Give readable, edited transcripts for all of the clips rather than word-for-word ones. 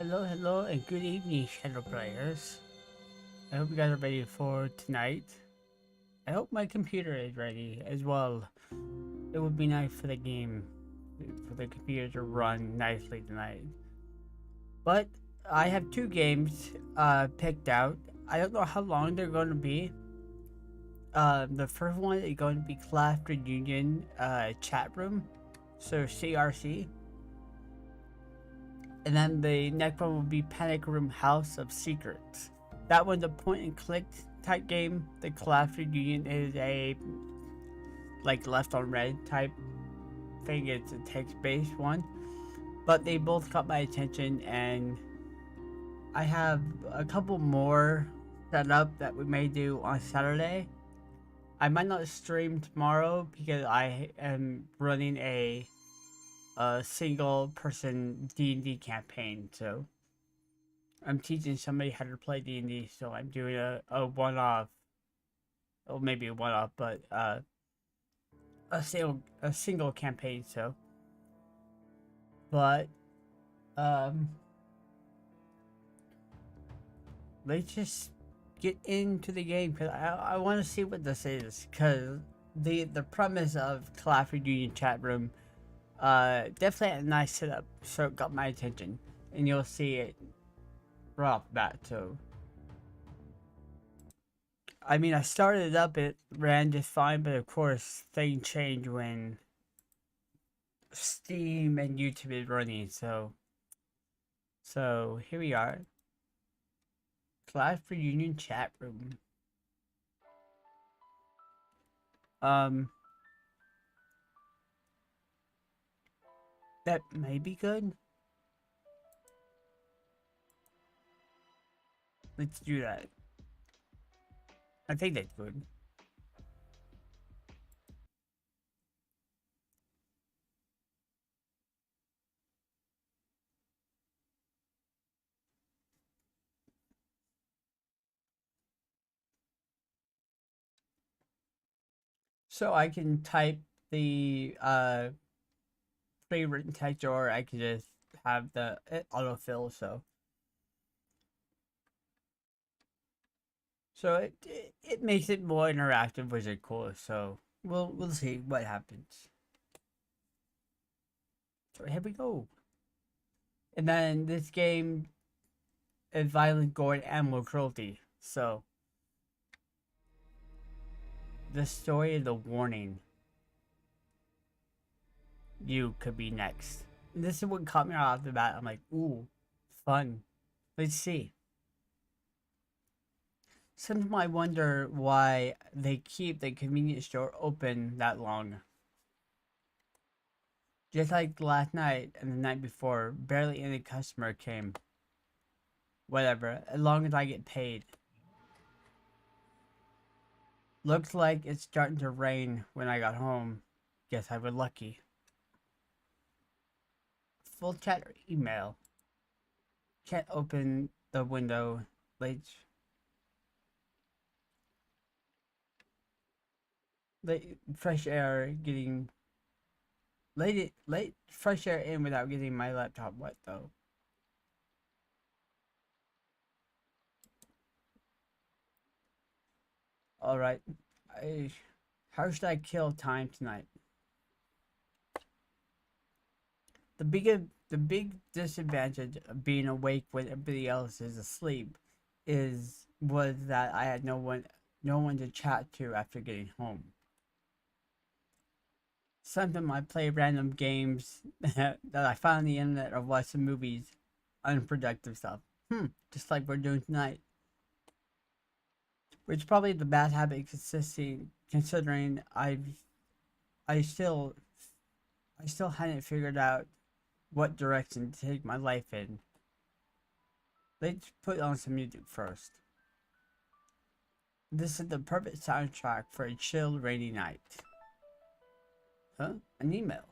Hello, and good evening, Shadow Players. I hope you guys are ready for tonight. I hope my computer is ready as well. It would be nice for the game, for the computer to run nicely tonight. But I have two games picked out. I don't know how long they're going to be. The first one is going to be Class Reunion Chat Room, so CRC. And then the next one will be Panic Room House of Secrets. That one's a point and click type game. The Class Reunion is a like left on red type thing. It's a text based one. But they both caught my attention, and I have a couple more set up that we may do on Saturday. I might not stream tomorrow because I am running a single person D&D campaign, so I'm teaching somebody how to play D&D, so I'm doing a one-off, or maybe a one-off, but a single campaign. So, but um, let's just get into the game because I want to see what this is, because the premise of Class Reunion Chat Room definitely a nice setup, so it got my attention, and you'll see it right off the bat. So I mean, I started it up, it ran just fine, but of course, things change when Steam and YouTube is running. So here we are, Class Reunion Chat Room. Um, that may be good. Let's do that. I think that's good. So I can type the pre-written text, or I can just have the autofill. So it makes it more interactive, which is cool. So we'll see what happens. So here we go. And then this game is violent, gore, and animal cruelty. So the story of the warning. You could be next. And this is what caught me off the bat. I'm like, ooh, fun. Let's see. Sometimes I wonder why they keep the convenience store open that long. Just like last night and the night before, barely any customer came. Whatever, as long as I get paid. Looks like it's starting to rain when I got home. Guess I was lucky. Full chat or email. Can't open the window. Late, late fresh air getting late fresh air in without getting my laptop wet though. All right, I how should I kill time tonight? The big disadvantage of being awake when everybody else is asleep was that I had no one to chat to after getting home. Sometimes I play random games that I find on the internet or watch some movies, unproductive stuff. Just like we're doing tonight. Which is probably the bad habit consisting considering I still I still hadn't figured out what direction to take my life in. Let's put on some music first. This is the perfect soundtrack for a chill rainy night. Huh? An email.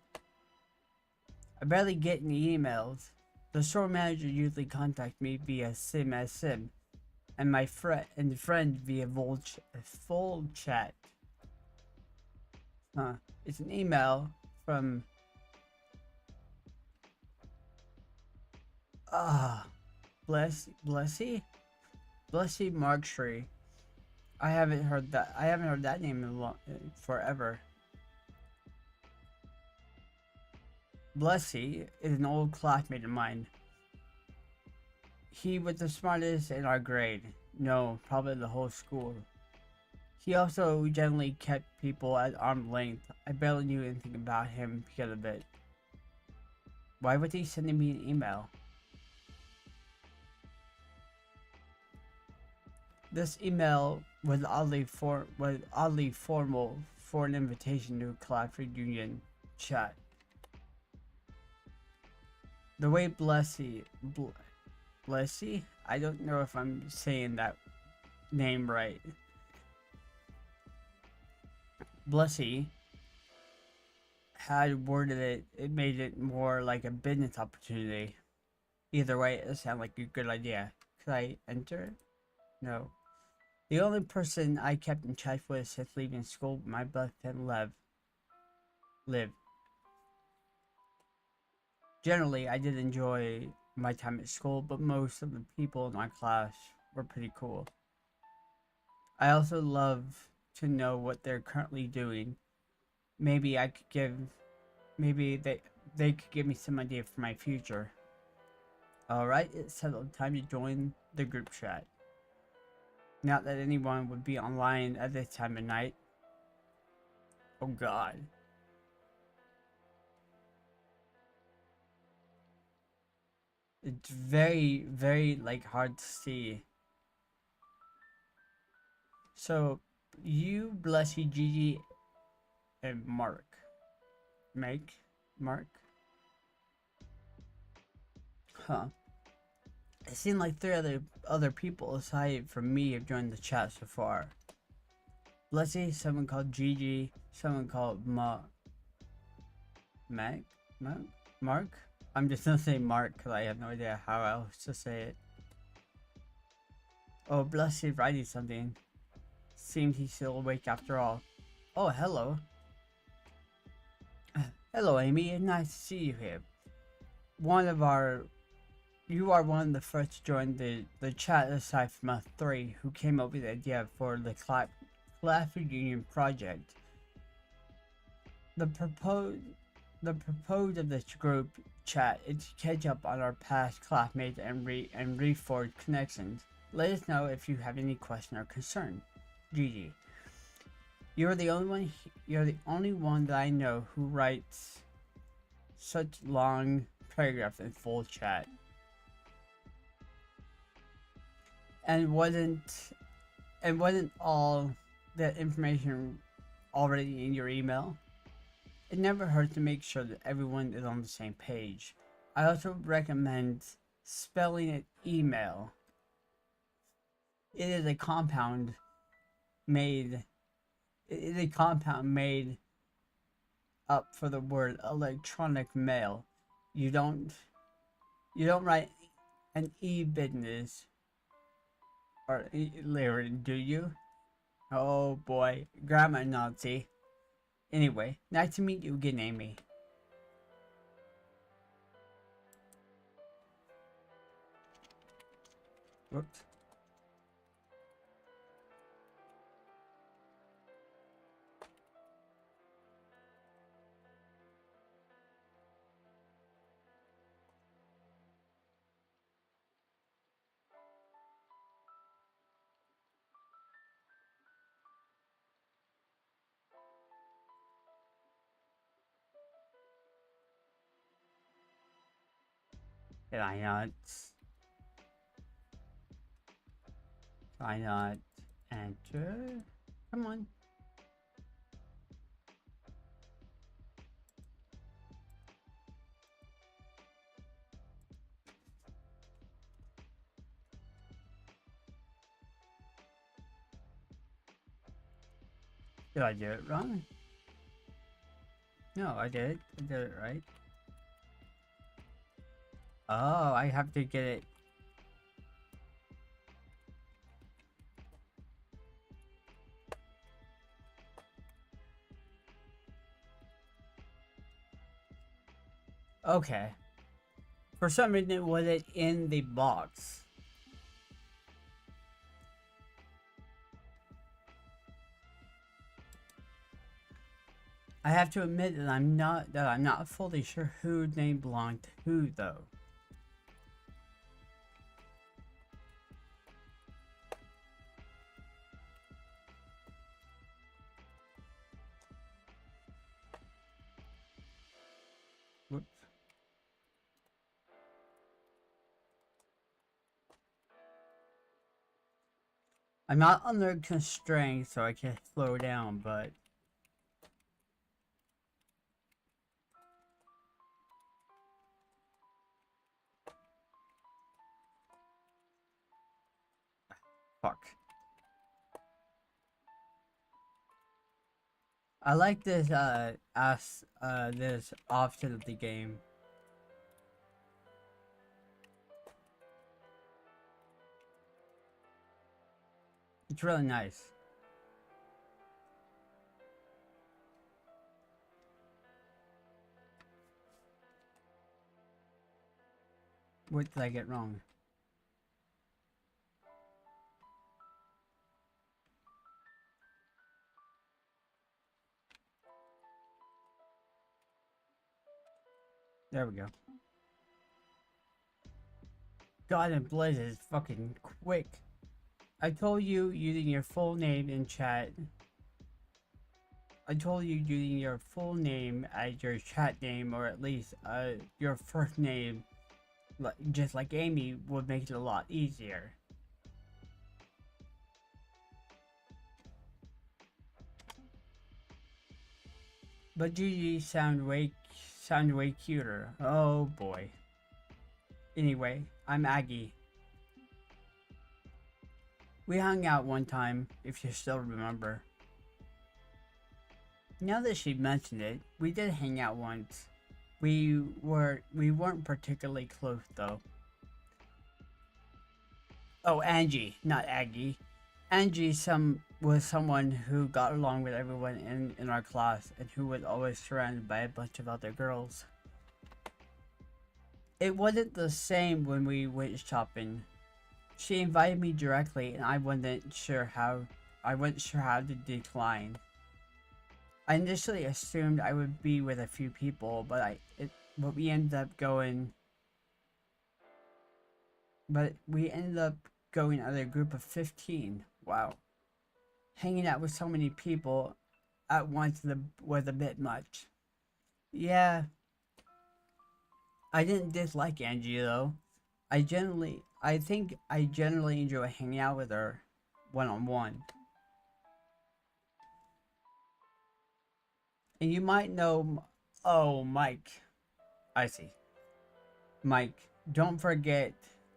I barely get any emails. The store manager usually contacts me via sim, and my friend via full chat. Huh? It's an email from Blessy Marktree. I haven't heard that. I haven't heard that name in forever. Blessy is an old classmate of mine. He was the smartest in our grade. No, probably the whole school. He also generally kept people at arm's length. I barely knew anything about him because of it. Why was he sending me an email? This email was oddly formal for an invitation to a class reunion chat. The way Blessy, I don't know if I'm saying that name right. Blessy had worded it, it made it more like a business opportunity. Either way, it sounded like a good idea. Could I enter? No. The only person I kept in touch with since leaving school, my best friend Liv. Generally, I did enjoy my time at school, but most of the people in my class were pretty cool. I also love to know what they're currently doing. Maybe they could give me some idea for my future. Alright, it's settled. Time to join the group chat. Not that anyone would be online at this time of night. Oh god. It's very, very like hard to see. So, you, Blessy, Gigi, and Mark. Mark? Huh. It seemed like three other people aside from me have joined the chat so far. Blessy, someone called Gigi, someone called Mark? I'm just gonna say Mark because I have no idea how else to say it. Oh, Blessy writing something. Seems he's still awake after all. Oh, hello. Hello, Amy. Nice to see you here. You are one of the first to join the chat aside from us three who came up with the idea for the class reunion project. The purpose of this group chat is to catch up on our past classmates and reforge connections. Let us know if you have any question or concern. Gigi. You're the only one that I know who writes such long paragraphs in full chat. And wasn't all that information already in your email? It never hurts to make sure that everyone is on the same page. I also recommend spelling it email. It is a compound made up for the word electronic mail. You don't write an e-business or e-lyric, do you? Oh boy, grammar Nazi. Anyway, nice to meet you again, Amy. Whoops. Can I not enter? Come on. Did I do it wrong? No, I did. I did it right. Oh, I have to get it. Okay. For some reason, it wasn't in the box. I have to admit that I'm not fully sure whose name belonged to who though. Whoops. I'm not under constraint, so I can slow down, but fuck. I like this this option of the game. It's really nice. What did I get wrong? There we go. God, and Blaze is fucking quick. I told you using your full name in chat. I told you using your full name as your chat name, or at least your first name, just like Amy, would make it a lot easier. But GG sound way cuter. Oh boy. Anyway, I'm Aggie. We hung out one time, if you still remember. Now that she mentioned it, we did hang out once. We weren't particularly close though. Oh, Angie, not Aggie. Angie was someone who got along with everyone in our class and who was always surrounded by a bunch of other girls. It wasn't the same when we went shopping. She invited me directly and I wasn't sure how to decline. I initially assumed I would be with a few people, but we ended up going as a group of 15. Wow. Hanging out with so many people at once was a bit much. Yeah. I didn't dislike Angie though. I think I generally enjoy hanging out with her one-on-one. And you might know, oh, Mike. I see. Mike, don't forget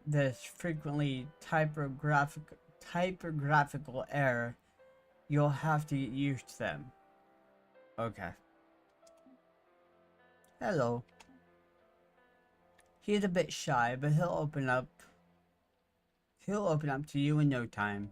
this frequently typographical error. You'll have to get used to them. Okay. Hello. He's a bit shy, but he'll open up. He'll open up to you in no time.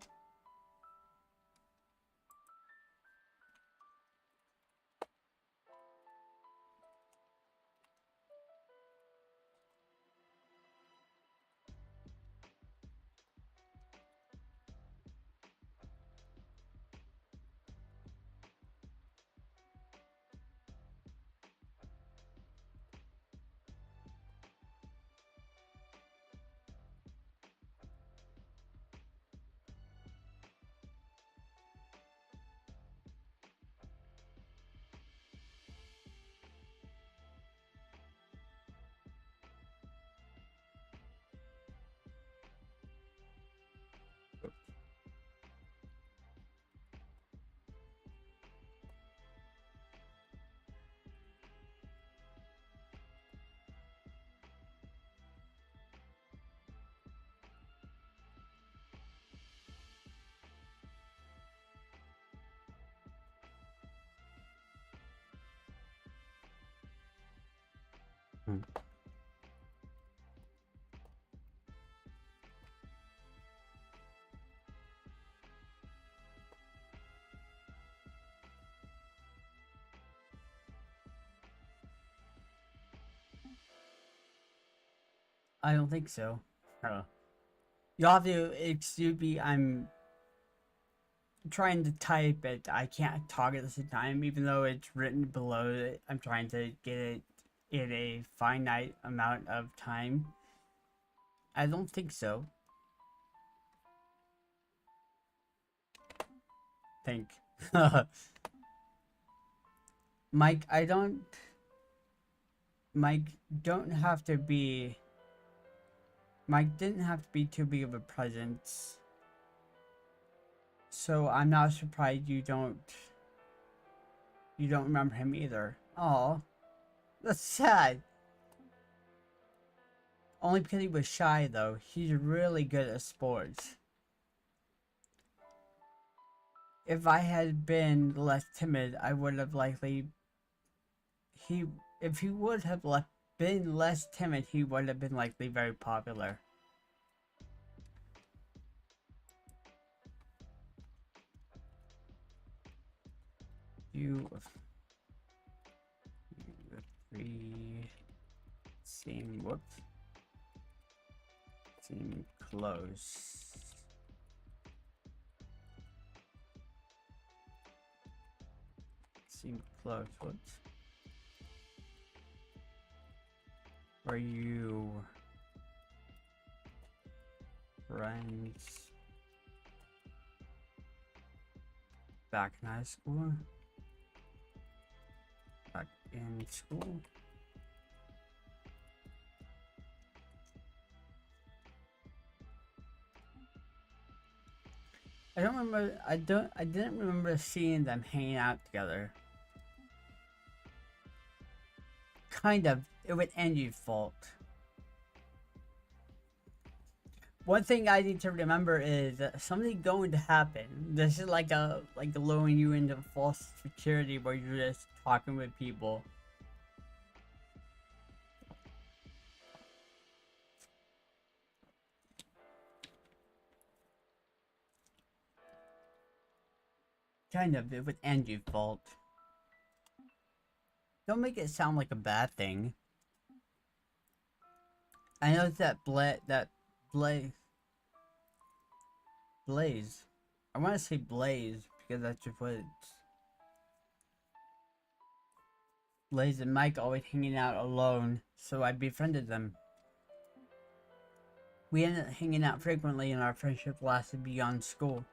Hmm. I don't think so. You'll have to excuse me. trying to type it, I can't talk at the same time, even though it's written below it. I'm trying to get it in a finite amount of time. I don't think so. Think. Mike, I don't. Mike, don't have to be. Mike didn't have to be too big of a presence. So I'm not surprised you don't. You don't remember him either. Oh, that's sad. Only because he was shy, though. He's really good at sports. If I had been less timid, I would have likely. He, if he would have been less timid, he would have been likely very popular. You three seem whoops. Seem close. Seem close. Whoops. Are you friends back in high school? Back in school? I don't remember. I didn't remember seeing them hanging out together. Kind of. It was Angie's fault. One thing I need to remember is that something's going to happen. This is like luring you into false security where you're just talking with people. Kind of. It was Angie's fault. Don't make it sound like a bad thing. I know that Blaze. I want to say Blaze because that's just what it's. Blaze and Mike always hanging out alone, so I befriended them. We ended up hanging out frequently and our friendship lasted beyond school.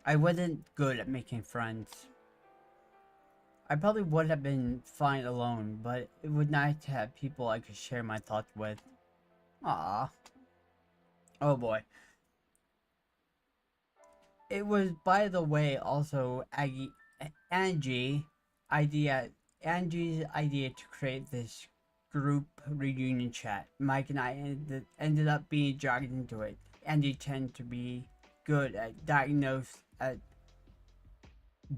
I wasn't good at making friends. I probably would have been fine alone, but it was nice to have people I could share my thoughts with. Aww. Oh boy. It was, by the way, also Angie's idea to create this group reunion chat. Mike and I ended up being dragged into it. Angie tended to be good at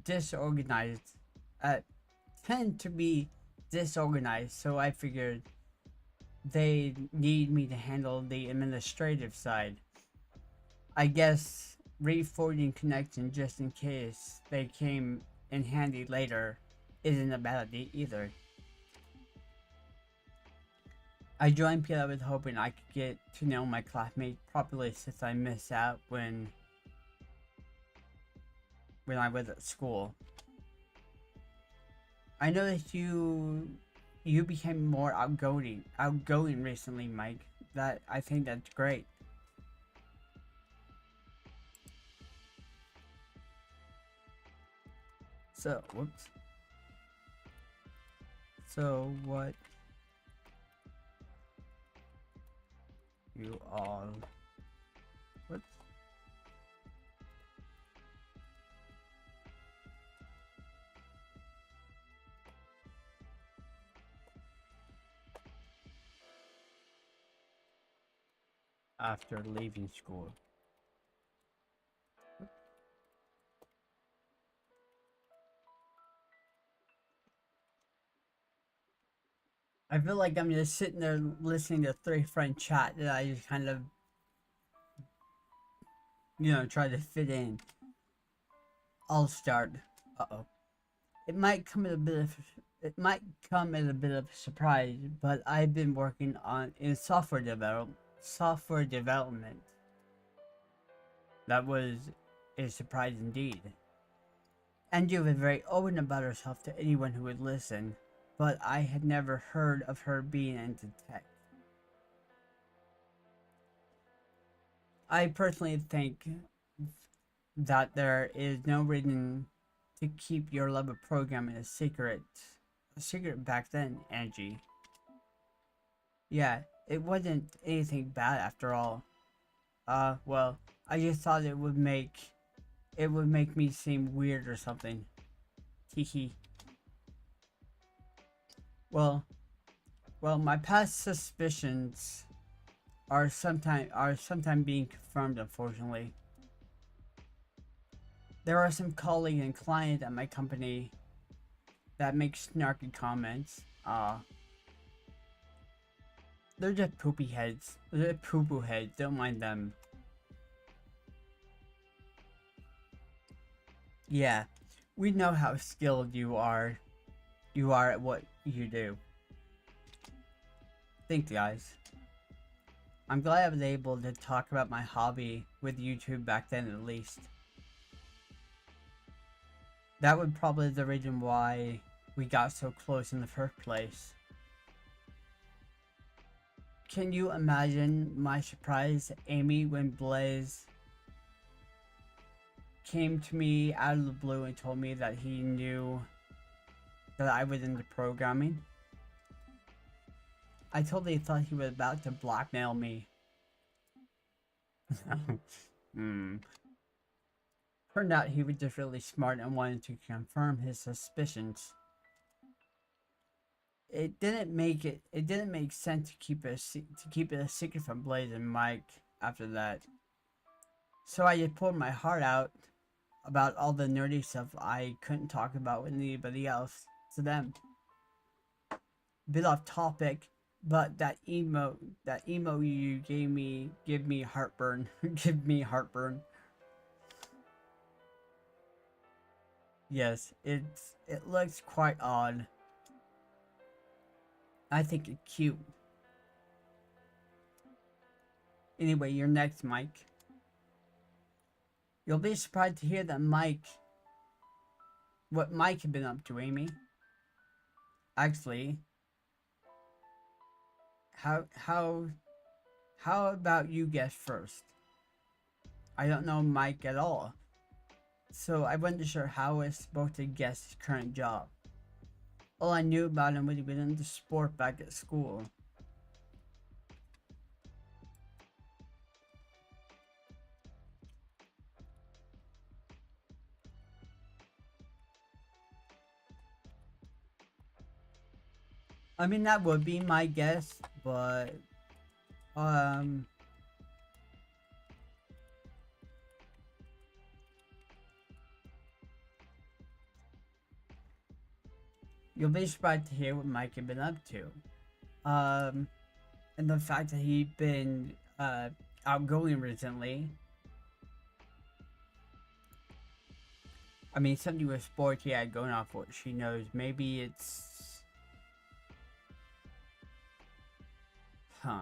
disorganized. Tend to be disorganized, so I figured they need me to handle the administrative side. I guess reforging connection just in case they came in handy later isn't a bad idea either. I joined because I was hoping I could get to know my classmates properly since I missed out when I was at school. I noticed you became more outgoing recently, Mike. I think that's great. So, whoops. So what you all whoops. After leaving school. I feel like I'm just sitting there listening to three friend chat that I just kind of, try to fit in. I'll start. Uh-oh. It might come as a bit of a surprise, but I've been working in software development. That was is surprise indeed. And you were very open about herself to anyone who would listen, but I had never heard of her being into tech. I personally think that there is no reason to keep your love of programming a secret back then, Angie. Yeah, it wasn't anything bad after all. Well, I just thought it would make me seem weird or something. Teehee. Well, my past suspicions are sometime being confirmed, unfortunately. There are some colleagues and clients at my company that make snarky comments. They're just poopy heads. They're just poo-poo heads. Don't mind them. Yeah, we know how skilled you are. You are at what you do. Thanks, guys. I'm glad I was able to talk about my hobby with YouTube back then, at least. That was probably the reason why we got so close in the first place. Can you imagine my surprise, Amy, when Blaze came to me out of the blue and told me that he knew that I was into programming? I totally thought he was about to blackmail me. Turned out he was just really smart and wanted to confirm his suspicions. It didn't make sense to keep it a secret from Blaze and Mike after that. So I just poured my heart out about all the nerdy stuff I couldn't talk about with anybody else to them. Bit off topic, but that emo you gave me heartburn. Give me heartburn. Yes, it looks quite odd. I think it's cute. Anyway, you're next, Mike. You'll be surprised to hear that what Mike had been up to, Amy. Actually, how about you guess first? I don't know Mike at all, so I wasn't sure how I was supposed to guess his current job. All I knew about him was he was into sport back at school. I mean, that would be my guess, but you'll be surprised to hear what Mike had been up to. And the fact that he'd been outgoing recently. I mean, something with sports, yeah, going off what she knows. Maybe it's... Huh.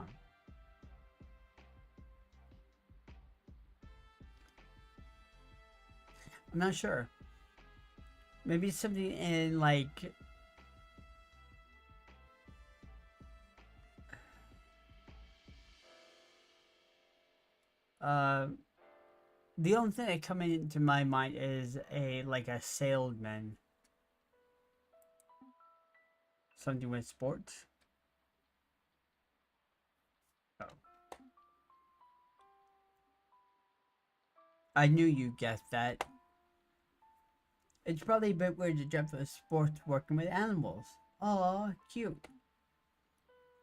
I'm not sure. Maybe something in, like... the only thing that coming into my mind is a salesman. Something with sports. Oh. I knew you guessed that. It's probably a bit weird to jump to sports working with animals. Aw, cute.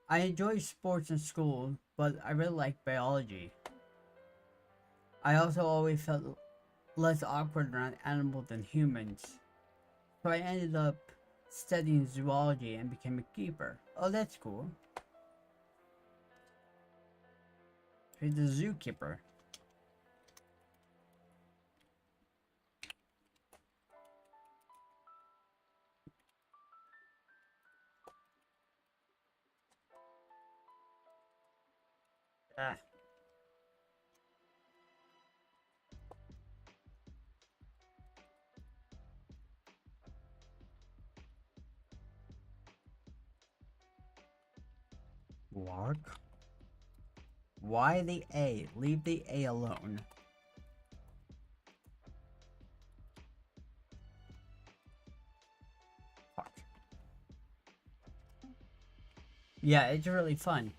I enjoy sports in school, but I really like biology. I also always felt less awkward around animals than humans. So I ended up studying zoology and became a keeper. Oh, that's cool. He's a zookeeper. Ah. Lark? Why the A? Leave the A alone. Fuck. Yeah, it's really fun.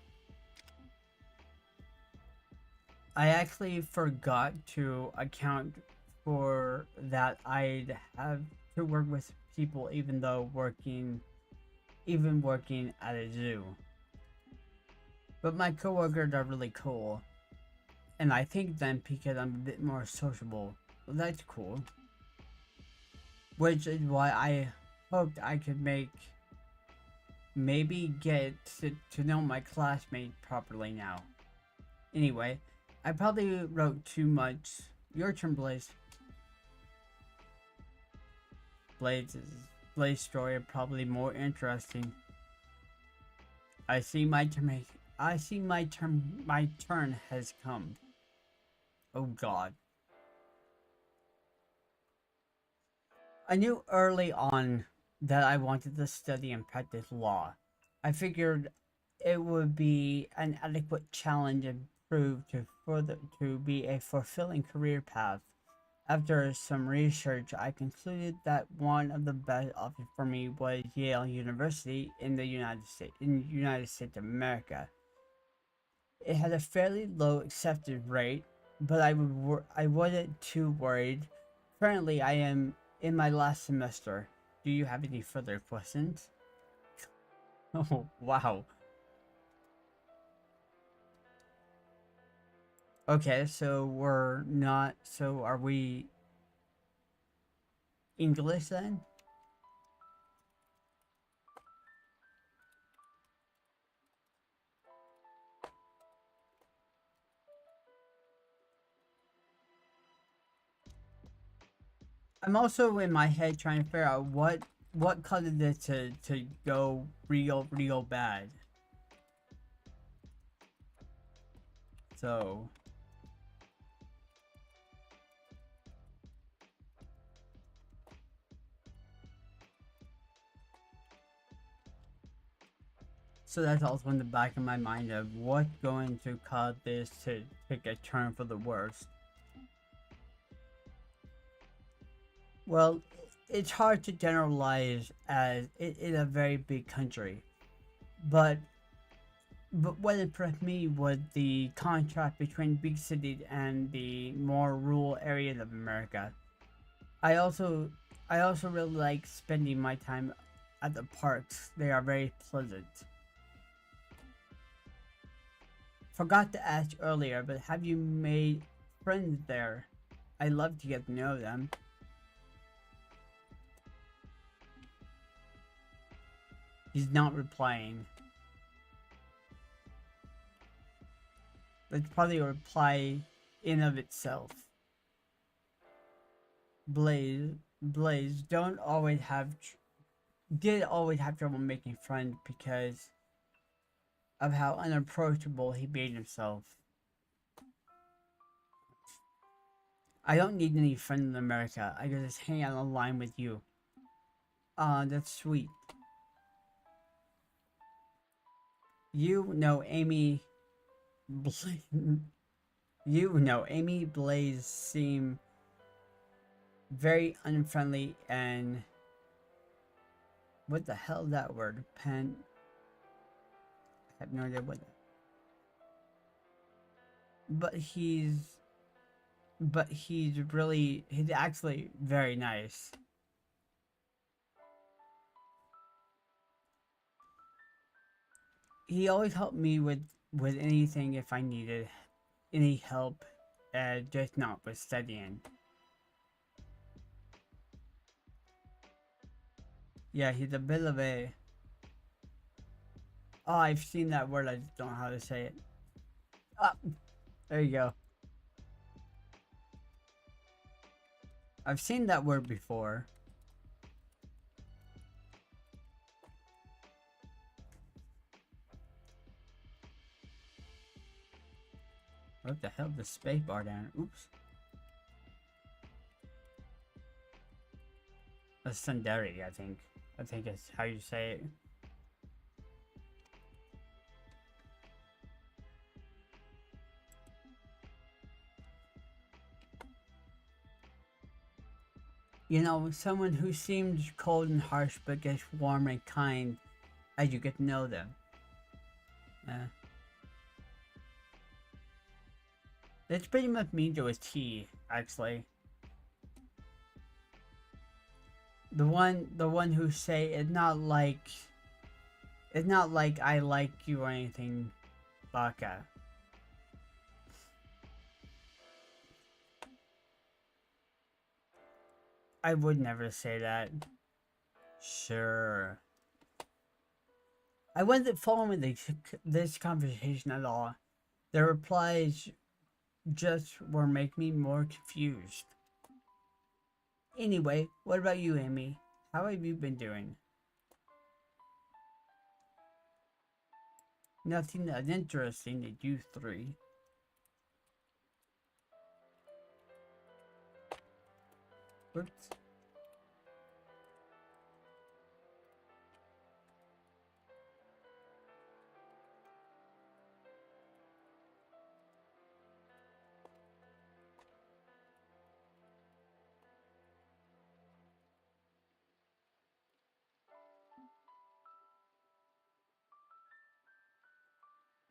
I actually forgot to account for that I'd have to work with people even working at a zoo. But my coworkers are really cool. And I think them because I'm a bit more sociable. Well, that's cool. Which is why I hoped I could maybe get to know my classmates properly now. Anyway, I probably wrote too much. Your turn, Blaze. Blaze's story probably more interesting. I see my turn. I see my turn. My turn has come. Oh God. I knew early on that I wanted to study and practice law. I figured it would be an adequate challenge and prove to be a fulfilling career path. After some research, I concluded that one of the best options for me was Yale University in the United States of America. It had a fairly low acceptance rate, but I wasn't too worried. Currently, I am in my last semester. Do you have any further questions? Oh, wow. Okay, so we're not. So are we English then? I'm also in my head trying to figure out what caused it to go real bad. So that's also in the back of my mind of what's going to cause this to take a turn for the worst. Well, it's hard to generalize as it is a very big country, but what impressed me was the contrast between big cities and the more rural areas of America. I also I also really like spending my time at the parks. They are very pleasant. Forgot to ask earlier, but have you made friends there? I'd love to get to know them. He's not replying. That's probably a reply in of itself. Blaze did always have trouble making friends because of how unapproachable he made himself. I don't need any friends in America. I can just hang out on the line with you. That's sweet. You know Amy Amy Blaze seem very unfriendly and what the hell is that word? I have no idea what. But he's actually very nice. He always helped me with anything if I needed any help, just not with studying. Yeah, he's a bit of a. Oh, I've seen that word. I just don't know how to say it. Ah, there you go. I've seen that word before. What the hell? The space bar down. Oops. A Sundari, I think. I think that's how you say it. You know, someone who seems cold and harsh but gets warm and kind as you get to know them. Uh, that's pretty much me to a T, actually. The one who say it's not like I like you or anything, Baka. I would never say that. Sure. I wasn't following this conversation at all. The replies just were making me more confused. Anyway, what about you, Amy? How have you been doing? Nothing that interesting to you three. Whoops.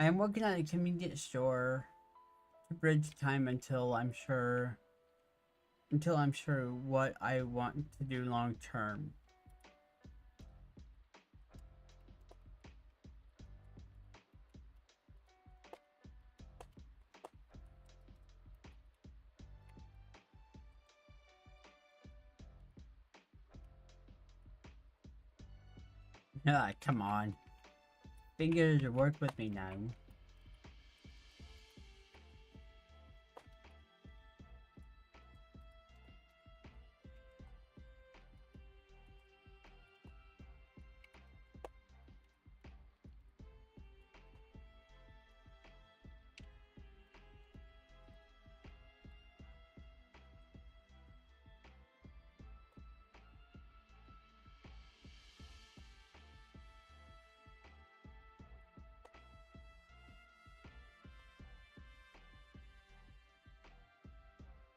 I am working at a convenience store to bridge time until I'm sure what I want to do long term. Ah, come on. Fingers work with me now.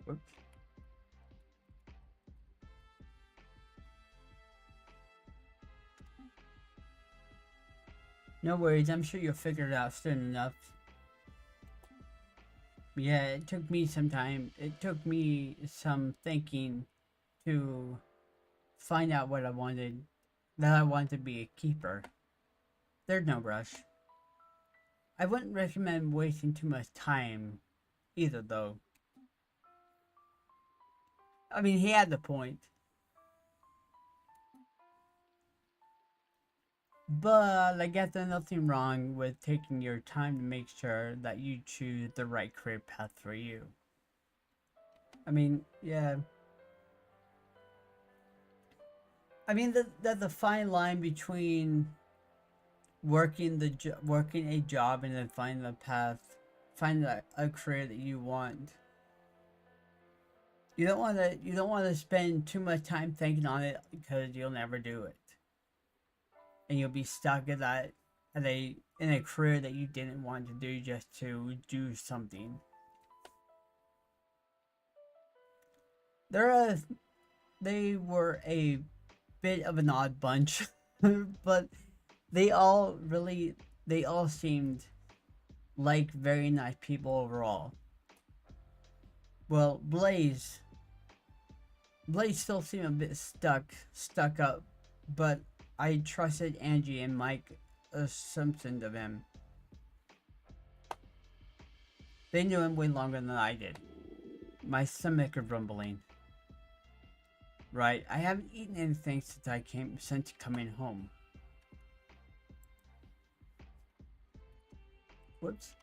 Whoops. No worries, I'm sure you'll figure it out soon enough. Yeah, it took me some time. It took me some thinking to find out what I wanted. That I wanted to be a keeper. There's no rush. I wouldn't recommend wasting too much time either, though. I mean, he had the point. But I guess there's nothing wrong with taking your time to make sure that you choose the right career path for you. I mean, yeah. I mean, there's a fine line between working a job and then finding a path, finding a career that you want. You don't want to spend too much time thinking on it because you'll never do it, and you'll be stuck at a in a career that you didn't want to do just to do something. There are they were a bit of an odd bunch, but they all really they all seemed like very nice people overall. Well, Blaze still seemed a bit stuck up, but I trusted Angie and Mike assumption of him. They knew him way longer than I did. My stomach is rumbling. Right, I haven't eaten anything since coming home. Whoops.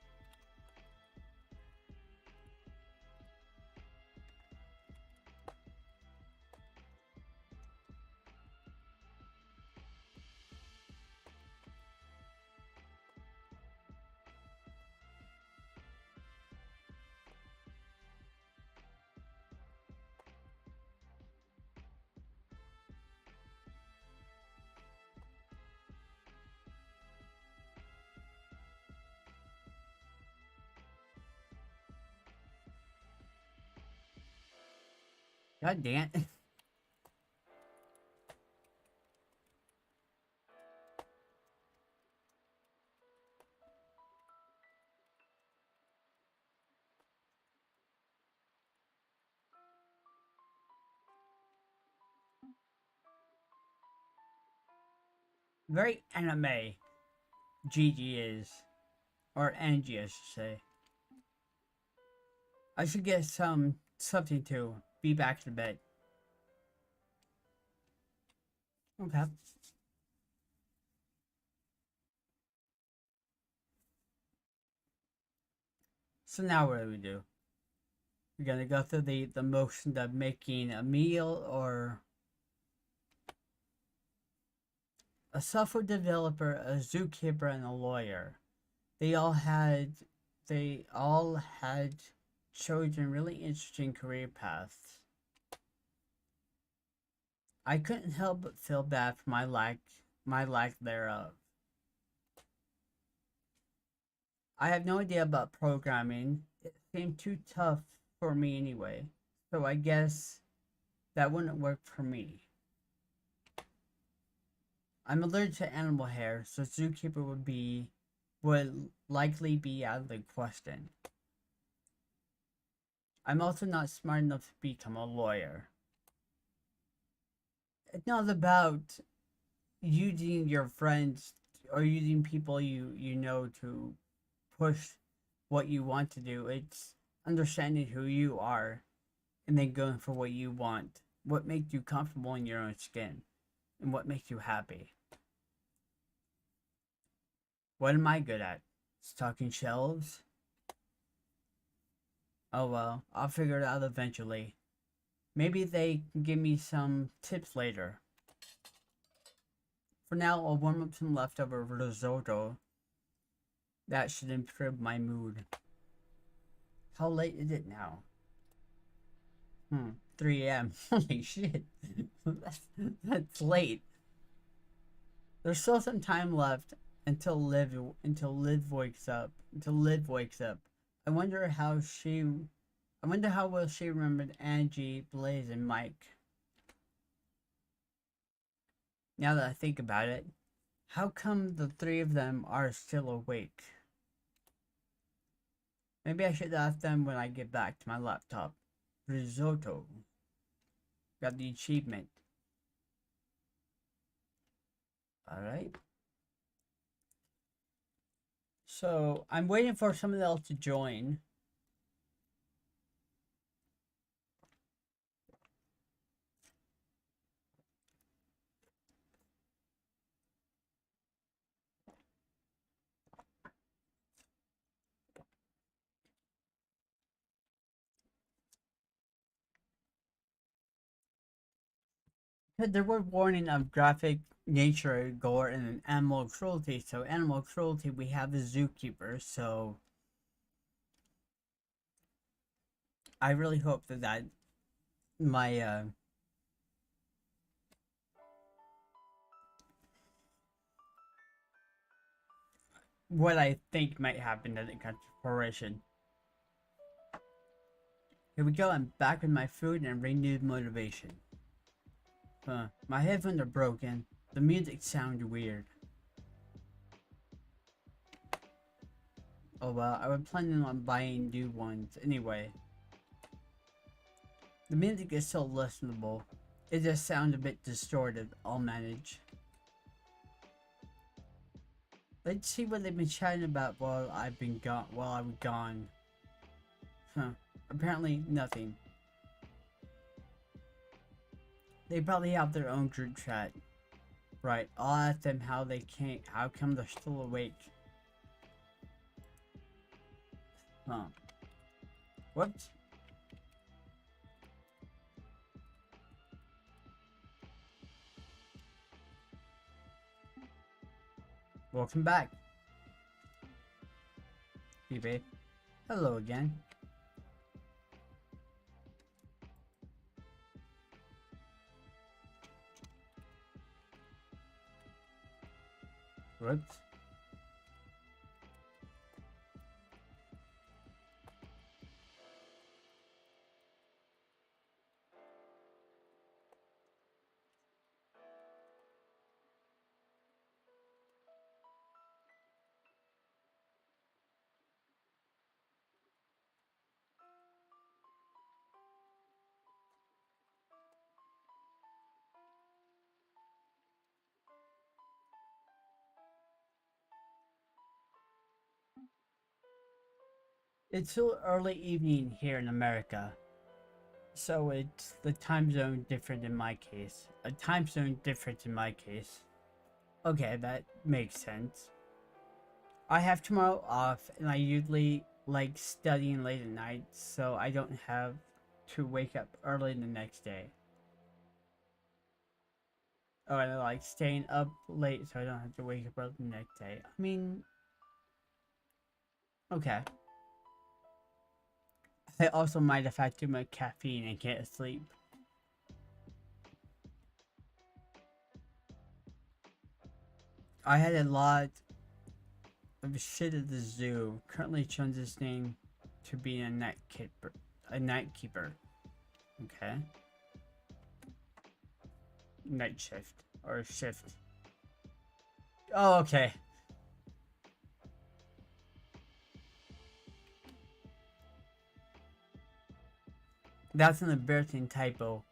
God damn it. Very anime. Gigi is, or Angie, I should say. I should get something to be back to bed. Okay. So now what do we do? We're gonna go through the motion of making a meal, or a software developer, a zookeeper, and a lawyer. They all had they all had chosen really interesting career paths. I couldn't help but feel bad for my lack thereof. I have no idea about programming. It seemed too tough for me anyway. So I guess that wouldn't work for me. I'm allergic to animal hair, so zookeeper would likely be out of the question. I'm also not smart enough to become a lawyer. It's not about using your friends or using people you know to push what you want to do. It's understanding who you are and then going for what you want, what makes you comfortable in your own skin, and what makes you happy. What am I good at? Stocking shelves? Oh well, I'll figure it out eventually. Maybe they can give me some tips later. For now, I'll warm up some leftover risotto. That should improve my mood. How late is it now? 3 a.m. Holy shit. that's late. There's still some time left until Liv wakes up. Until Liv wakes up. I wonder how she I wonder how well she remembered Angie, Blaze, and Mike. Now that I think about it, how come the three of them are still awake? Maybe I should ask them when I get back to my laptop. Risotto. Got the achievement. Alright. So, I'm waiting for someone else to join. There were warning of graphic nature, gore, and animal cruelty. So animal cruelty, we have the zookeeper. So I really hope that my what I think might happen doesn't come to fruition. Here we go. I'm back with my food and renewed motivation. My headphones are broken. The music sounds weird. Oh well, I was planning on buying new ones anyway. The music is still listenable. It just sounds a bit distorted. I'll manage. Let's see what they've been chatting about while I've been gone. While I'm gone. Apparently nothing. They probably have their own group chat. Right. I'll ask them how they can't. How come they're still awake? Whoops. Welcome back. Hey babe. Hello again. Whoops. It's still early evening here in America, so it's the time zone different in my case. A time zone difference in my case. Okay, that makes sense. I have tomorrow off, and I usually like studying late at night, so I don't have to wake up early the next day. Oh, and I like staying up late, so I don't have to wake up early the next day. I mean, okay. I also might have had too much caffeine and can't sleep. I had a lot of shit at the zoo. Currently transitioning to being a night keeper. A night keeper. Okay. Night shift or shift. Oh, okay. That's an embarrassing typo.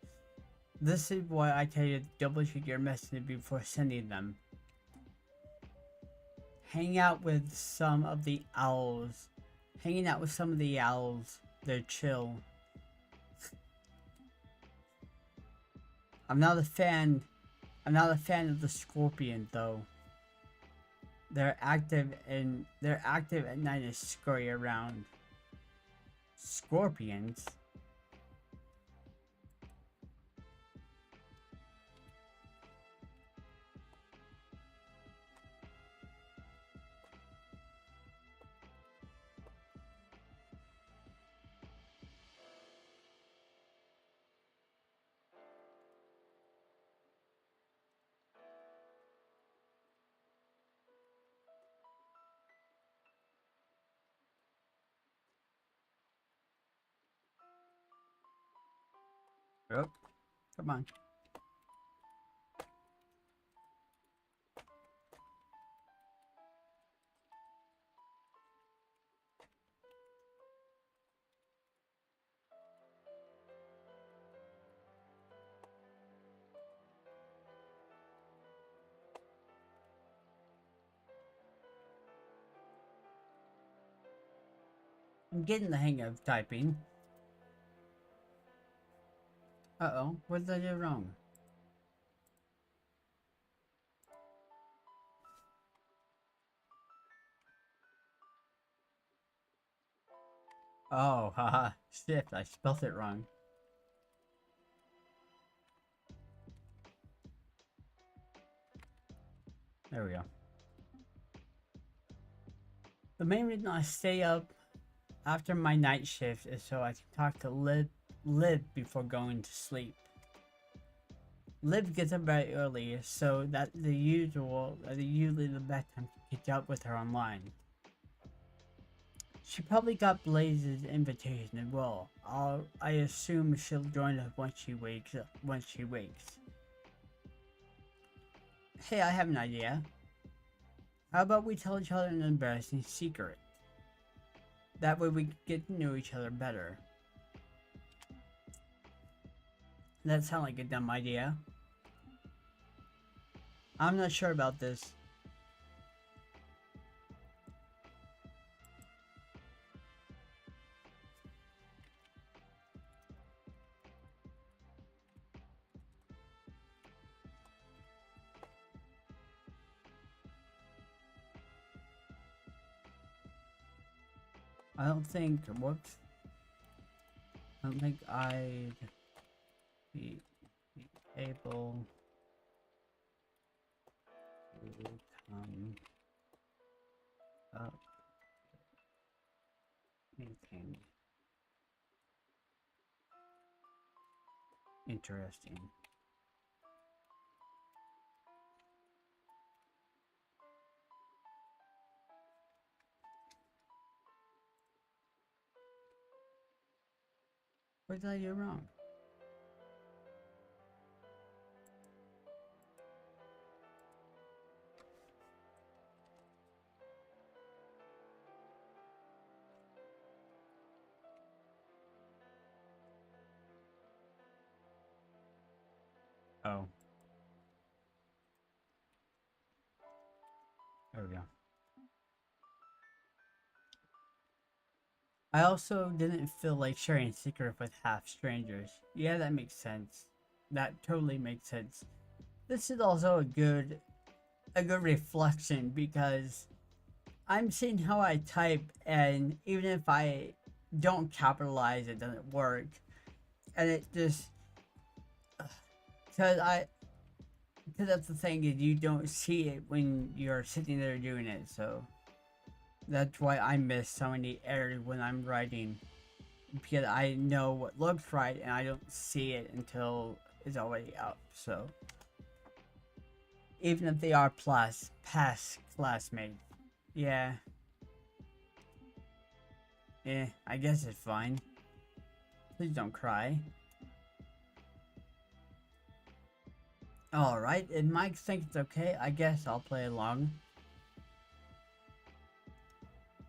This is why I tell you to double check your messages before sending them. Hang out with some of the owls. Hanging out with some of the owls. They're chill. I'm not a fan. I'm not a fan of the scorpion though. They're active at night and scurry around. Scorpions? Oh, come on. I'm getting the hang of typing. Uh-oh, what did I do wrong? Oh, haha, shit, I spelled it wrong. There we go. The main reason I stay up after my night shift is so I can talk to Liv before going to sleep. Liv gets up very early, so that's usually the best time to catch up with her online. She probably got Blaze's invitation as well. I assume she'll join us once she wakes. Hey, I have an idea. How about we tell each other an embarrassing secret? That way we get to know each other better. That sounds like a dumb idea. I'm not sure about this. I don't think, whoops. I don't think I'd be able to come up with anything interesting. What did I do wrong? Oh. There we go. I also didn't feel like sharing a secret with half strangers. Yeah, that makes sense. That totally makes sense. This is also a good reflection because I'm seeing how I type, and even if I don't capitalize, it doesn't work. And it just because I because that's the thing is you don't see it when you're sitting there doing it. So that's why I miss so many errors when I'm writing, because I know what looks right and I don't see it until it's already up. So even if they are past classmates, yeah, I guess it's fine. Please don't cry. Alright, if Mike thinks it's okay, I guess I'll play along.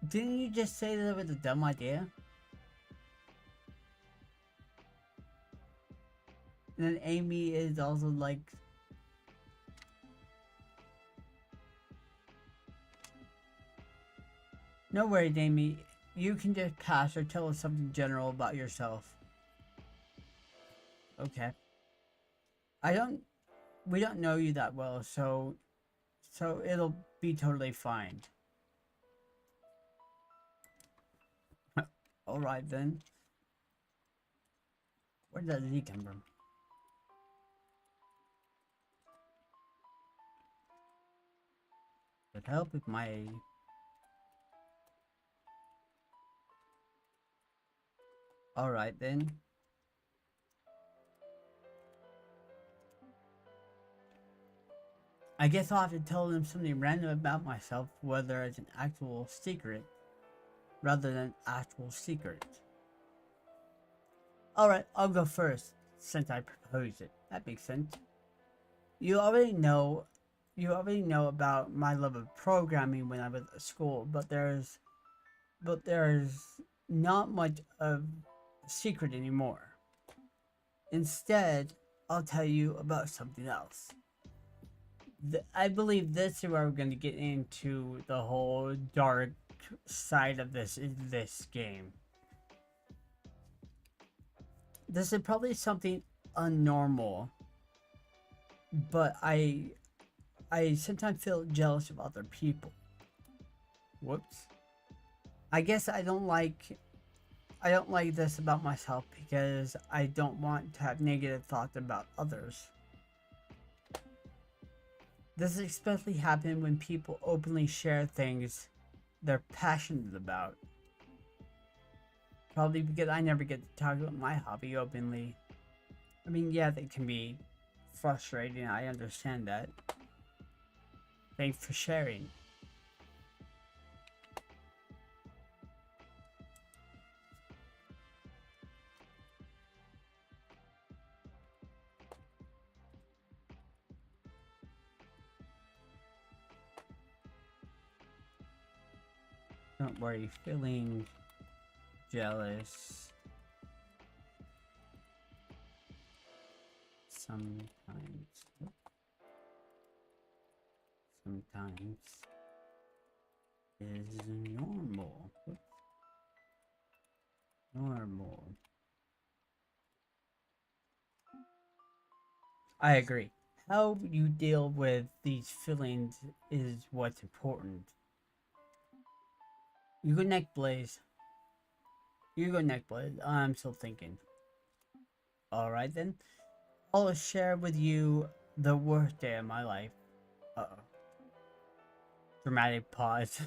Didn't you just say that it was a dumb idea? And then Amy is also like... No worries, Amy. You can just pass or tell us something general about yourself. Okay. I don't... We don't know you that well, so... So it'll be totally fine. Alright then. Where does he come from? Would help if my... Alright then. I guess I'll have to tell them something random about myself, whether it's an actual secret, rather than actual secret. Alright, I'll go first, since I proposed it. That makes sense. You already know about my love of programming when I was at school, but there's not much of a secret anymore. Instead, I'll tell you about something else. I believe this is where we're going to get into the whole dark side of this game. This is probably something unnormal, but I sometimes feel jealous of other people. Whoops. I guess I don't like this about myself because I don't want to have negative thoughts about others. This especially happens when people openly share things they're passionate about. Probably because I never get to talk about my hobby openly. I mean, yeah, they can be frustrating, I understand that. Thanks for sharing. Don't worry, feeling jealous sometimes is normal. Normal. I agree. How you deal with these feelings is what's important. You go neck, Blaze. You go neck, Blaze. I'm still thinking. Alright then. I'll share with you the worst day of my life. Uh-oh. Dramatic pause.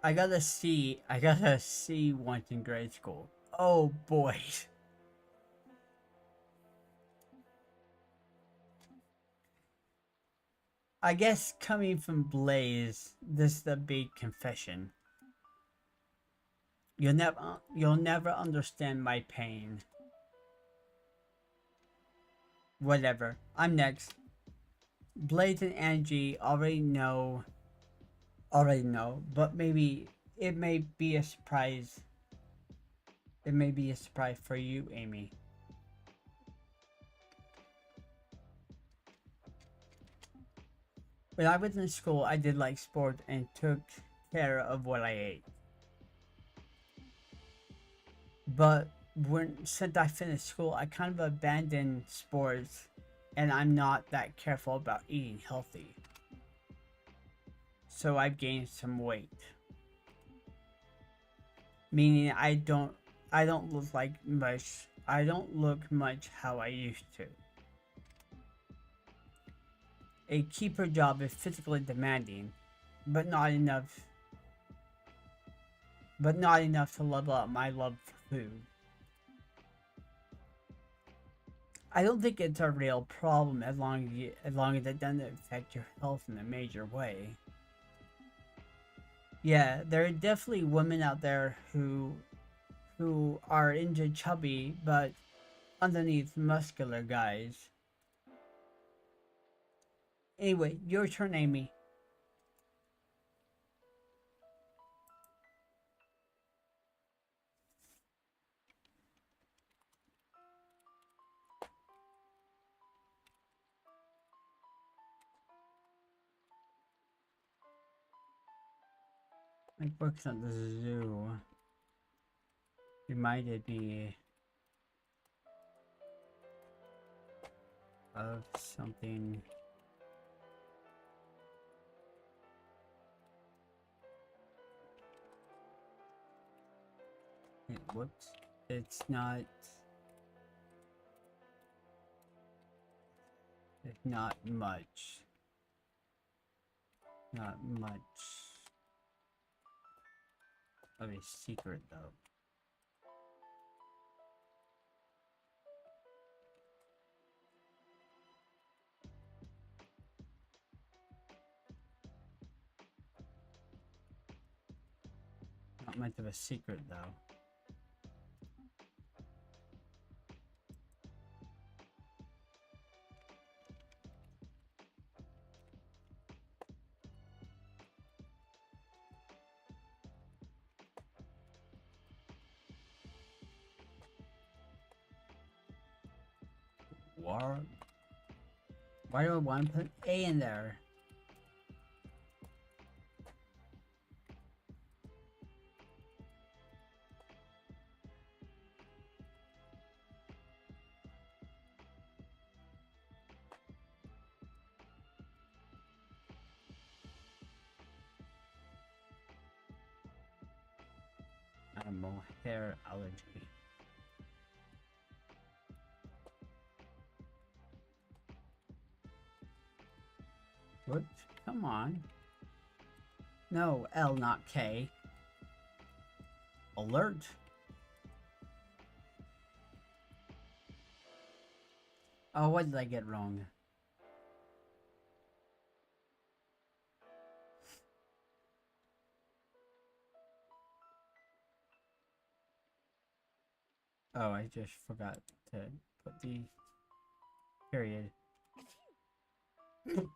I got a C once in grade school. Oh boy. I guess coming from Blaze, this is the big confession. You'll never understand my pain. Whatever. I'm next. Blaze and Angie already know, but maybe it may be a surprise. It may be a surprise for you, Amy. When I was in school, I did like sports and took care of what I ate. But since I finished school, I kind of abandoned sports, and I'm not that careful about eating healthy. So I've gained some weight, meaning I don't look like much. I don't look much how I used to. A keeper job is physically demanding, but not enough. But not enough to level up my love for food. I don't think it's a real problem as long as it doesn't affect your health in a major way. Yeah, there are definitely women out there who are into chubby but underneath muscular guys. Anyway, your turn, Amy. My works at the zoo reminded me of something. Wait, whoops. It's not. It's not much. Not much of a secret, though. Not much of a secret, though. War? Why do I want to put A in there? Animal hair allergy. Whoops, come on. No, L, not K. Alert. Oh, what did I get wrong? Oh, I just forgot to put the period. Whoops.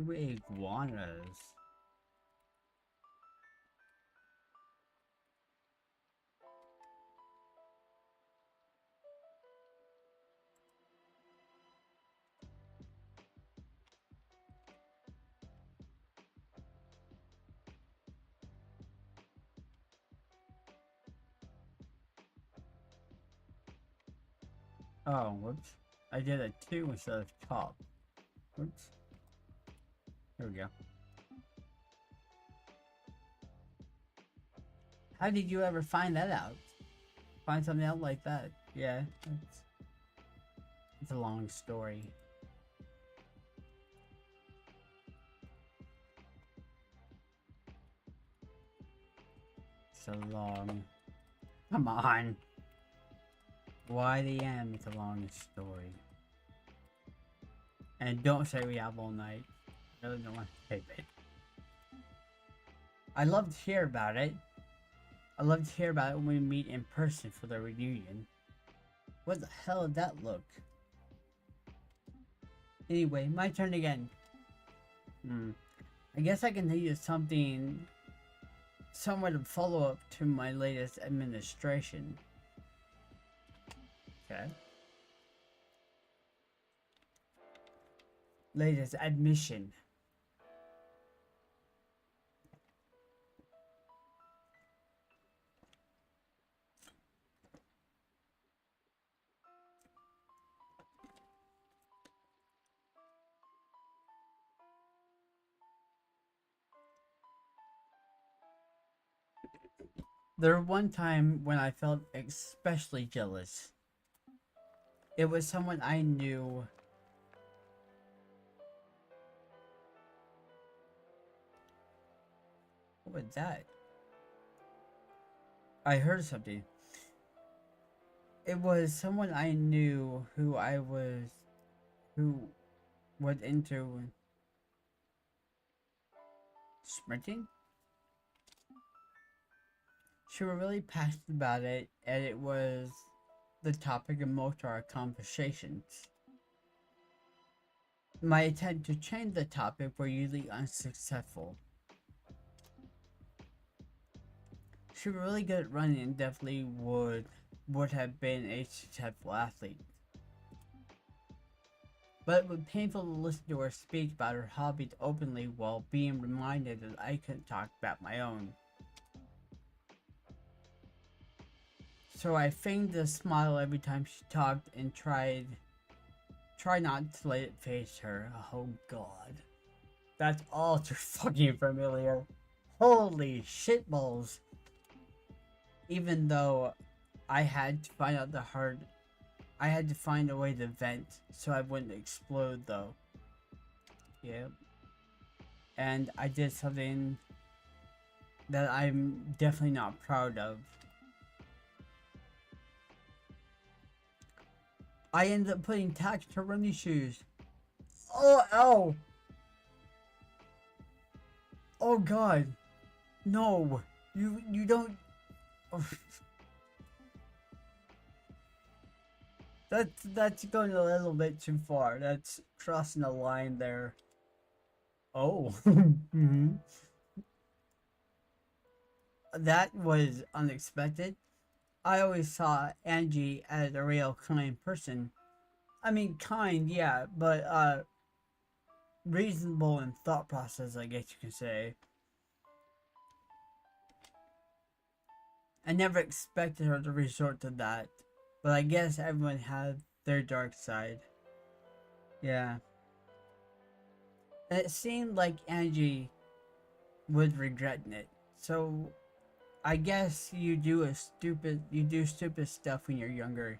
Iguanas. Oh, whoops. I did a 2 instead of top. Whoops. There we go. How did you ever find that out? Find something out like that? Yeah, it's a long story. So long. Come on. Why the M? It's a long story. And don't say we have all night. I really don't want to tape it. I love to hear about it. I love to hear about it when we meet in person for the reunion. What the hell did that look? Anyway, my turn again. I guess I can tell you something somewhat of follow-up to my latest administration. Okay. Latest admission. There was one time when I felt especially jealous. It was someone I knew. What was that? I heard something. It was someone I knew who was into sprinting. She was really passionate about it, and it was the topic of most of our conversations. My attempt to change the topic were usually unsuccessful. She was really good at running and definitely would have been a successful athlete. But it was painful to listen to her speak about her hobbies openly while being reminded that I couldn't talk about my own. So I feigned a smile every time she talked and tried not to let it face her. Oh god. That's all too fucking familiar. Holy shitballs. Even though I had to find out I had to find a way to vent so I wouldn't explode though. Yep. And I did something that I'm definitely not proud of. I ended up putting tax to running shoes. Oh, ow! Oh god. No. You don't... Oh. That's going a little bit too far. That's crossing a line there. Oh. That was unexpected. I always saw Angie as a real kind person. I mean, kind, yeah, but reasonable in thought process, I guess you can say. I never expected her to resort to that, but I guess everyone had their dark side. Yeah. And it seemed like Angie was regretting it. So I guess you do stupid stuff when you're younger.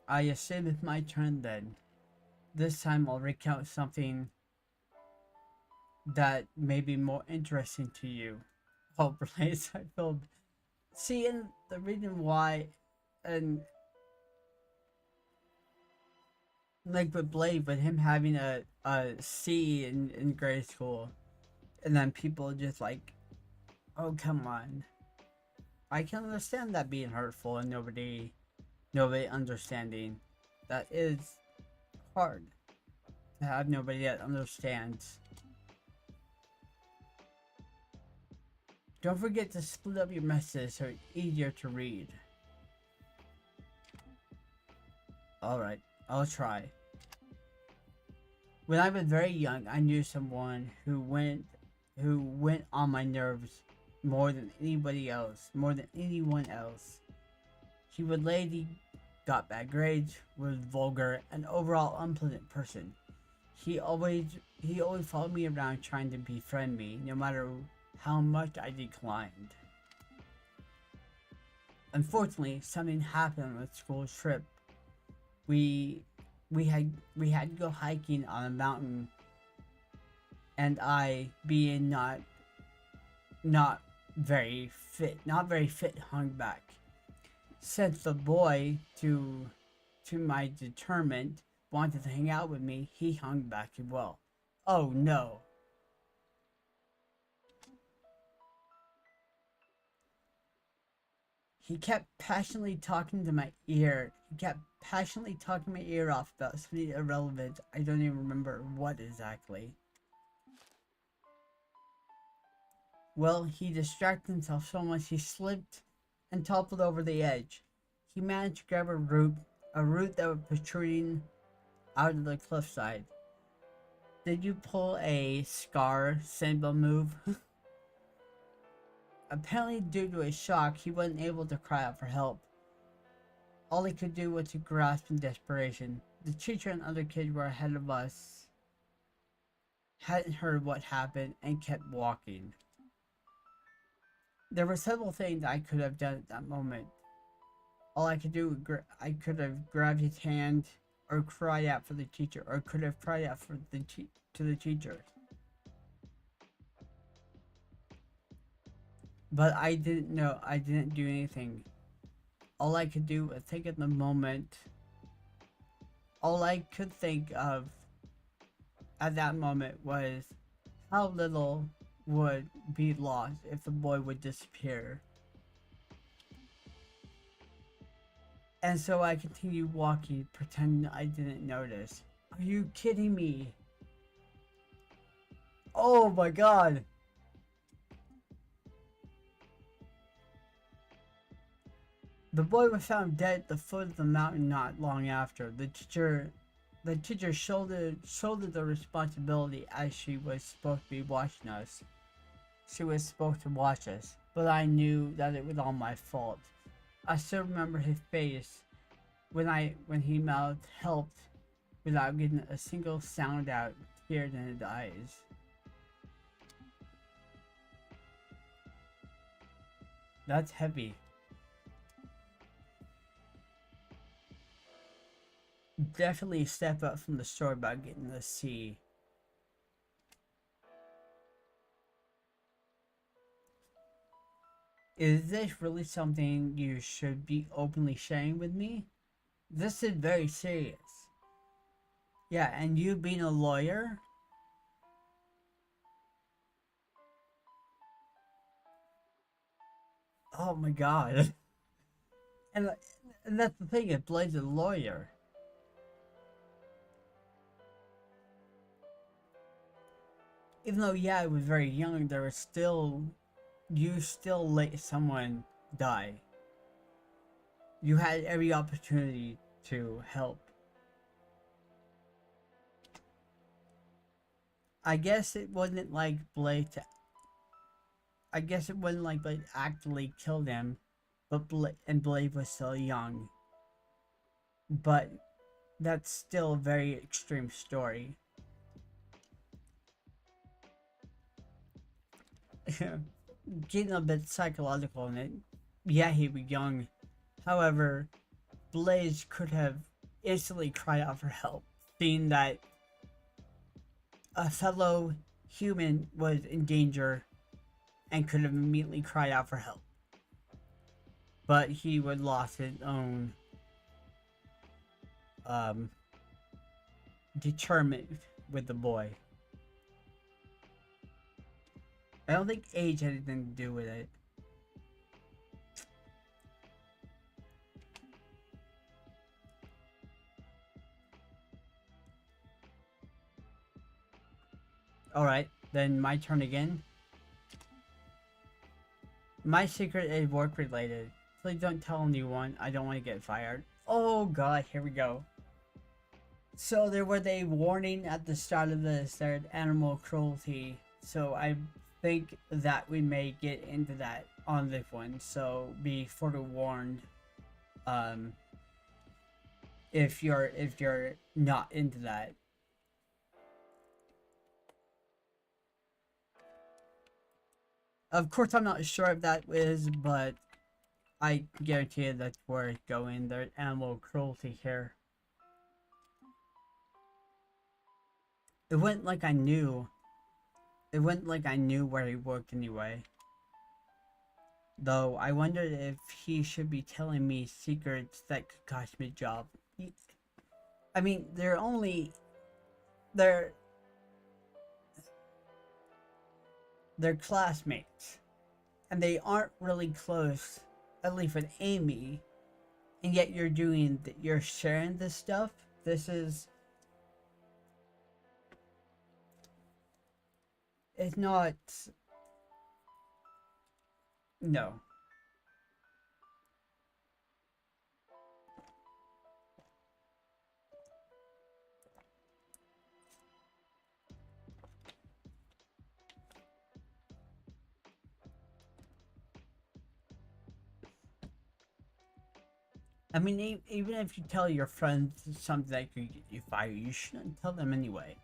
I assume it's my turn then. This time I'll recount something that may be more interesting to you. Oh, Blaze, I feel... See, and the reason why, and like with Blade, with him having a C in grade school, and then people just like, oh, come on. I can understand that being hurtful and nobody understanding. That is hard to have nobody that understands. Don't forget to split up your messages so it's easier to read. Alright, I'll try. When I was very young, I knew someone who went on my nerves more than anybody else, more than anyone else. She was lazy, got bad grades, was vulgar, and overall unpleasant person. He always followed me around trying to befriend me, no matter how much I declined. Unfortunately, something happened on the school trip. We had to go hiking on a mountain, and I, being not very fit, hung back. Since the boy, to my determined, wanted to hang out with me, he hung back as well. Oh no. He kept passionately talking to my ear. He kept passionately talking my ear off about something irrelevant. I don't even remember what exactly. Well, he distracted himself so much he slipped and toppled over the edge. He managed to grab a root that was protruding out of the cliffside. Did you pull a Scar Simba move? Apparently, due to his shock, he wasn't able to cry out for help. All he could do was to grasp in desperation. The teacher and other kids were ahead of us, hadn't heard what happened, and kept walking. There were several things I could have done at that moment. All I could do, I could have grabbed his hand, or cried out for the teacher, or could have cried out for to the teacher. But I didn't know. I didn't do anything. All I could do was think at the moment. All I could think of at that moment was how little would be lost if the boy would disappear. And so I continued walking, pretending I didn't notice. Are you kidding me? Oh my god! The boy was found dead at the foot of the mountain not long after. The teacher shouldered the responsibility as she was supposed to be watching us. She was supposed to watch us, but I knew that it was all my fault. I still remember his face when he mouthed help without getting a single sound out, tears in his eyes. That's heavy. Definitely step up from the story about getting the sea. Is this really something you should be openly sharing with me? This is very serious. Yeah, and you being a lawyer? Oh my god. And, and that's the thing, it Blade's a lawyer. Even though, yeah, I was very young, there was still... You still let someone die. You had every opportunity to help. I guess it wasn't like Blade actually killed him, but Blade was still young. But that's still a very extreme story. Getting a bit psychological in it. Yeah, he was young. However, Blaze could have instantly cried out for help, seeing that a fellow human was in danger and could have immediately cried out for help. But he would lost his own determined with the boy. I don't think age had anything to do with it. Alright, then my turn again. My secret is work related. Please don't tell anyone. I don't want to get fired. Oh god, here we go. So there was a warning at the start of this, there's animal cruelty. So I think that we may get into that on this one. So be forewarned. If you're not into that. Of course, I'm not sure if that is, but I guarantee you that's where it's going. There's animal cruelty here. It wasn't like I knew. It wasn't like I knew where he worked anyway. Though I wondered if he should be telling me secrets that could cost me a job. I mean, they're classmates, and they aren't really close at least with Amy, and yet you're sharing this stuff. This is, it's not, no. I mean, even if you tell your friends something that could get you fired, you shouldn't tell them anyway.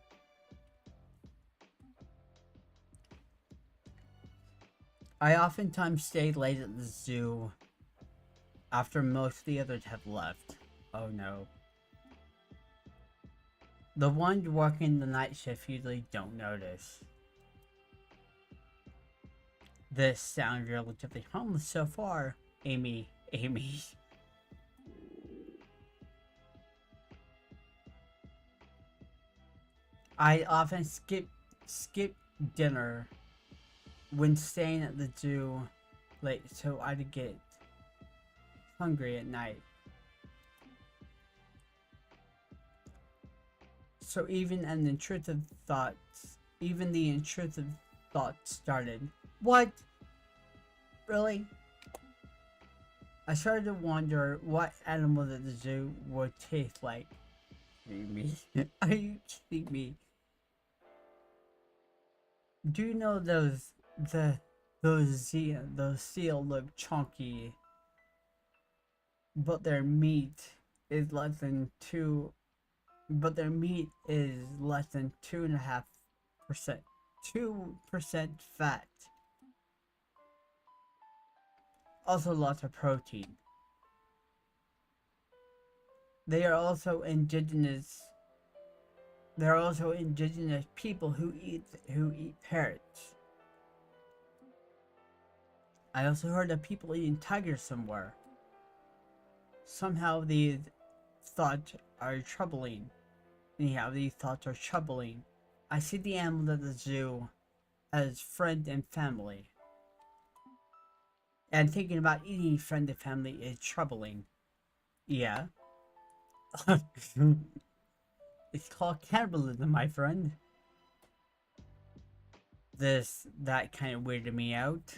I oftentimes stay late at the zoo after most of the others have left. Oh no. The ones working the night shift usually don't notice. This sounds relatively harmless so far. Amy. I often skip dinner when staying at the zoo late so I'd get hungry at night. So even the intrusive thoughts started. What? Really? I started to wonder what animals at the zoo would taste like. Me? Are you kidding me? Do you know those seal look chunky, but their meat is less than 2.5%, 2% fat. Also lots of protein. They are also indigenous people who eat parrots. I also heard of people eating tigers somewhere. Somehow these thoughts are troubling. I see the animals at the zoo as friend and family. And thinking about eating friend and family is troubling. Yeah. It's called cannibalism, my friend. That kind of weirded me out.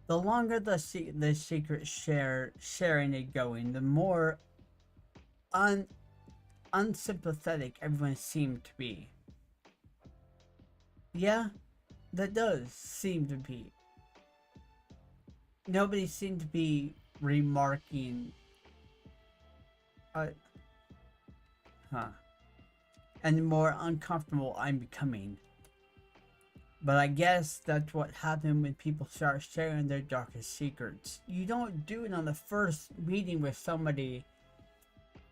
The longer the secret sharing is going, the more unsympathetic everyone seemed to be. Yeah, that does seem to be. Nobody seemed to be remarking. And the more uncomfortable I'm becoming. But I guess that's what happens when people start sharing their darkest secrets. You don't do it on the first meeting with somebody.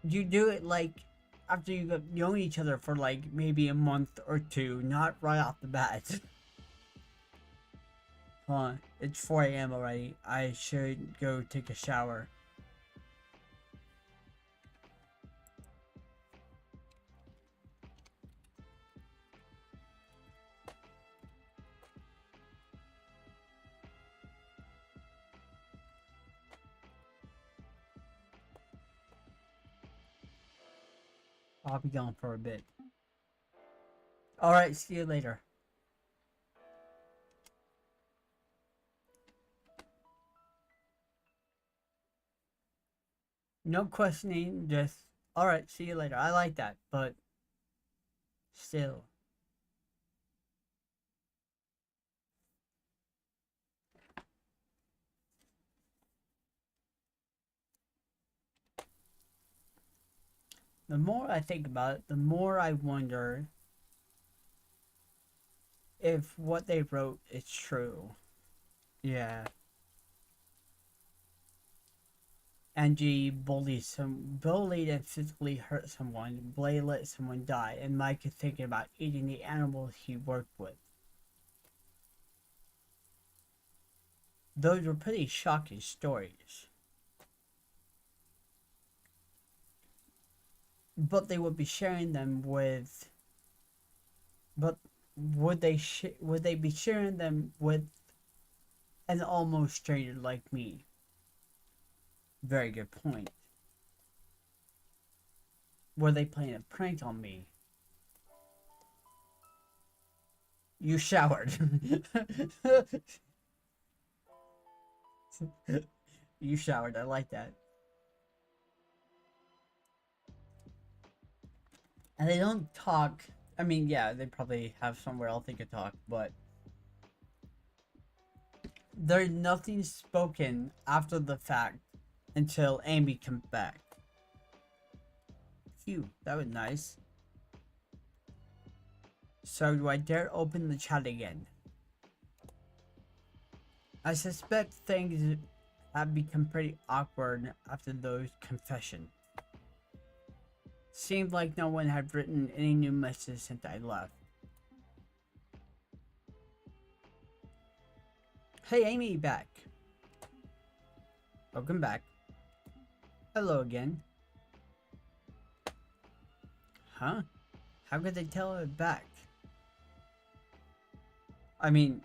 You do it like after you've known each other for like maybe a month or two, not right off the bat. Huh, it's 4 a.m. already. I should go take a shower. I'll be gone for a bit. Alright, see you later. No questioning, just alright, see you later. I like that, but still. The more I think about it, the more I wonder if what they wrote is true. Yeah. Angie bullied and physically hurt someone. Blay let someone die, and Mike is thinking about eating the animals he worked with. Those were pretty shocking stories. But they would be sharing them with. But would they be sharing them with and almost traded like me. Very good point. Were they playing a prank on me? You showered. You showered. I like that. And they don't talk. I mean, yeah, they probably have somewhere else they could talk, but there's nothing spoken after the fact until Amy comes back. Phew, that was nice. So do I dare open the chat again? I suspect things have become pretty awkward after those confessions. Seemed like no one had written any new messages since I left. Hey Amy, back. Welcome back. Hello again. Huh? How could they tell it back? I mean,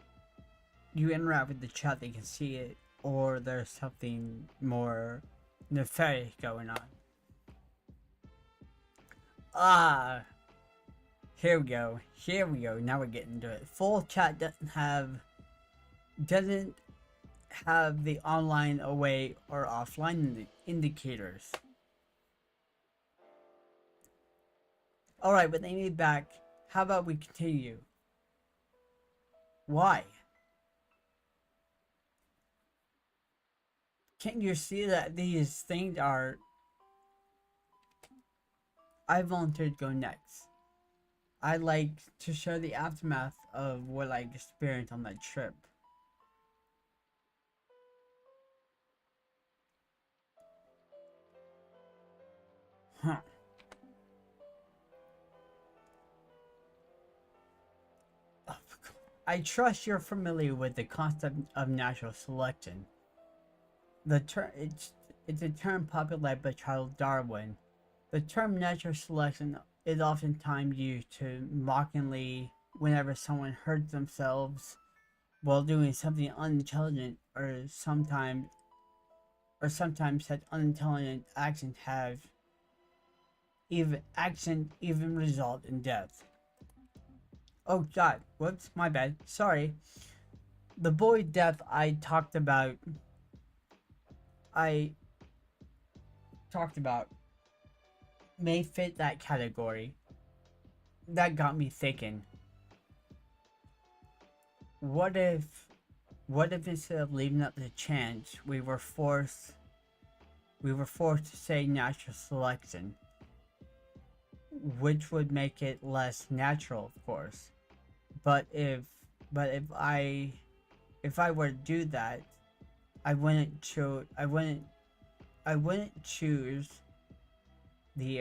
you interact with the chat, they can see it, or there's something more nefarious going on. Ah, here we go. Here we go. Now we're getting to it. Full chat doesn't have the online away or offline indicators. Alright, with Amy back, how about we continue? Why? Can't you see that these things are... I volunteered to go next. I like to share the aftermath of what I experienced on that trip. Huh. I trust you're familiar with the concept of natural selection. It's a term popularized by Charles Darwin. The term natural selection is oftentimes used to mockingly whenever someone hurts themselves while doing something unintelligent, or sometimes such unintelligent actions even result in death. Oh god, whoops, my bad. Sorry. The boy death I talked about may fit that category. That got me thinking. What if instead of leaving up to chance, we were forced to say natural selection, which would make it less natural, of course. But if I were to do that, I wouldn't choose the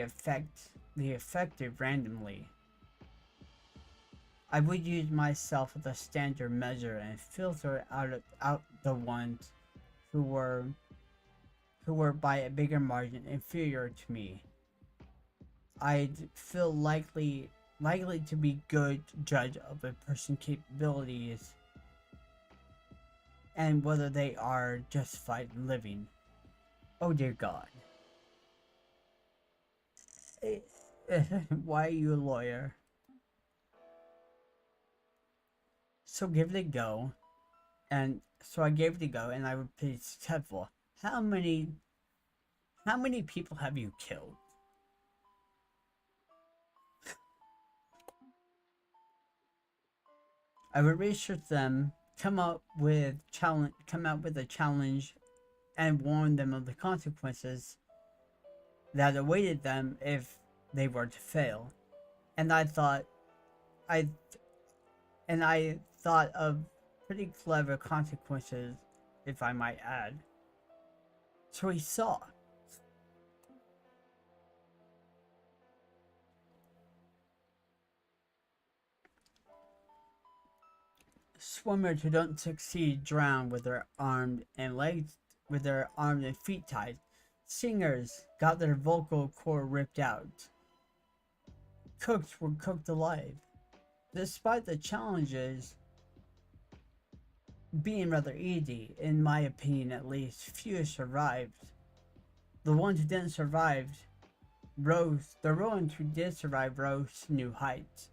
effective randomly. I would use myself as a standard measure and filter out the ones who were by a bigger margin inferior to me. I'd feel likely to be good judge of a person's capabilities and whether they are justified in living. Oh dear God. Why are you a lawyer? So give it a go. And so I gave it a go and I was pretty successful. How many people have you killed? I would research them, come out with a challenge, and warn them of the consequences that awaited them if they were to fail. And I thought of pretty clever consequences, if I might add. So he saw. Swimmers who don't succeed drown with their arms and feet tied. Singers got their vocal cord ripped out. Cooks were cooked alive. Despite the challenges, being rather easy, in my opinion at least. Few survived. The ones who didn't survive rose. The ones who did survive rose to new heights.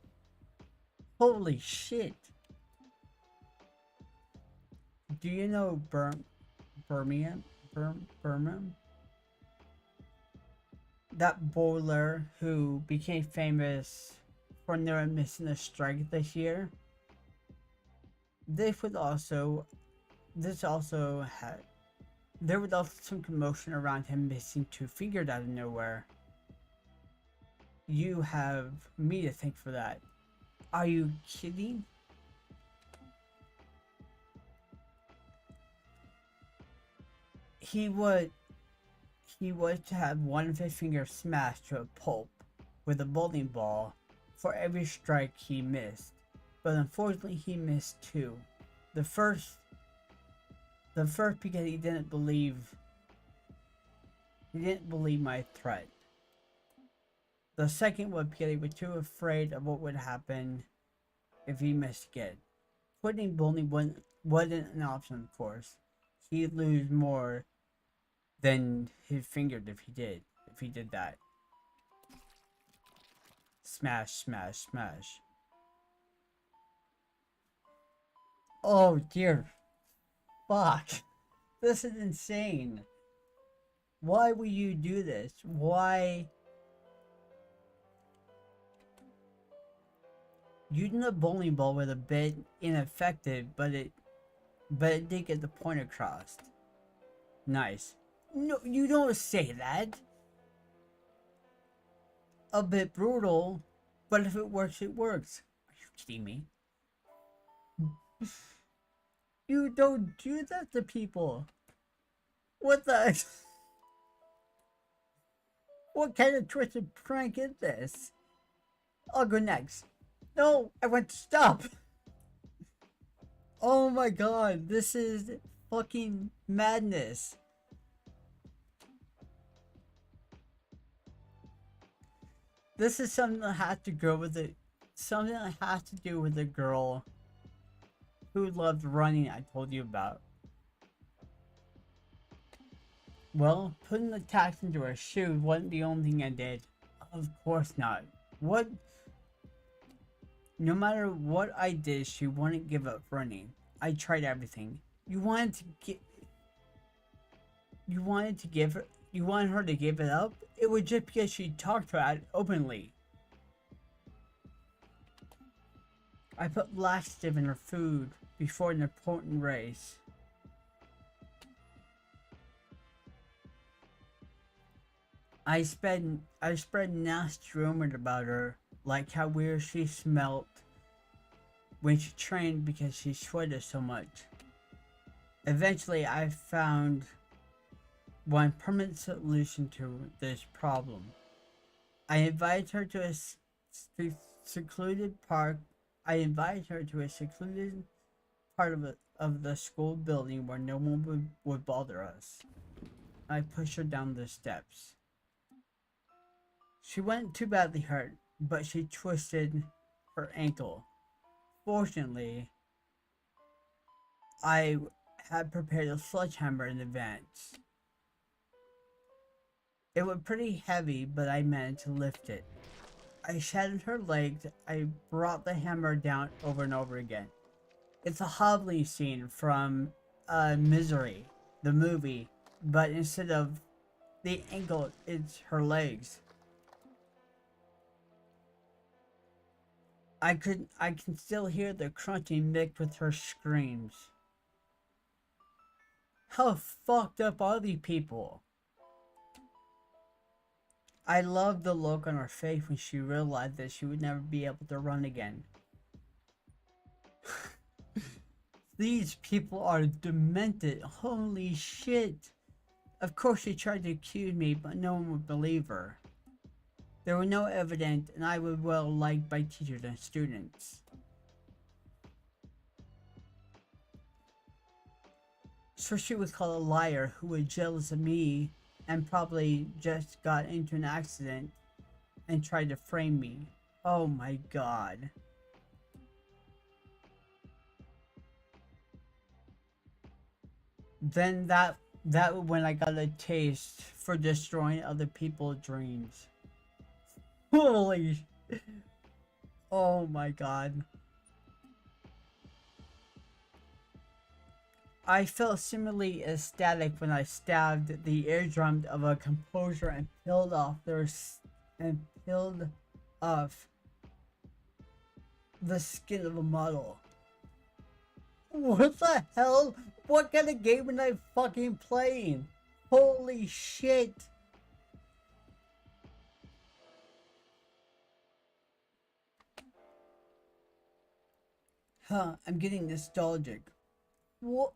Holy shit! Do you know Birmingham? Birmingham? That bowler who became famous for never missing a strike this year? This also had, there was also some commotion around him missing two fingers out of nowhere. You have me to thank for that. Are you kidding? He was to have one of his fingers smashed to a pulp with a bowling ball for every strike he missed, but unfortunately he missed two. The first because he didn't believe my threat. The second was because he was too afraid of what would happen if he missed again. Quitting bowling wasn't an option, of course. He'd lose more than his fingers if he did that. Smash, smash, smash. Oh dear. Fuck. This is insane. Why would you do this? Why? Using a bowling ball was a bit ineffective, but it did get the point across. Nice. No, you don't say that. A bit brutal, but if it works, it works. Are you kidding me? You don't do that to people. What the? What kind of twisted prank is this? I'll go next. No, I want to stop. Oh my god, this is fucking madness. This is something that has to go with it. Something that has to do with the girl who loved running I told you about. Well, putting the tacks into her shoe wasn't the only thing I did. Of course not. What? No matter what I did, she wouldn't give up running. I tried everything. You wanted her to give it up? It was just because she talked about it openly. I put laxative in her food before an important race. I spread nasty rumors about her, like how weird she smelt when she trained because she sweated so much. Eventually, I found one permanent solution to this problem. I invited her to a secluded park. I invited her to a secluded part of the school building where no one would bother us. I pushed her down the steps. She wasn't too badly hurt, but she twisted her ankle. Fortunately, I had prepared a sledgehammer in advance. It was pretty heavy, but I managed to lift it. I shattered her legs. I brought the hammer down over and over again. It's a hobbling scene from Misery, the movie, but instead of the ankle, it's her legs. I can still hear the crunching mixed with her screams. How fucked up are these people? I loved the look on her face when she realized that she would never be able to run again. These people are demented. Holy shit. Of course she tried to accuse me, but no one would believe her. There was no evidence, and I was well liked by teachers and students. So she was called a liar who was jealous of me and probably just got into an accident and tried to frame me. Oh my god. Then that when I got a taste for destroying other people's dreams. Holy, oh my god. I felt similarly ecstatic when I stabbed the eardrum of a composer and peeled off the skin of a model. What the hell? What kind of game am I fucking playing? Holy shit. Huh, I'm getting nostalgic. What?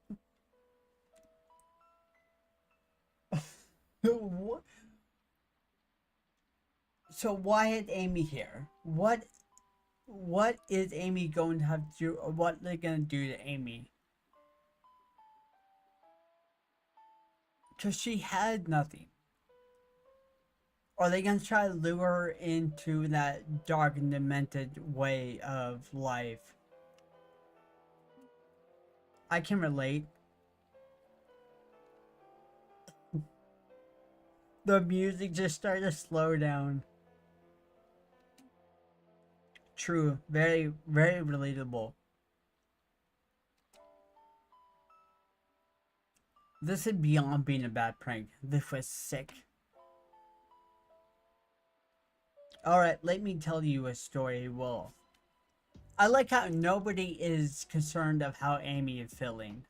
What? So why is Amy here? What is Amy going to have to do, or what are they gonna do to Amy? Cause she had nothing. Are they gonna try to lure her into that dark and demented way of life? I can relate. The music just started to slow down. True, very, very relatable. This is beyond being a bad prank. This was sick. Alright, let me tell you a story. Well, I like how nobody is concerned of how Amy is feeling.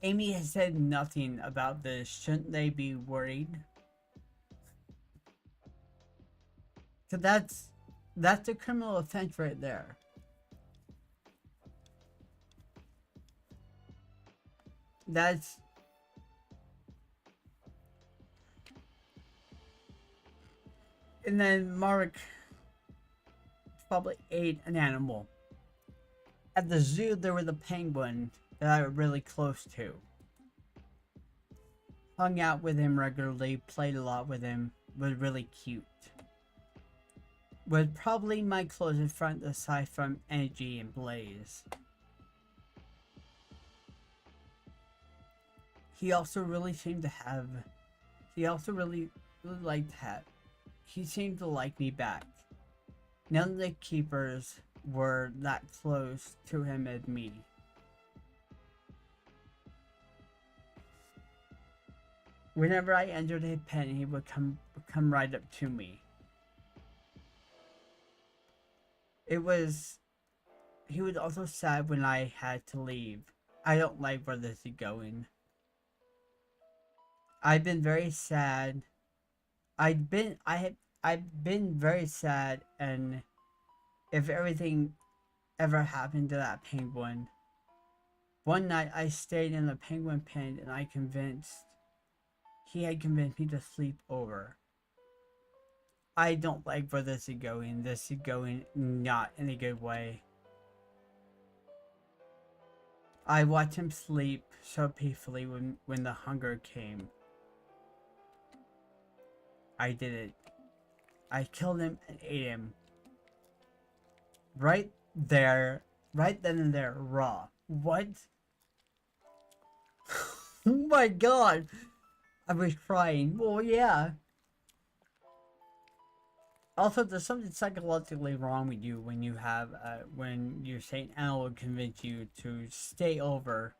Amy has said nothing about this. Shouldn't they be worried? Cause that's a criminal offense right there. That's and then Mark probably ate an animal. At the zoo, there was a penguin that I was really close to. Hung out with him regularly, played a lot with him, was really cute. Was probably my closest friend aside from Energy and Blaze. He also really seemed to have. He also really liked that. He seemed to like me back. None of the keepers were that close to him as me. Whenever I entered his pen, he would come right up to me. He was also sad when I had to leave. I don't like where this is going. I've been very sad. I've been very sad, and if everything ever happened to that penguin. One night I stayed in the penguin pen and he had convinced me to sleep over. I don't like where this is going. This is going not in a good way. I watched him sleep so peacefully when the hunger came. I did it. I killed him and ate him. Right there. Right then and there. Raw. What? Oh my god. I was crying. Well, yeah. Also, there's something psychologically wrong with you when you have, when your Saint Animal will convince you to stay over.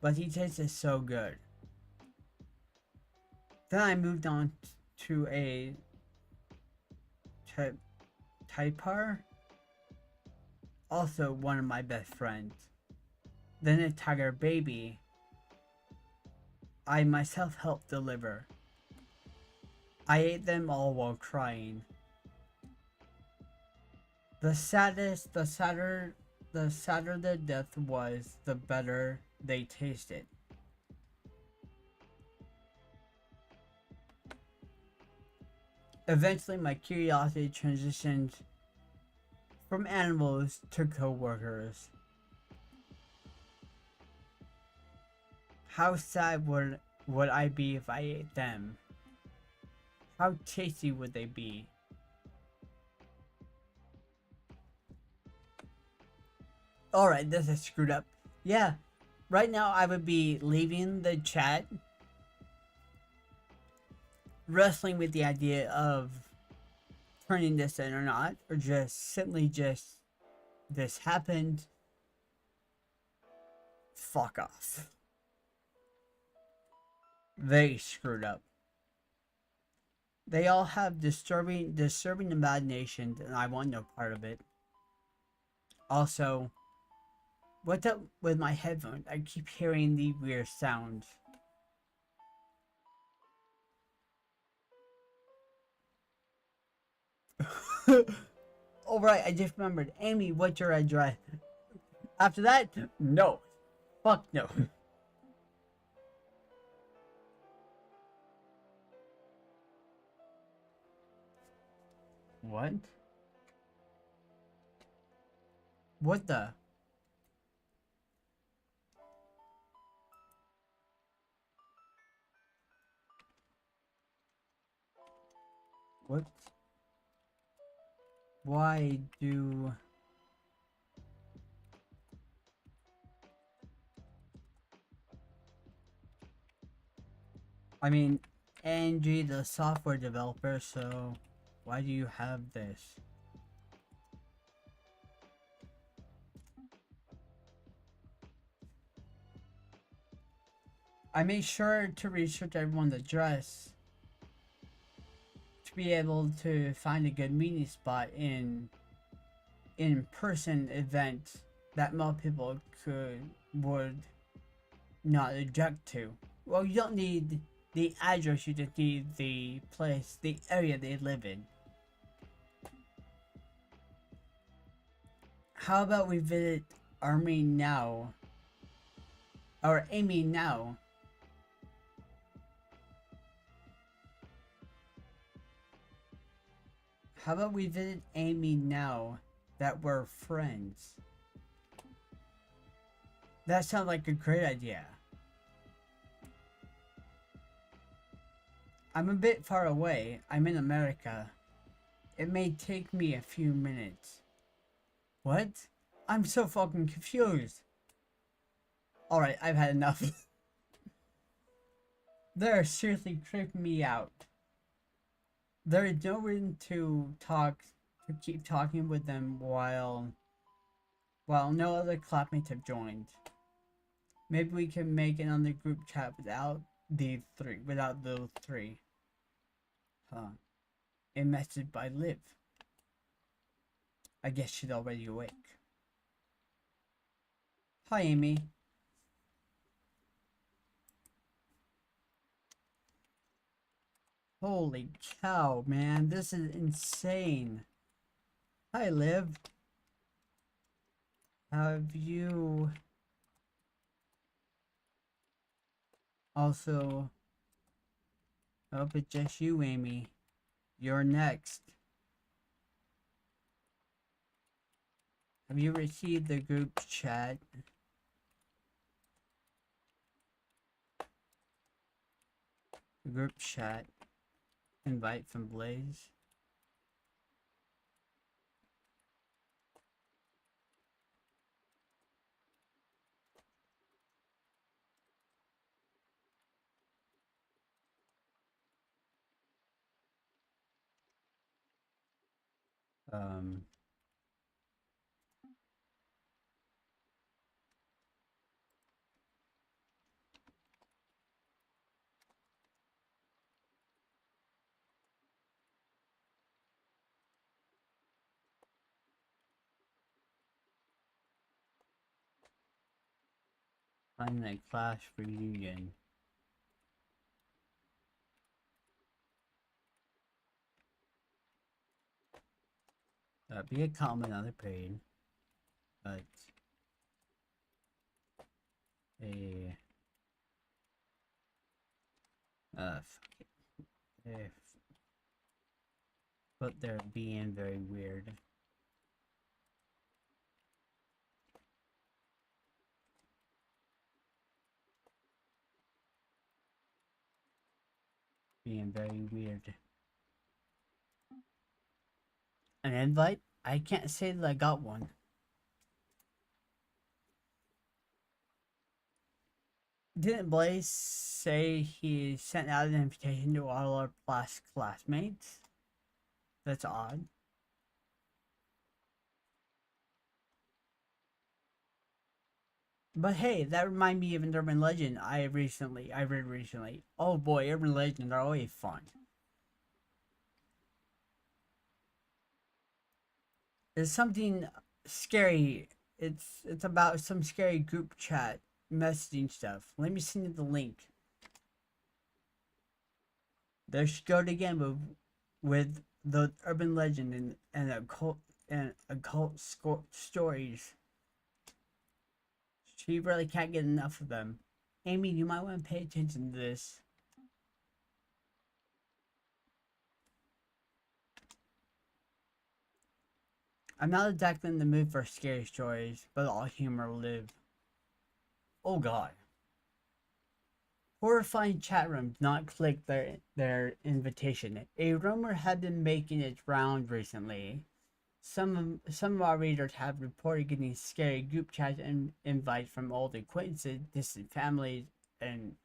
But he tasted so good. Then I moved on to a Taipar, also one of my best friends. Then a tiger baby I myself helped deliver. I ate them all while crying. The sadder their death was, the better they tasted. Eventually, my curiosity transitioned from animals to co-workers. How sad would I be if I ate them? How tasty would they be? Alright, this is screwed up. Yeah, Right now, I would be leaving the chat, wrestling with the idea of turning this in or not, or just simply just this happened. Fuck off. They screwed up. They all have disturbing imaginations, and I want no part of it. Also, what's up with my headphones? I keep hearing the weird sounds. Alright, I just remembered. Amy, what's your address? After that, no. Fuck no. What? What the? What? Why do... I mean, Angie, the software developer, so why do you have this? I made sure to research everyone's address to be able to find a good meeting spot in person event that most people would not object to. Well, you don't need the address, you just need the place, the area they live in. How about we visit Army now? Or Amy now? How about we visit Amy now that we're friends? That sounds like a great idea. I'm a bit far away. I'm in America. It may take me a few minutes. What? I'm so fucking confused. Alright, I've had enough. They're seriously creeping me out. There is no reason to keep talking with them while no other classmates have joined. Maybe we can make another group chat without those three. Huh. A message by Liv. I guess she's already awake. Hi, Amy. Holy cow, man. This is insane. Hi, Liv. Have you... Also... I hope it's just you, Amy. You're next. Have you received the group chat? The group chat invite from Blaze. Find a class reunion. Be a comment on the page, but a fuck it. If, but they're being very weird. Being very weird. An invite? I can't say that I got one. Didn't Blaze say he sent out an invitation to all our classmates? That's odd. But hey, that reminded me of an urban legend I read recently. Oh boy, urban legends are always fun. It's something scary. It's about some scary group chat messaging stuff. Let me send you the link. There she goes again with the urban legend and occult stories. She really can't get enough of them. Amy, you might want to pay attention to this. I'm not exactly in the mood for scary stories, but all humor will live. Oh god. Horrifying chat rooms not click their invitation. A rumor had been making its rounds recently. Some of our readers have reported getting scary group chat invites from old acquaintances, distant families, and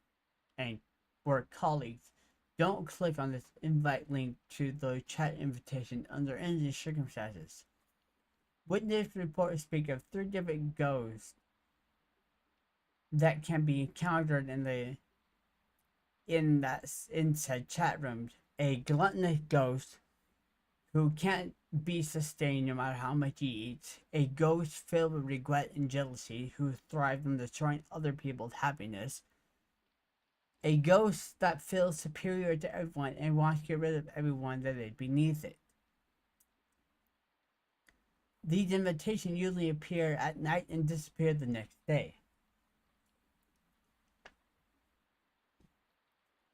and work colleagues. Don't click on this invite link to the chat invitation under any circumstances. Witness reports speak of three different ghosts that can be encountered in said chat rooms. A gluttonous ghost who can't be sustained no matter how much he eats. A ghost filled with regret and jealousy who thrives on destroying other people's happiness. A ghost that feels superior to everyone and wants to get rid of everyone that is beneath it. These invitations usually appear at night and disappear the next day.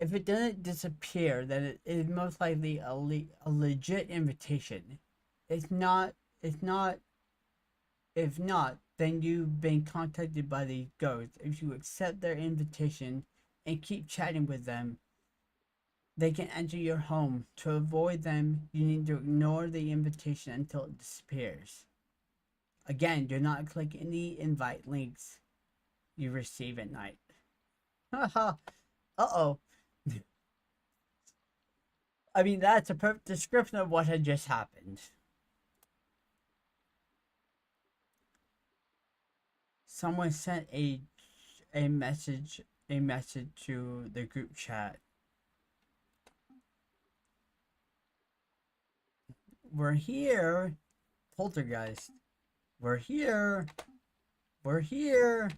If it doesn't disappear, then it is most likely a legit invitation. It's not. It's not. If not, then you've been contacted by the ghosts. If you accept their invitation and keep chatting with them, they can enter your home. To avoid them, you need to ignore the invitation until it disappears. Again, do not click any invite links you receive at night. Haha. Uh-oh. I mean, that's a perfect description of what had just happened. Someone sent a message to the group chat. We're here, poltergeist. We're here. We're here.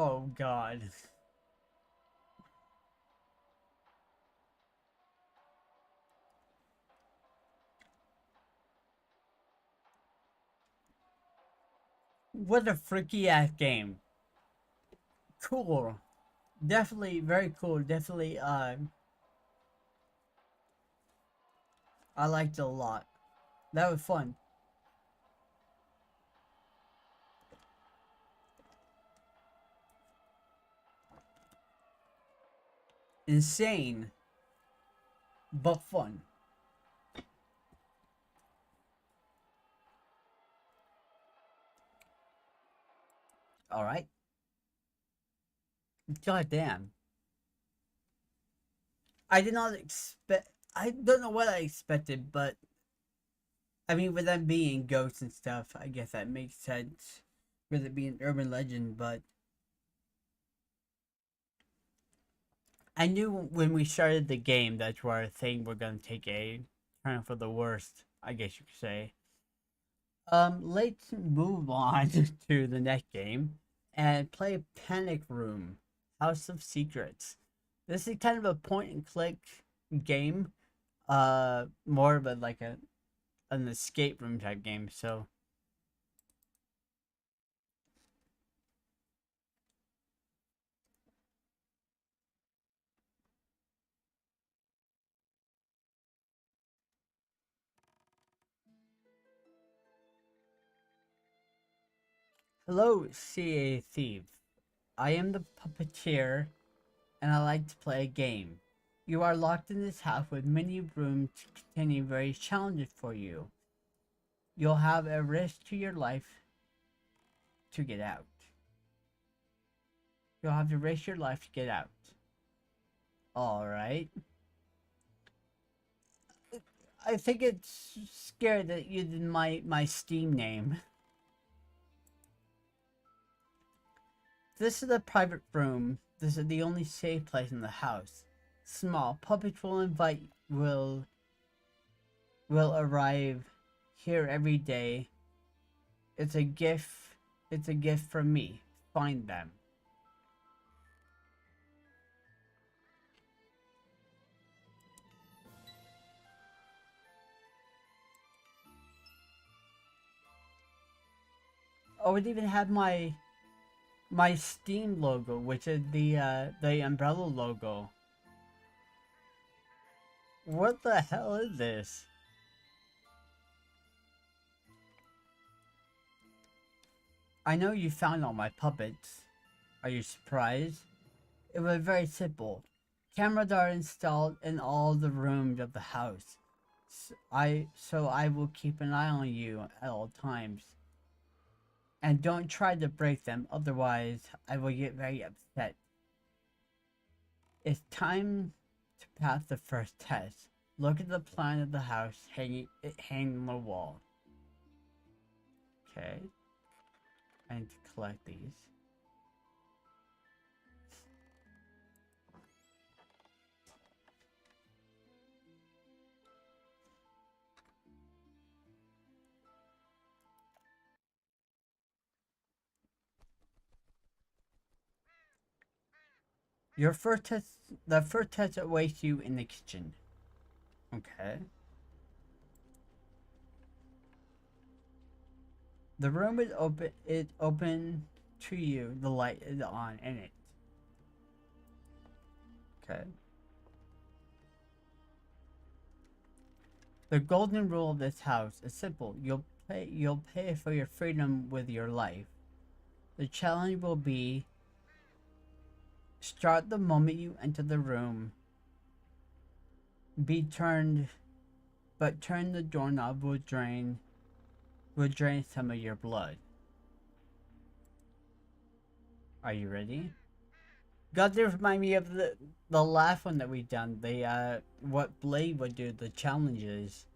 Oh god. What a freaky ass game. Cool. Definitely very cool. Definitely I liked it a lot. That was fun. Insane, but fun. Alright. God damn. I did not expect. I don't know what I expected, but I mean, with them being ghosts and stuff, I guess that makes sense. With it being urban legend, but I knew when we started the game that's where I think we're gonna take a turn for the worst. I guess you could say. Let's move on to the next game and play Panic Room, House of Secrets. This is kind of a point and click game, more of a like an escape room type game. So hello, CA Thief. I am the puppeteer, and I like to play a game. You are locked in this house with many rooms containing various challenges for you. You'll have a risk to your life to get out. You'll have to risk your life to get out. Alright. I think it's scary that you did my Steam name. This is a private room. This is the only safe place in the house. Small puppets will arrive here every day. It's a gift. It's a gift from me. Find them. Oh, it even had my Steam logo, which is the umbrella logo. What the hell is this? I know you found all my puppets. Are you surprised? It was very simple. Cameras are installed in all the rooms of the house. So I will keep an eye on you at all times. And don't try to break them, otherwise I will get very upset. It's time to pass the first test. Look at the plan of the house hanging on the wall. Okay. I need to collect these. Your first test, the first test awaits you in the kitchen. Okay. The room is open. It's open to you. The light is on in it. Okay. The golden rule of this house is simple. You'll pay for your freedom with your life. The challenge will be start the moment you enter the room. Turn the doorknob will drain some of your blood. Are you ready? God, they remind me of the last one that we done. The what Blade would do, the challenges.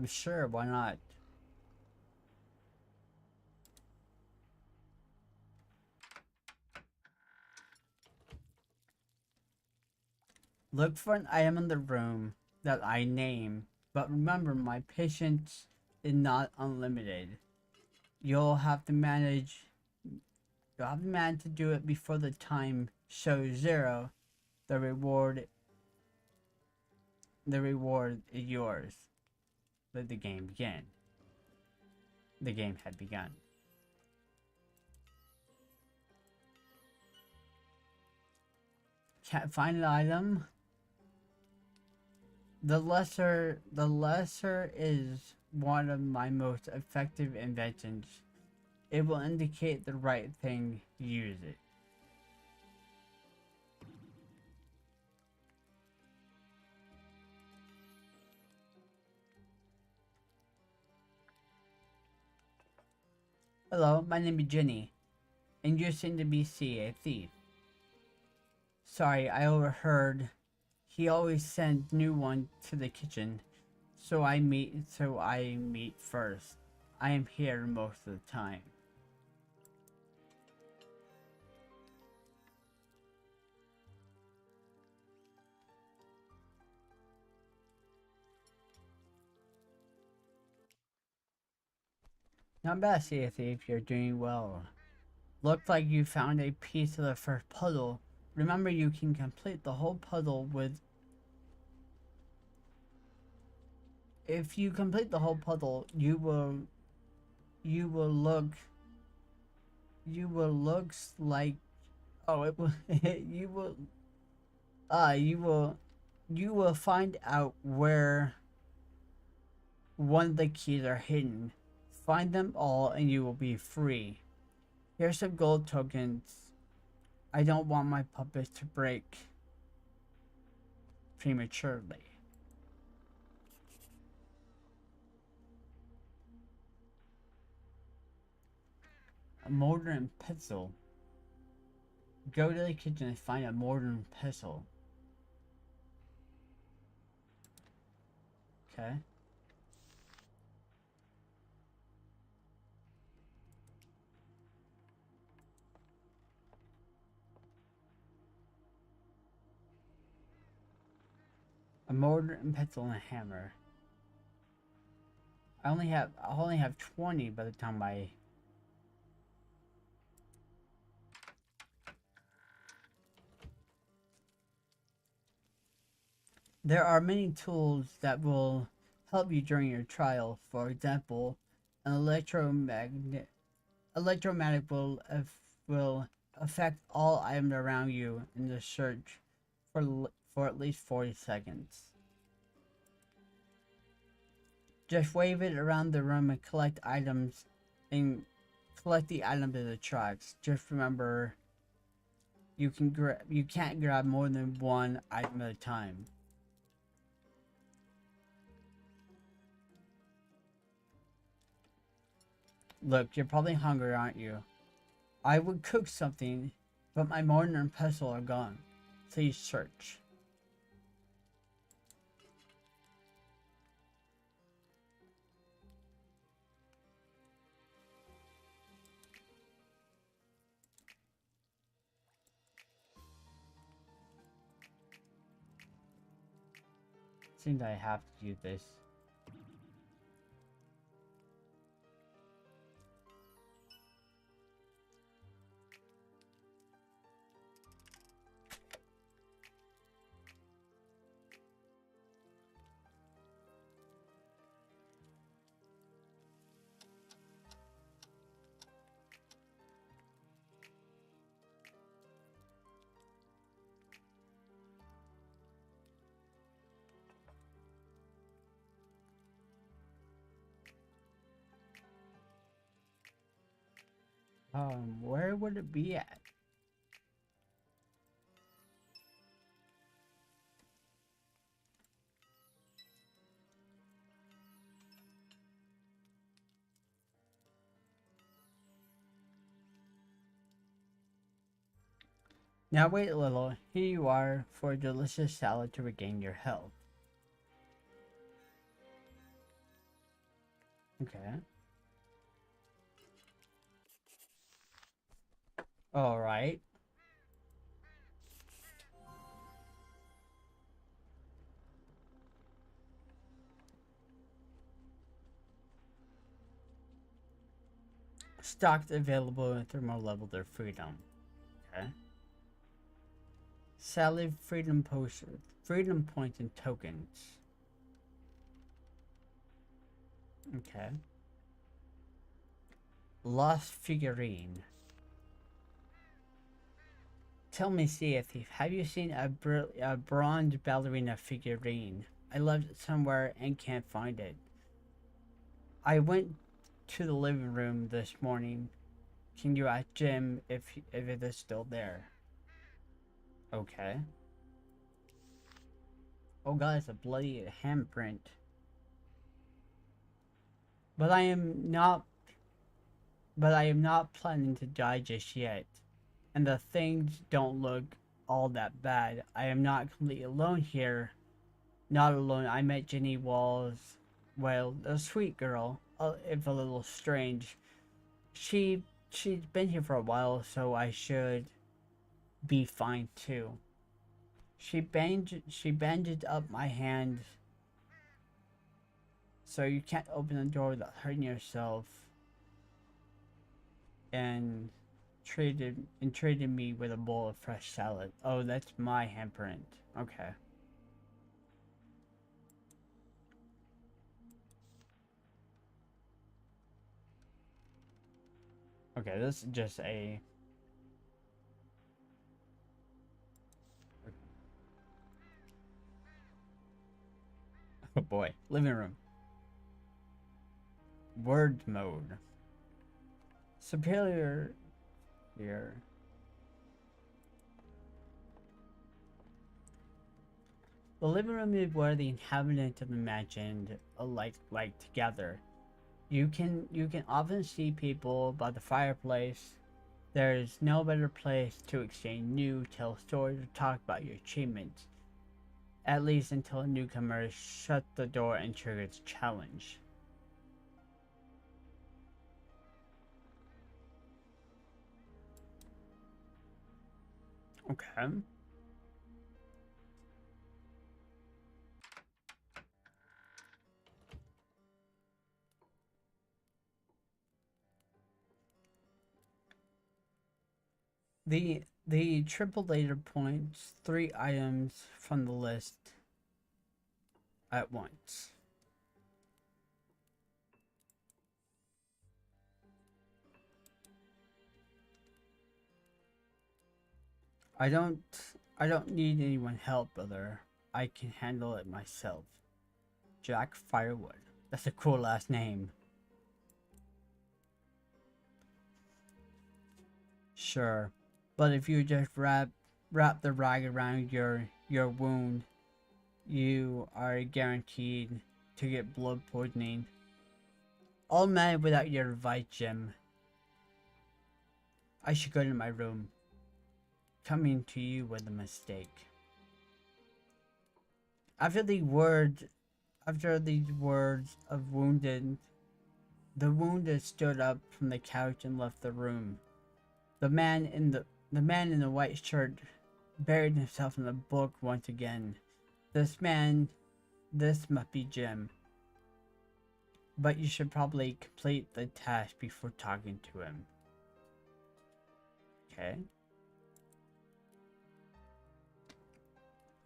Sure, why not? Look for an item in the room that I name, but remember my patience is not unlimited. You'll have to manage to do it before the time shows 0. The reward is yours. Let the game begin. The game had begun. Can't find an item. The lesser is one of my most effective inventions. It will indicate the right thing. Use it. Hello, my name is Jenny, and you seem to be a thief. Sorry, I overheard. He always sends new ones to the kitchen, so I meet first. I am here most of the time. Not bad, Sea a Thief. You're doing well. Looks like you found a piece of the first puzzle. Remember, you can complete the whole puzzle with. If you complete the whole puzzle, you will look. You will looks like. Oh, it will. you will. You will find out where one of the keys are hidden. Find them all, and you will be free. Here's some gold tokens. I don't want my puppets to break. prematurely. A mortar and pestle. Go to the kitchen and find a mortar and pestle. Okay. A mortar and pestle and a hammer. I only have 20 by the time I... There are many tools that will help you during your trial. For example, an electromagnetic will affect all items around you in the search for at least 40 seconds. Just wave it around the room and collect items and collect the items in the tracks. Just remember, you can't grab more than one item at a time. Look, you're probably hungry, aren't you? I would cook something, but my mortar and pestle are gone. Please search. Seems I have to do this. Where would it be at? Now wait a little. Here you are for a delicious salad to regain your health. Okay. Alright. Stocks available in thermal level their freedom. Okay. Salad freedom potion. Freedom points and tokens. Okay. Lost figurine. Tell me, Sea Thief, have you seen a bronze ballerina figurine? I left it somewhere and can't find it. I went to the living room this morning. Can you ask Jim if it is still there? Okay. Oh god, it's a bloody handprint. But I am not planning to die just yet. And the things don't look all that bad. I am not completely alone here. Not alone. I met Jenny Walls. Well, a sweet girl, if a little strange. She's been here for a while, so I should be fine too. She bandaged up my hand, so you can't open the door without hurting yourself. And traded me with a bowl of fresh salad. Oh, that's my handprint. Okay. Okay, this is just a... Oh boy. Living room. Word mode. Superior... Here. The living room is where the inhabitants of imagined a like together. You can often see people by the fireplace. There's no better place to exchange news, tell stories, or talk about your achievements. At least until a newcomer shuts the door and triggers a challenge. Okay. The triple later points 3 items from the list at once. I don't I don't need anyone help, brother. I can handle it myself. Jack Firewood. That's a cool last name. Sure. But if you just wrap the rag around your wound, you are guaranteed to get blood poisoning. All mad without your advice, Jim. I should go to my room. Coming to you was a mistake. After the words after these words of the wounded stood up from the couch and left the room. The man in the white shirt buried himself in the book once again. This must be Jim. But you should probably complete the task before talking to him. Okay.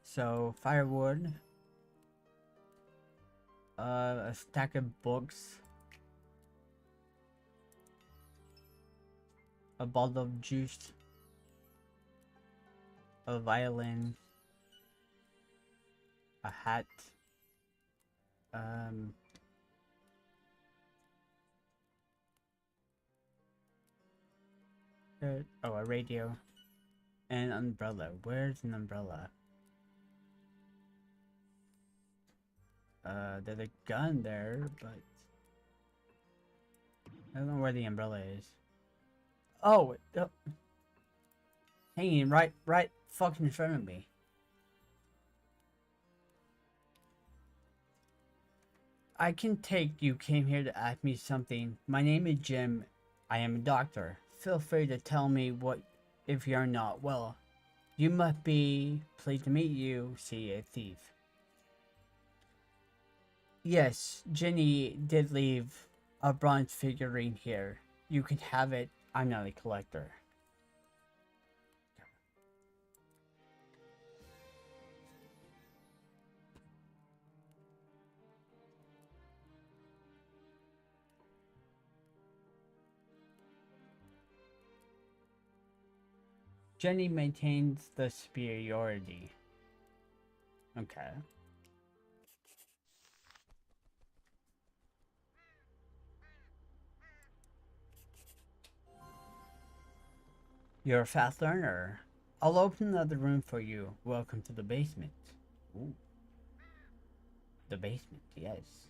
So, firewood. A stack of books. A bottle of juice. A violin. A hat. Oh, a radio. And an umbrella. Where's an umbrella? There's a gun there, but I don't know where the umbrella is. Oh, hanging right fucking in front of me. I can take you came here to ask me something. My name is Jim. I am a doctor. Feel free to tell me what if you're not well. You must be pleased to meet you. See a thief. Yes, Jenny did leave a bronze figurine here. You can have it. I'm not a collector. Jenny maintains the superiority. Okay. You're a fast learner. I'll open another room for you. Welcome to the basement. Ooh. The basement, yes.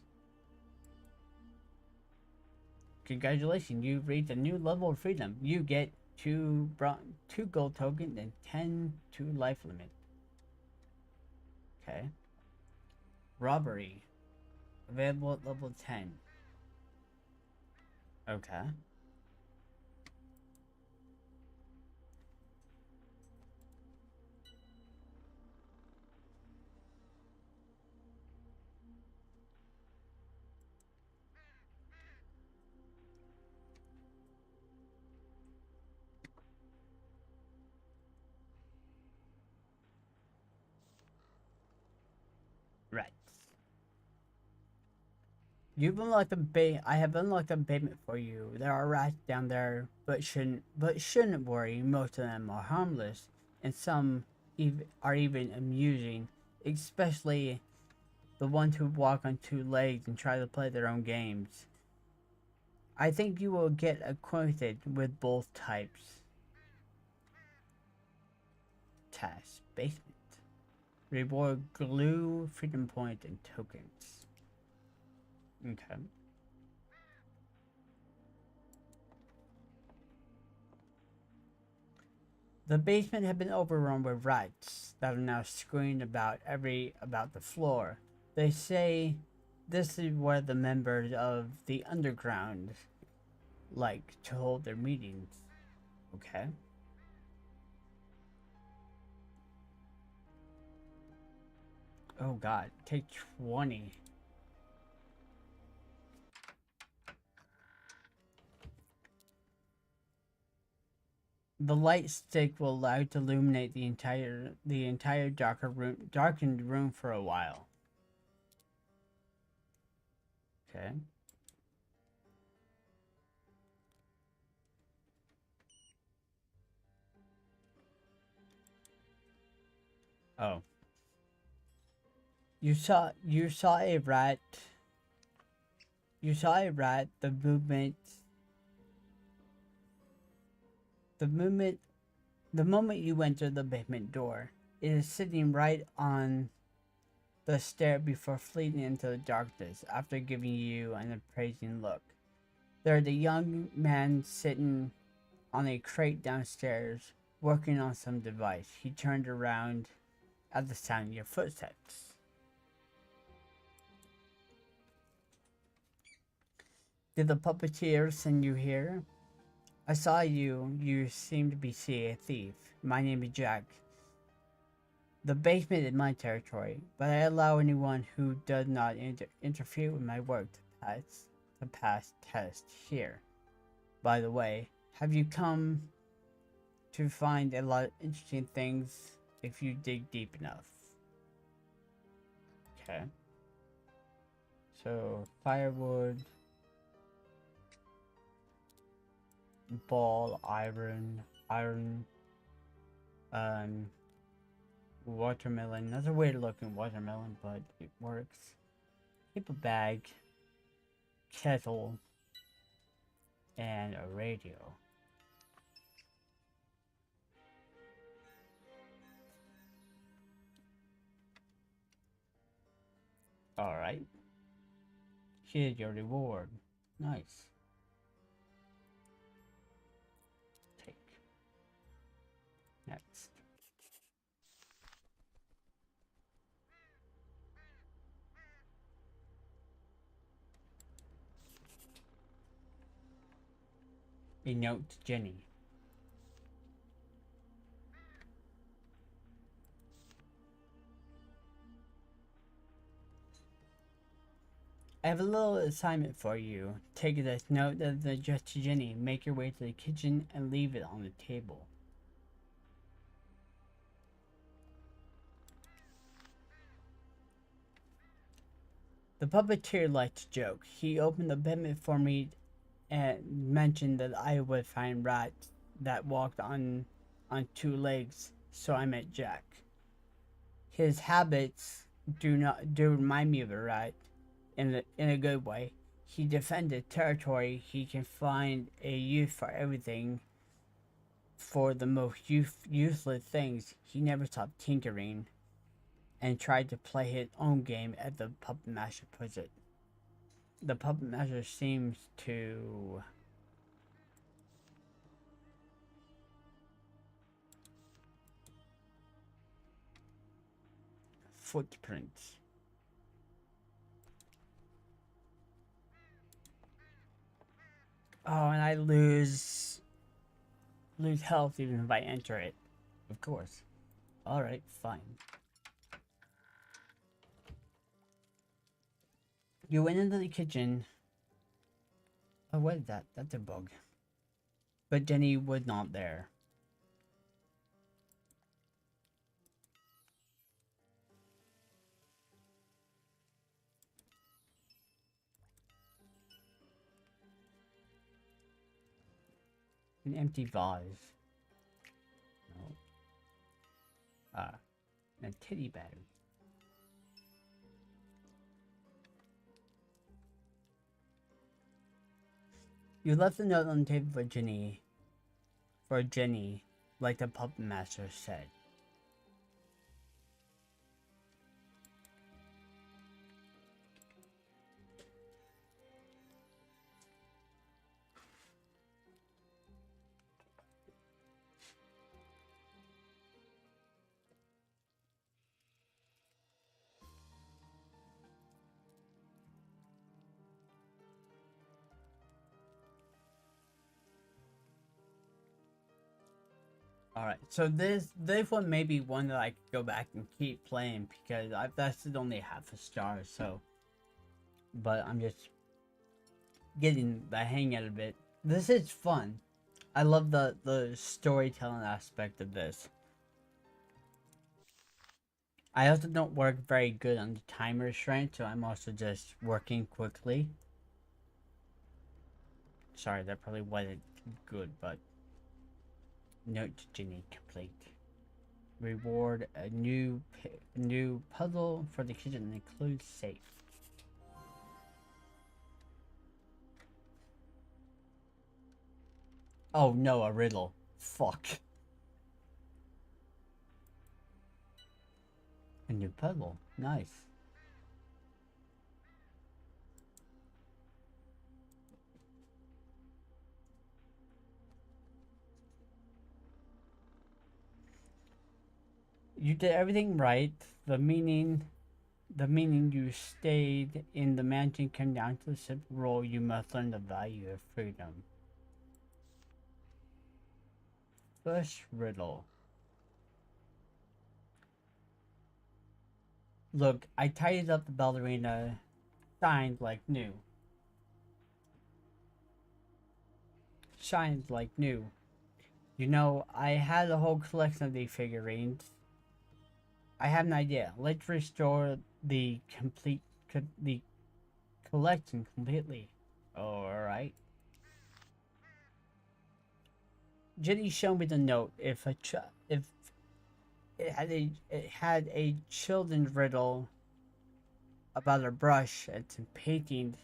Congratulations, you've reached a new level of freedom. You get two gold tokens and 10 to life limit. Okay. Robbery. Available at level 10. Okay. Right. You've unlocked I have unlocked a basement for you. There are rats down there, but shouldn't worry. Most of them are harmless, and some are even amusing, especially the ones who walk on two legs and try to play their own games. I think you will get acquainted with both types. Task basement. Reward glue, freedom points, and tokens. Okay. The basement had been overrun with rats that are now scurrying about the floor. They say this is where the members of the underground like to hold their meetings. Okay. Oh god, take 20. The light stick will allow you to illuminate the entire darkened room for a while. Okay. Oh. You saw a rat. You saw a rat. The the moment you enter the basement door, it is sitting right on the stair before fleeing into the darkness after giving you an appraising look. There's a young man sitting on a crate downstairs, working on some device. He turned around at the sound of your footsteps. Did the puppeteer send you here? I saw you. You seem to be a thief. My name is Jack. The basement is my territory, but I allow anyone who does not interfere with my work to pass tests here. By the way, have you come to find a lot of interesting things if you dig deep enough? Okay. So, firewood, ball, iron, watermelon. That's a weird looking watermelon, but it works. Paper bag, kettle, and a radio. Alright. Here's your reward. Nice. Take. Next. A note to Jenny. I have a little assignment for you. Take this note that is addressed to Jenny. Make your way to the kitchen and leave it on the table. The puppeteer liked to joke. He opened the basement for me and mentioned that I would find rats that walked on two legs, so I met Jack. His habits do remind me of a rat in a good way. He defended territory. He can find a use for everything. For the most useless things, he never stopped tinkering and tried to play his own game as the puppet master puts it. The puppet master seems to footprints. Oh, and I lose health even if I enter it. Of course. Alright, fine. You went into the kitchen. Oh, what is that? That's a bug. But Jenny was not there. An empty vase. No. Ah, and a titty battery. You left a note on the table for Jenny. For Jenny, like the puppet master said. All right, so this one may be one that I could go back and keep playing because that's only half a star. So, but I'm just getting the hang out of it. This is fun. I love the storytelling aspect of this. I also don't work very good on the time restraint, so I'm also just working quickly. Sorry, that probably wasn't good, but note to Ginny complete. Reward a new puzzle for the kitchen that includes safe. Oh no, a riddle. Fuck. A new puzzle. Nice. You did everything right. The meaning you stayed in the mansion came down to the simple rule you must learn the value of freedom. First riddle. Look, I tidied up the ballerina, shined like new. Shined like new. You know, I had a whole collection of these figurines. I have an idea. Let's restore the collection completely. Alright. Jenny showed me the note. If it had a children's riddle about a brush and some painting,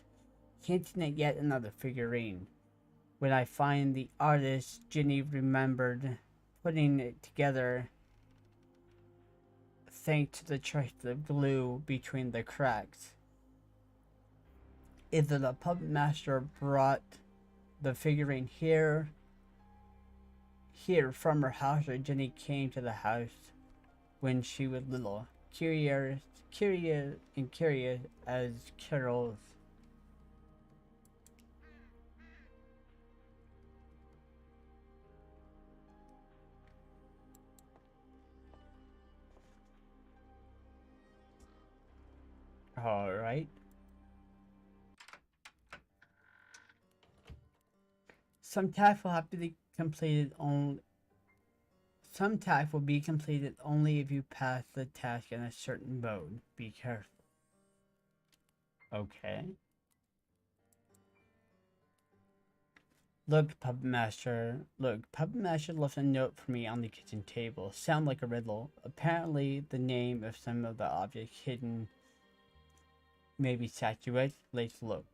hinting at yet another figurine. When I find the artist, Jenny remembered putting it together thanks to the trace of glue between the cracks. Either the puppet master brought the figurine here from her house, or Jenny came to the house when she was little, curious as Carol's. All right. Some tasks will have to be completed on. Some tasks will be completed only if you pass the task in a certain mode. Be careful. Okay. Look, Puppet Master left a note for me on the kitchen table. Sound like a riddle. Apparently, the name of some of the objects hidden may be statuettes. Let's look.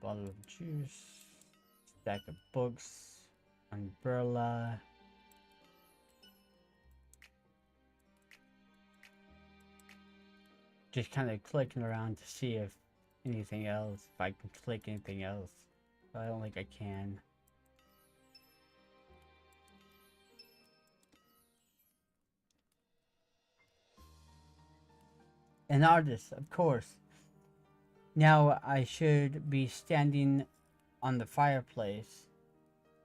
Bottle of juice, stack of books, umbrella. Just kind of clicking around to see if anything else, if I can click anything else. But I don't think I can. An artist, of course. Now I should be standing on the fireplace.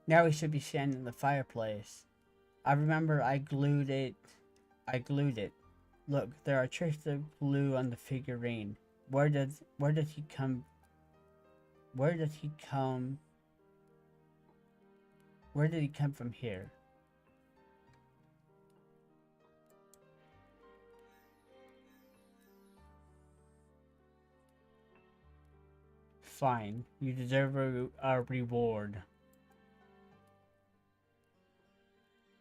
Now we should be standing in the fireplace. I remember I glued it. Look, there are traces of glue on the figurine. Where does he come? Where does he come? Where did he come from here? Fine, you deserve a reward.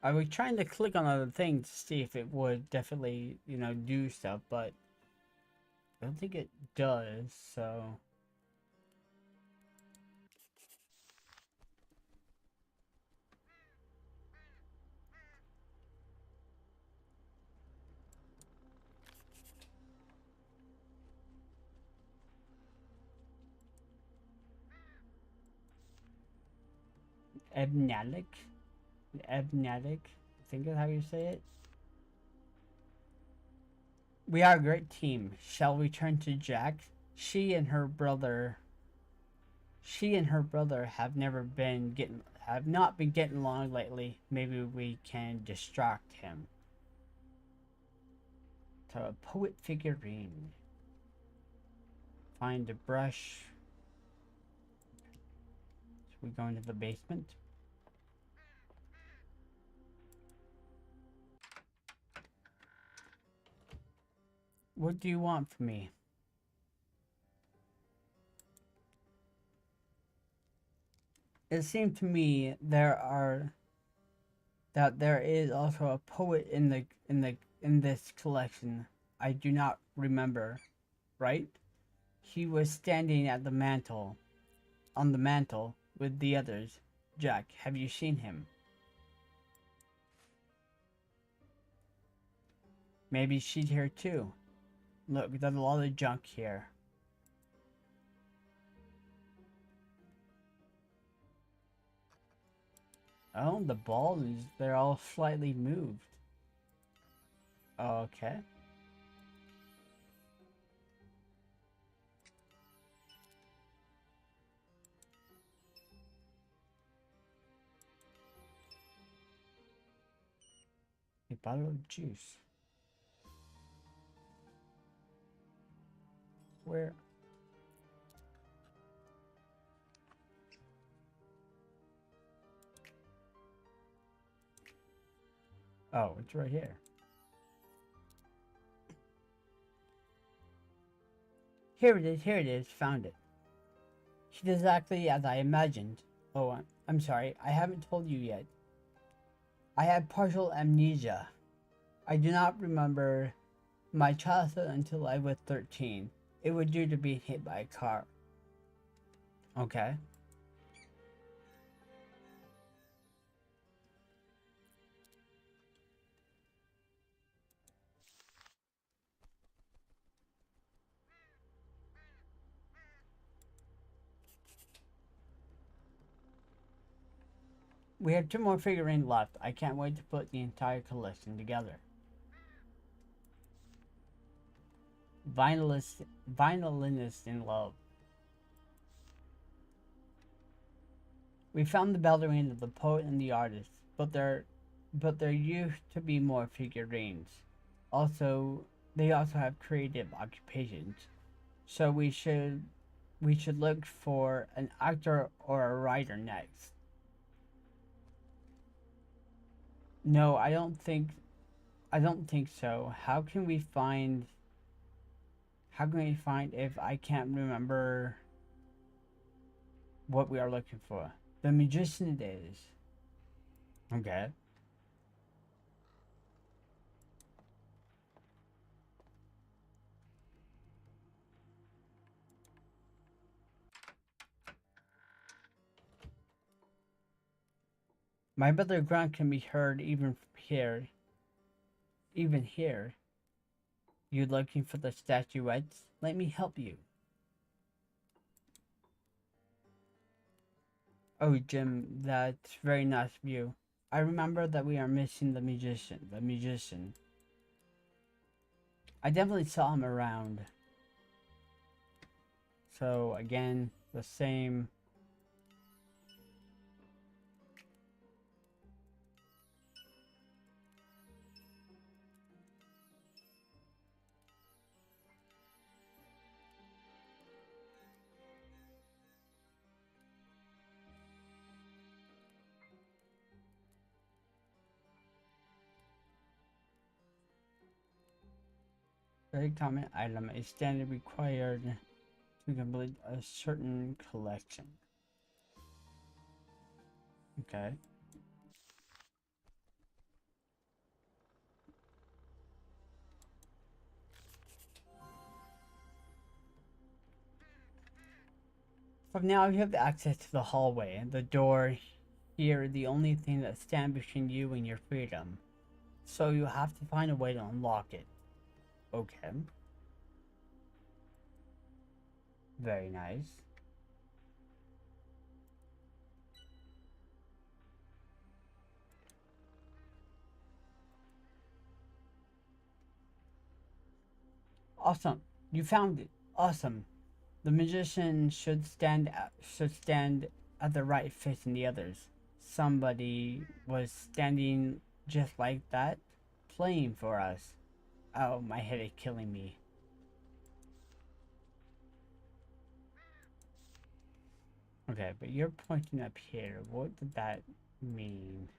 I was trying to click on other things to see if it would definitely, do stuff, but I don't think it does, so. Ebnatic? Ebnatic? I think that's how you say it. We are a great team. Shall we turn to Jack? She and her brother have not been getting along lately. Maybe we can distract him. So a poet figurine. Find a brush. Should we go into the basement? What do you want from me? It seemed to me there is also a poet in this collection. I do not remember, right? He was standing at the mantle, on the mantle with the others. Jack, have you seen him? Maybe she's here too. Look, there's a lot of junk here. Oh, the balls, they're all slightly moved. Okay. A bottle of juice. Where? Oh, it's right here. Here it is, found it. She's exactly as I imagined. Oh, I'm sorry, I haven't told you yet. I had partial amnesia. I do not remember my childhood until I was 13. It was due to being hit by a car. Okay. We have 2 more figurines left. I can't wait to put the entire collection together. Violinist in love. We found the ballerina, the poet, and the artist, but there used to be more figurines. Also, they also have creative occupations. So we should look for an actor or a writer next. No, I don't think so. How can we find if I can't remember what we are looking for? The magician it is. Okay. My brother grunt can be heard even here. Even here. You looking for the statuettes? Let me help you. Oh, Jim, that's very nice of you. I remember that we are missing the musician. The musician. I definitely saw him around. So, again, the same. Very common item. A standard required to complete a certain collection. Okay. From now you have access to the hallway. The door here is the only thing that stands between you and your freedom. So you have to find a way to unlock it. Okay. Very nice. Awesome. You found it. Awesome. The magician should stand at the right facing the others. Somebody was standing just like that, playing for us. Oh, my head is killing me. Okay, but you're pointing up here. What did that mean?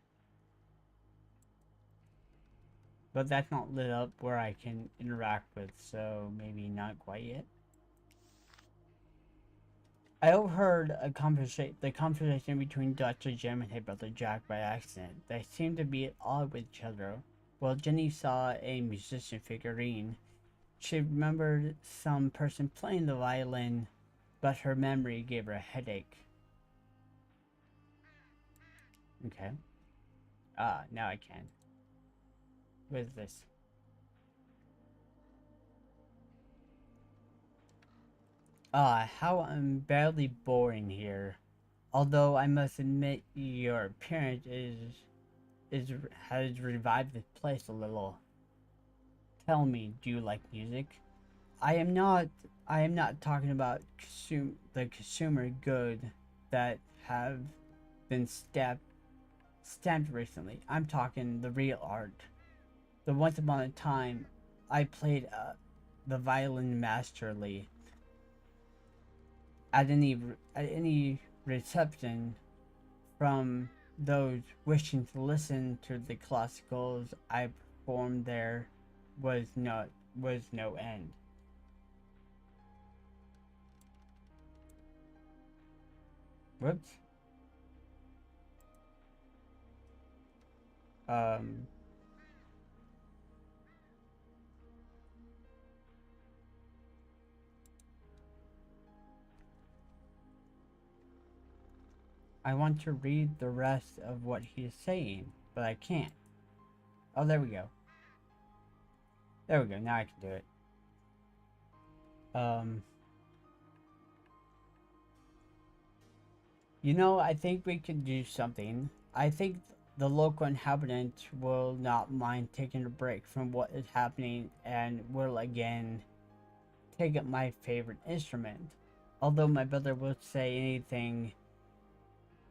But that's not lit up where I can interact with, so maybe not quite yet. I overheard the conversation between Dr. Jim and his brother Jack by accident. They seemed to be at odds with each other. While Jenny saw a musician figurine, she remembered some person playing the violin, but her memory gave her a headache. Okay. Ah, now I can. What is this? Ah, how unbearably boring here. Although I must admit your appearance is has revived this place a little. Tell me, do you like music? I am not I am not talking about the consumer good that have been stamped recently. I'm talking the real art. The once upon a time I played the violin masterly at any reception from those wishing to listen to the classicals I performed there was no end. Whoops. Um I want to read the rest of what he is saying, but I can't. Oh, there we go. There we go. Now I can do it. Um You know, I think we could do something. I think the local inhabitant will not mind taking a break from what is happening and will again take up my favorite instrument. Although my brother will say anything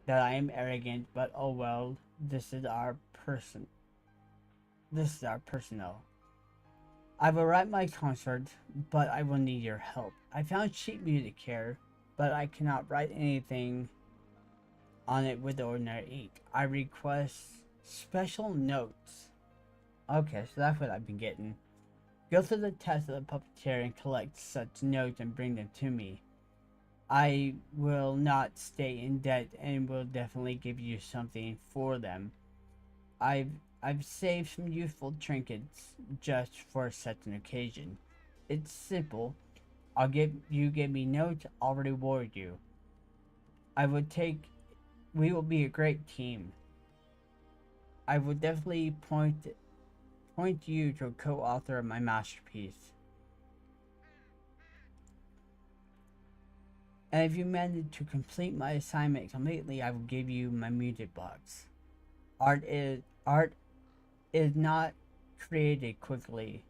that I am arrogant, but oh well, this is our personnel. I will write my concert, but I will need your help. I found sheet music here, but I cannot write anything on it with ordinary ink. I request special notes. Okay, so that's what I've been getting. Go through the test of the puppeteer and collect such notes and bring them to me. I will not stay in debt and will definitely give you something for them. I've I've saved some useful trinkets just for such an occasion. It's simple. Give me notes, I'll reward you. I would take We will be a great team. I would definitely point you to a co-author of my masterpiece. And if you manage to complete my assignment completely, I will give you my music box. Art is not created quickly.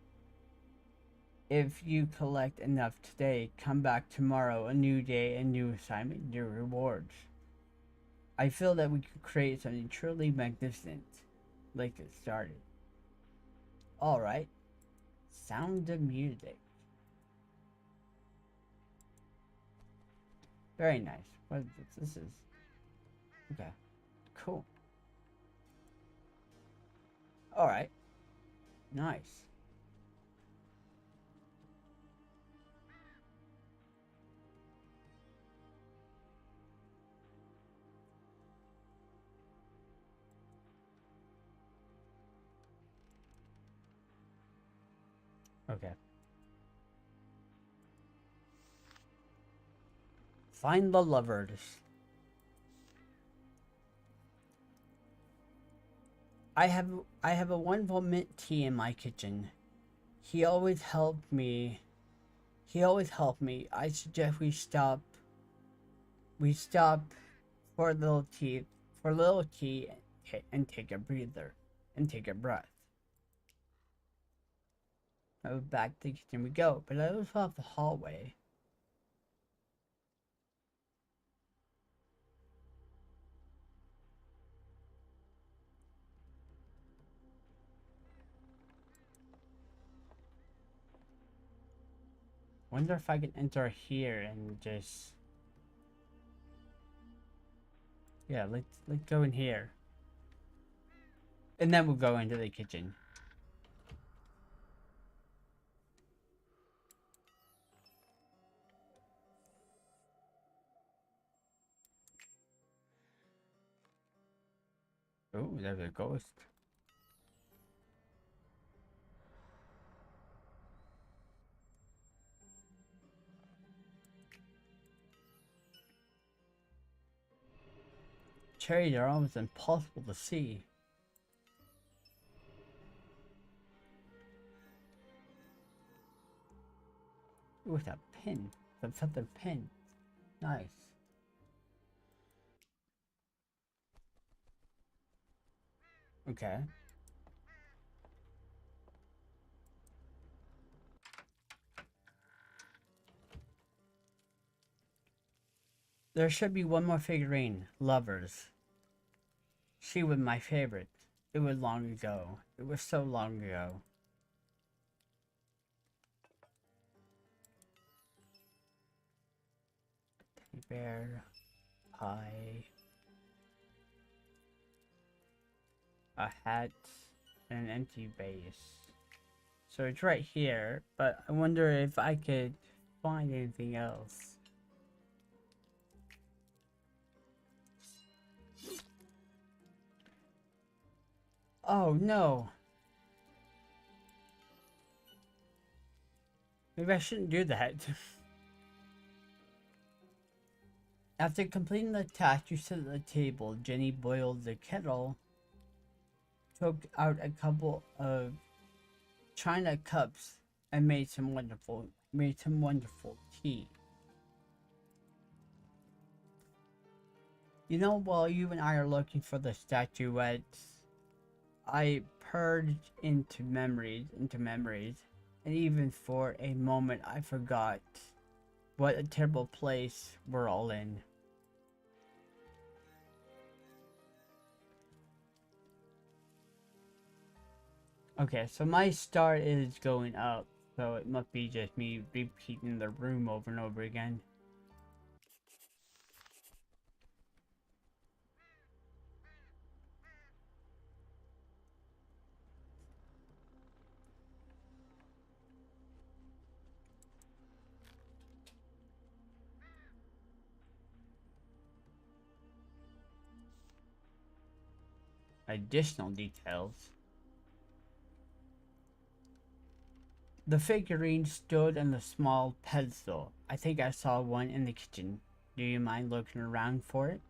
If you collect enough today, come back tomorrow, a new day, a new assignment, new rewards. I feel that we could create something truly magnificent. Let's get started. Alright. Sound of music. Very nice. What is this? This is... Okay. Cool. Alright. Nice. Okay. Find the lovers. I have a wonderful mint tea in my kitchen. He always helped me. He always helped me. I suggest we stop for a little tea and take a breather and take a breath. Oh, back to the kitchen we go, but I was off the hallway. Wonder if I can enter here and just... Yeah, let's go in here. And then we'll go into the kitchen. Oh, there's a ghost. Cherries are almost impossible to see. Ooh, it's a pin. Some feather pin. Nice. Okay. There should be one more figurine. Lovers. She was my favorite. It was long ago. It was so long ago. Teddy bear. Pie. A hat. And an empty base. So it's right here, but I wonder if I could find anything else. Oh no! Maybe I shouldn't do that. After completing the task, you sit at the table. Jenny boiled the kettle, took out a couple of china cups, and made some wonderful tea. You know, while you and I are looking for the statuettes, I purged into memories, and even for a moment I forgot what a terrible place we're all in. Okay, so my star is going up, so it must be just me repeating the room over and over again. Additional details. The figurine stood on a small pedestal. I think I saw one in the kitchen. Do you mind looking around for it?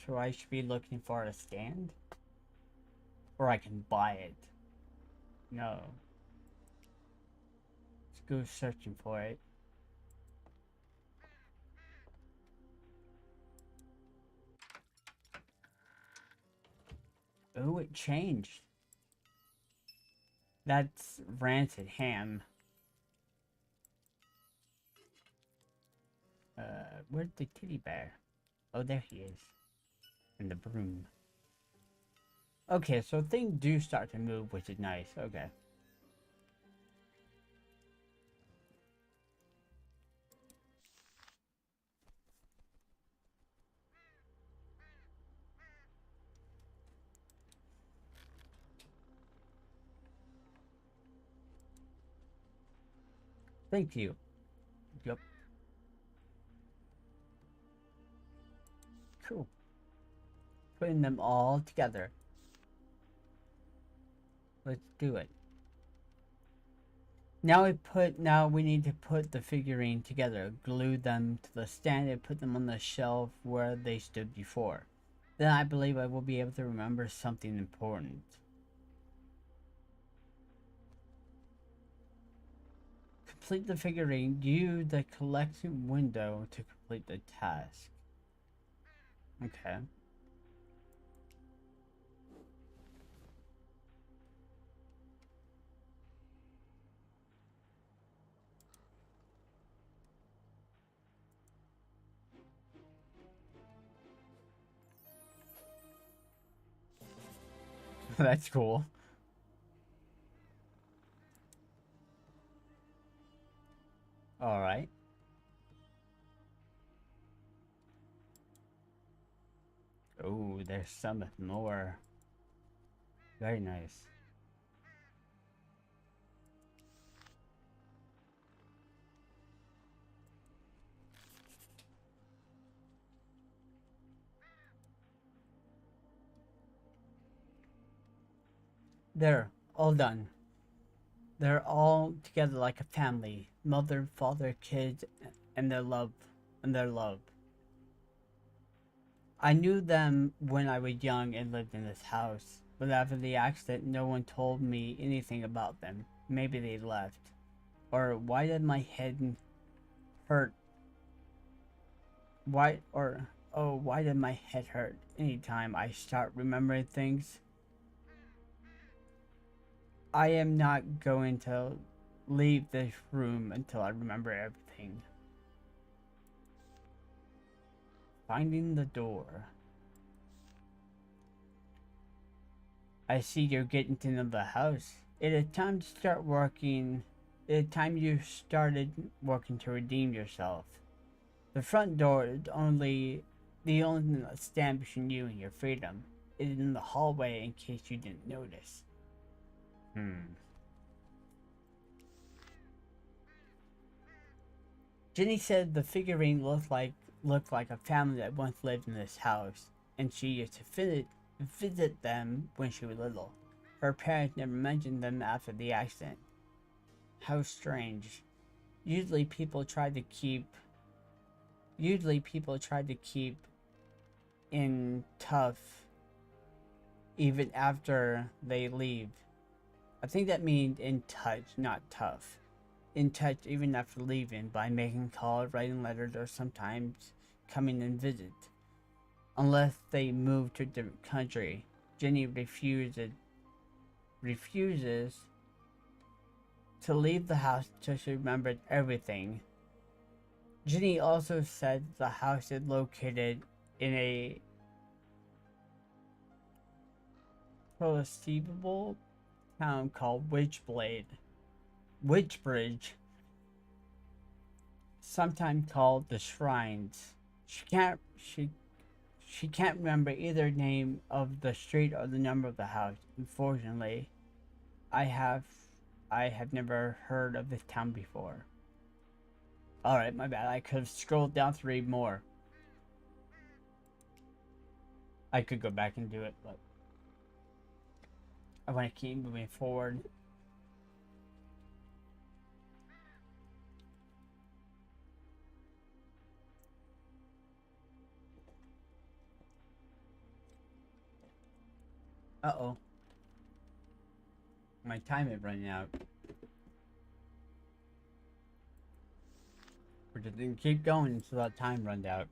So I should be looking for a stand? Or I can buy it. No. Let's go searching for it. Oh, it changed. That's rancid ham. Where's the teddy bear? Oh, there he is. And the broom. Okay, so things do start to move, which is nice. Okay. Thank you. Yep. Cool. Putting them all together. Let's do it. Now we need to put the figurine together, glue them to the stand and put them on the shelf where they stood before. Then I believe I will be able to remember something important. Complete the figurine. Use the collection window to complete the task. Okay. That's cool. Oh, there's some more. Very nice. They're all done. They're all together like a family. Mother, father, kids, and their love. And their love. I knew them when I was young and lived in this house, but after the accident, no one told me anything about them. Maybe they left. Or why did my head hurt? Why did my head hurt anytime I start remembering things? I am not going to leave this room until I remember everything. Finding the door. I see you're getting to know the house. It is time to start working. It is time you started working to redeem yourself. The front door is the only thing that stands between you and your freedom. It is in the hallway in case you didn't notice. Jenny said the figurine looked like a family that once lived in this house, and she used to visit them when she was little. Her parents never mentioned them after the accident. How strange. Usually people try to keep in tough even after they leave. I think that means in touch, not tough. In touch even after leaving by making calls, writing letters, or sometimes coming and visit. Unless they move to a different country. Jenny refuses to leave the house until she remembered everything. Jenny also said the house is located in a perceivable town called Witchbridge, sometimes called the Shrines. She can't remember either name of the street or the number of the house. Unfortunately, I have never heard of this town before. Alright, my bad. I could have scrolled down to read more. I could go back and do it, but I want to keep moving forward. Uh-oh. My time is running out. We're just gonna keep going until that time runs out.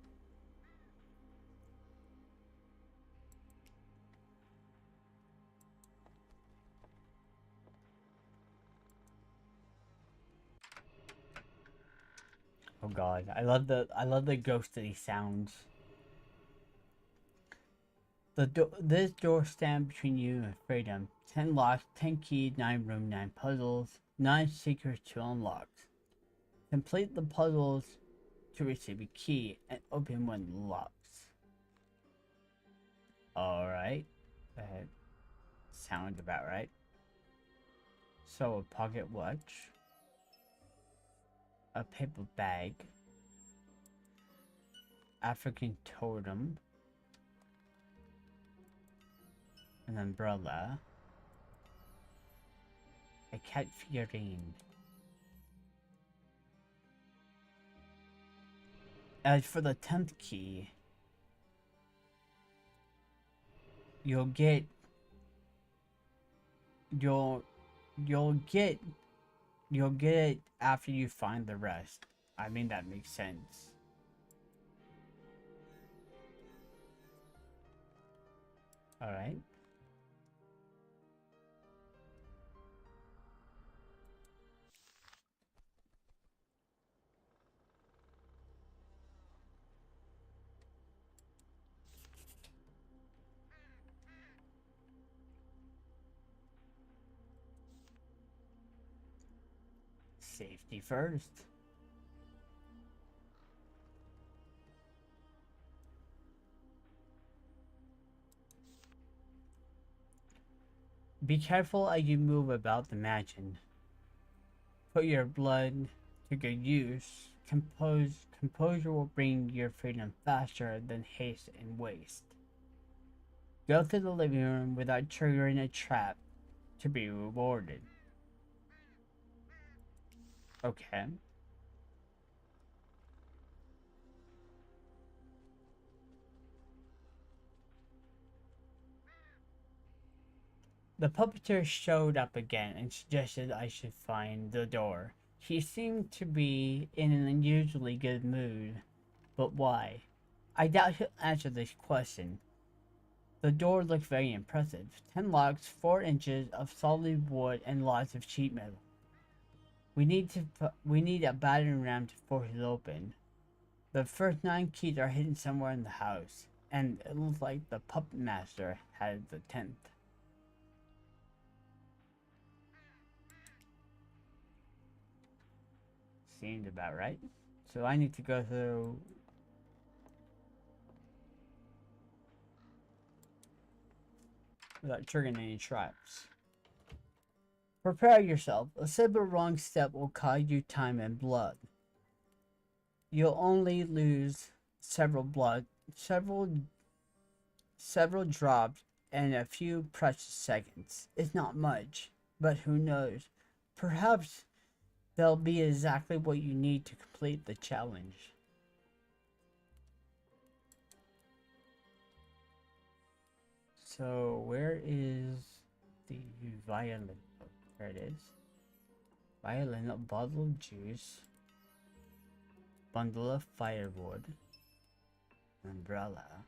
Oh god, I love the ghostly sounds. This door stands between you and freedom. 10 locks, 10 keys, 9 rooms, 9 puzzles, 9 secrets to unlock. Complete the puzzles to receive a key and open one of the locks. Alright. That sounds about right. So a pocket watch. A paper bag. African totem. An umbrella. A cat figurine. As for the 10th key, you'll get it after you find the rest. I mean, that makes sense. Alright. Safety first. Be careful as you move about the mansion. Put your blood to good use. Composure will bring your freedom faster than haste and waste. Go to the living room without triggering a trap to be rewarded. Okay. The puppeteer showed up again and suggested I should find the door. He seemed to be in an unusually good mood. But why? I doubt he'll answer this question. The door looked very impressive. 10 locks, 4 inches of solid wood, and lots of sheet metal. We need a battering ram to force it open. The first 9 keys are hidden somewhere in the house, and it looks like the puppet master had the 10th. Seemed about right. So I need to go through without triggering any traps. Prepare yourself. A simple wrong step will cost you time and blood. You'll only lose several drops and a few precious seconds. It's not much, but who knows? Perhaps they'll be exactly what you need to complete the challenge. So where is the violin? There it is. Violin, a bottle of juice, bundle of firewood, umbrella,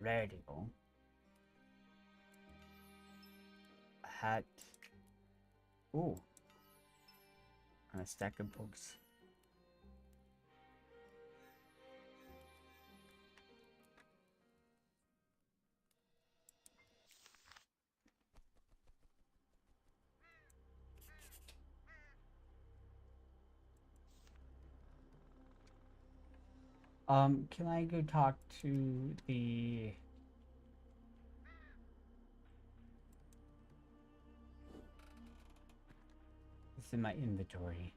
radio, a hat, ooh, and a stack of books. Can I go talk to the... It's in my inventory.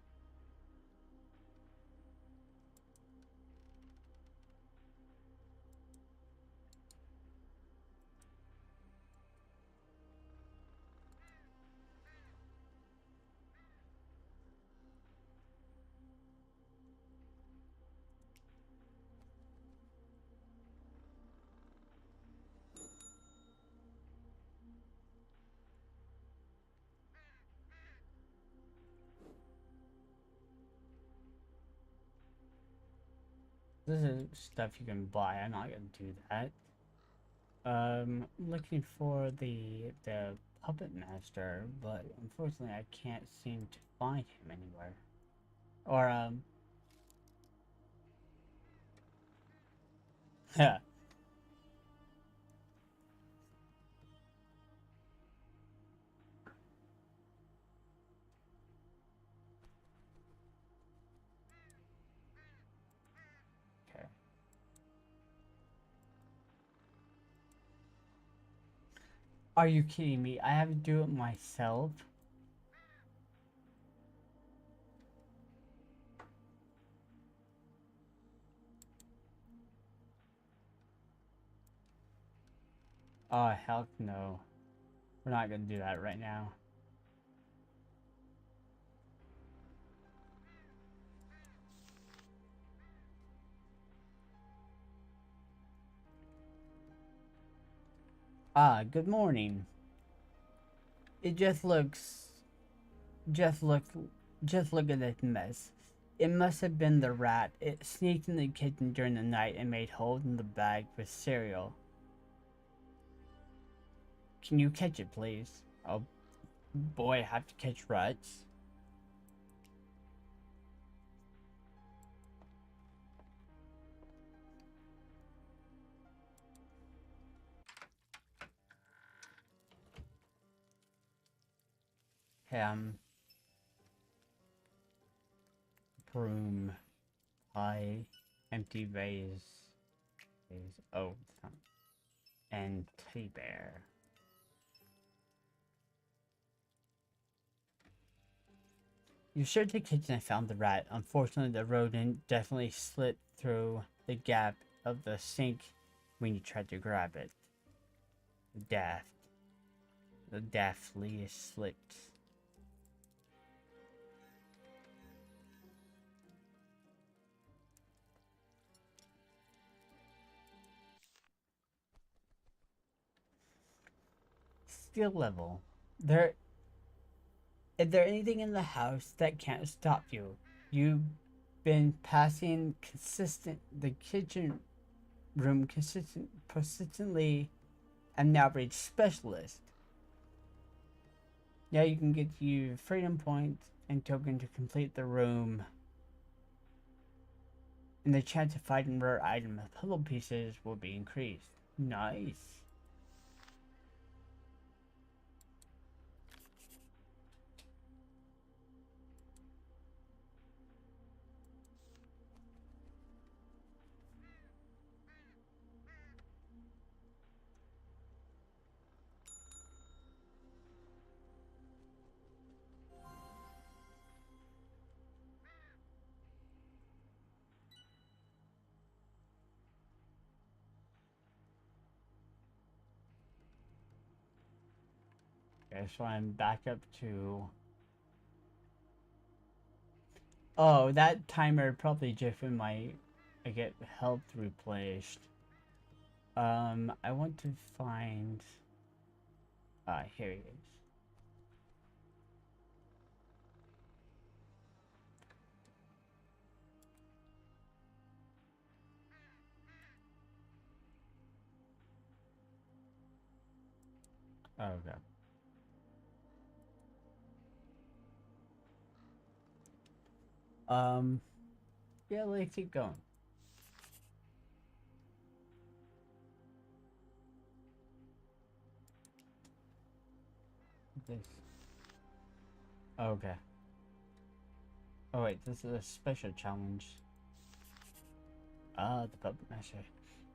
This is stuff you can buy. I'm not gonna do that. Looking for the puppet master, but unfortunately I can't seem to find him anywhere. Or yeah. Okay. Are you kidding me? I have to do it myself. Oh, heck no. We're not gonna do that right now. Ah, good morning. It just look, just look at this mess. It must have been the rat. It sneaked in the kitchen during the night and made holes in the bag with cereal. Can you catch it, please? Oh boy, I have to catch rats. Ham, broom, pie, empty vase, oh, and teddy bear. You searched the kitchen and found the rat. Unfortunately, the rodent definitely slipped through the gap of the sink when you tried to grab it. Daft. The daftly slipped. Skill level. Is there anything in the house that can't stop you? You've been passing the kitchen room consistently and now reach specialist. Now you can get you freedom points and token to complete the room. And the chance of finding rare item and puzzle pieces will be increased. Nice. Okay, so I'm back up to... Oh, that timer probably just when I get health replaced. I want to find... here he is. Okay. Yeah, let's keep going. This. Okay. Oh wait, this is a special challenge. The puppet master.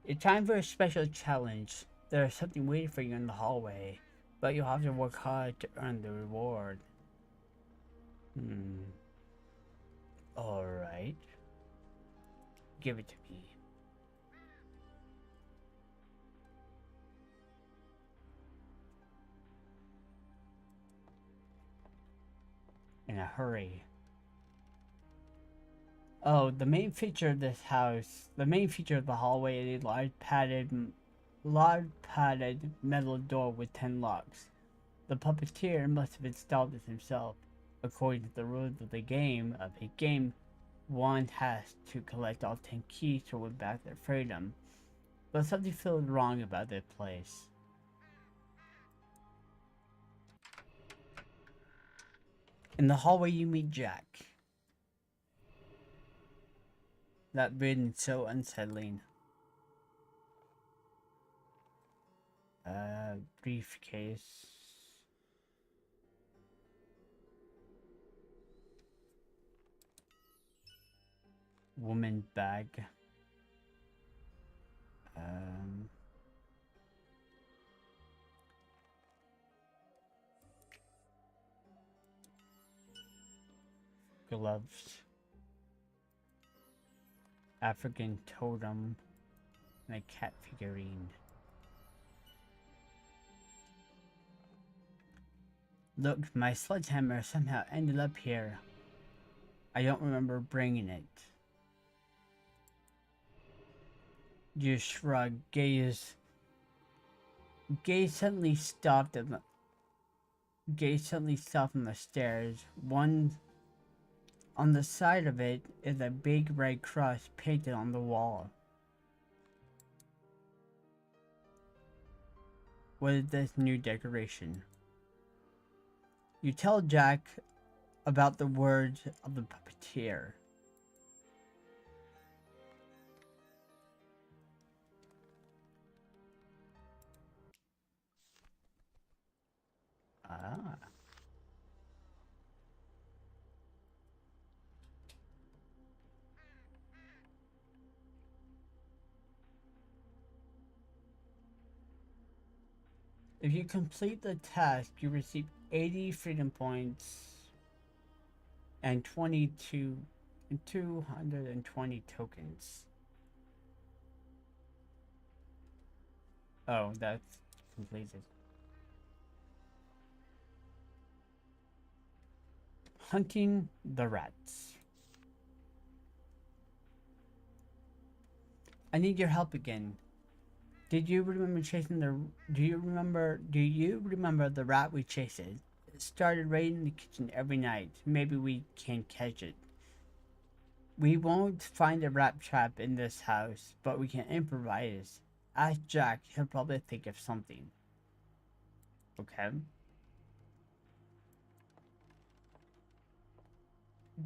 It's time for a special challenge. There's something waiting for you in the hallway, but you'll have to work hard to earn the reward. Alright. Give it to me. In a hurry. Oh, the main feature of this house, the main feature of the hallway is a large padded metal door with 10 locks. The puppeteer must have installed this himself. According to the rules of the game, one has to collect all 10 keys to win back their freedom. But something feels wrong about this place. In the hallway you meet Jack. That been so unsettling. Briefcase. Woman bag. Gloves. African totem. And a cat figurine. Look, my sledgehammer somehow ended up here. I don't remember bringing it. You shrug, Gaze suddenly stopped on the stairs. One on the side of it is a big red cross painted on the wall. What is this new decoration? You tell Jack about the words of the puppeteer. Ah. If you complete the task, you receive 80 freedom points. and 22 and 220 tokens. Oh, that's completed. Hunting the rats. I need your help again. Did you remember chasing the? Do you remember the rat we chased? It started right in the kitchen every night. Maybe we can catch it. We won't find a rat trap in this house, but we can improvise. Ask Jack. He'll probably think of something. Okay.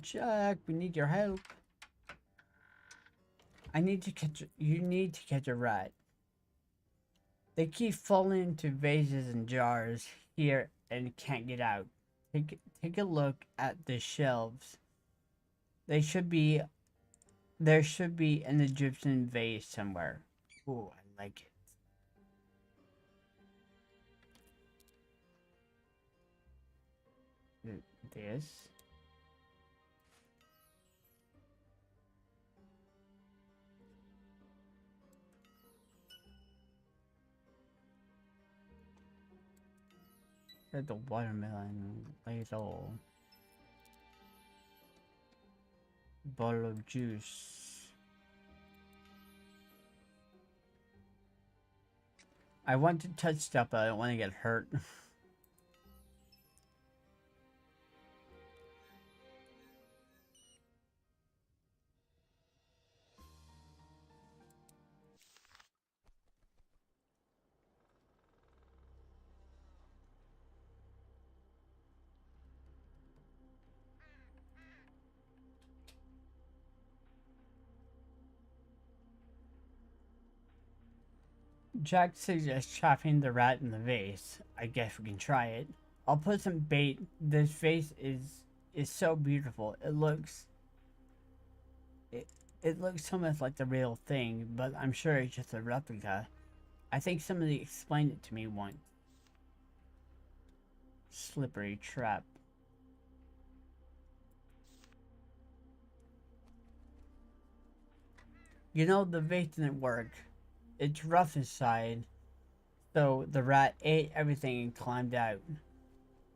Jack, we need your help. You need to catch a rat. They keep falling into vases and jars here and can't get out. Take a look at the shelves. They should be There should be an Egyptian vase somewhere. Ooh, I like it. This. The watermelon ladle. Bottle of juice. I want to touch stuff, but I don't want to get hurt. Jack suggests trapping the rat in the vase. I guess we can try it. I'll put some bait. This vase is so beautiful. It, it looks so much like the real thing, but I'm sure it's just a replica. I think somebody explained it to me once. Slippery trap. You know, the vase didn't work. It's rough inside, so the rat ate everything and climbed out.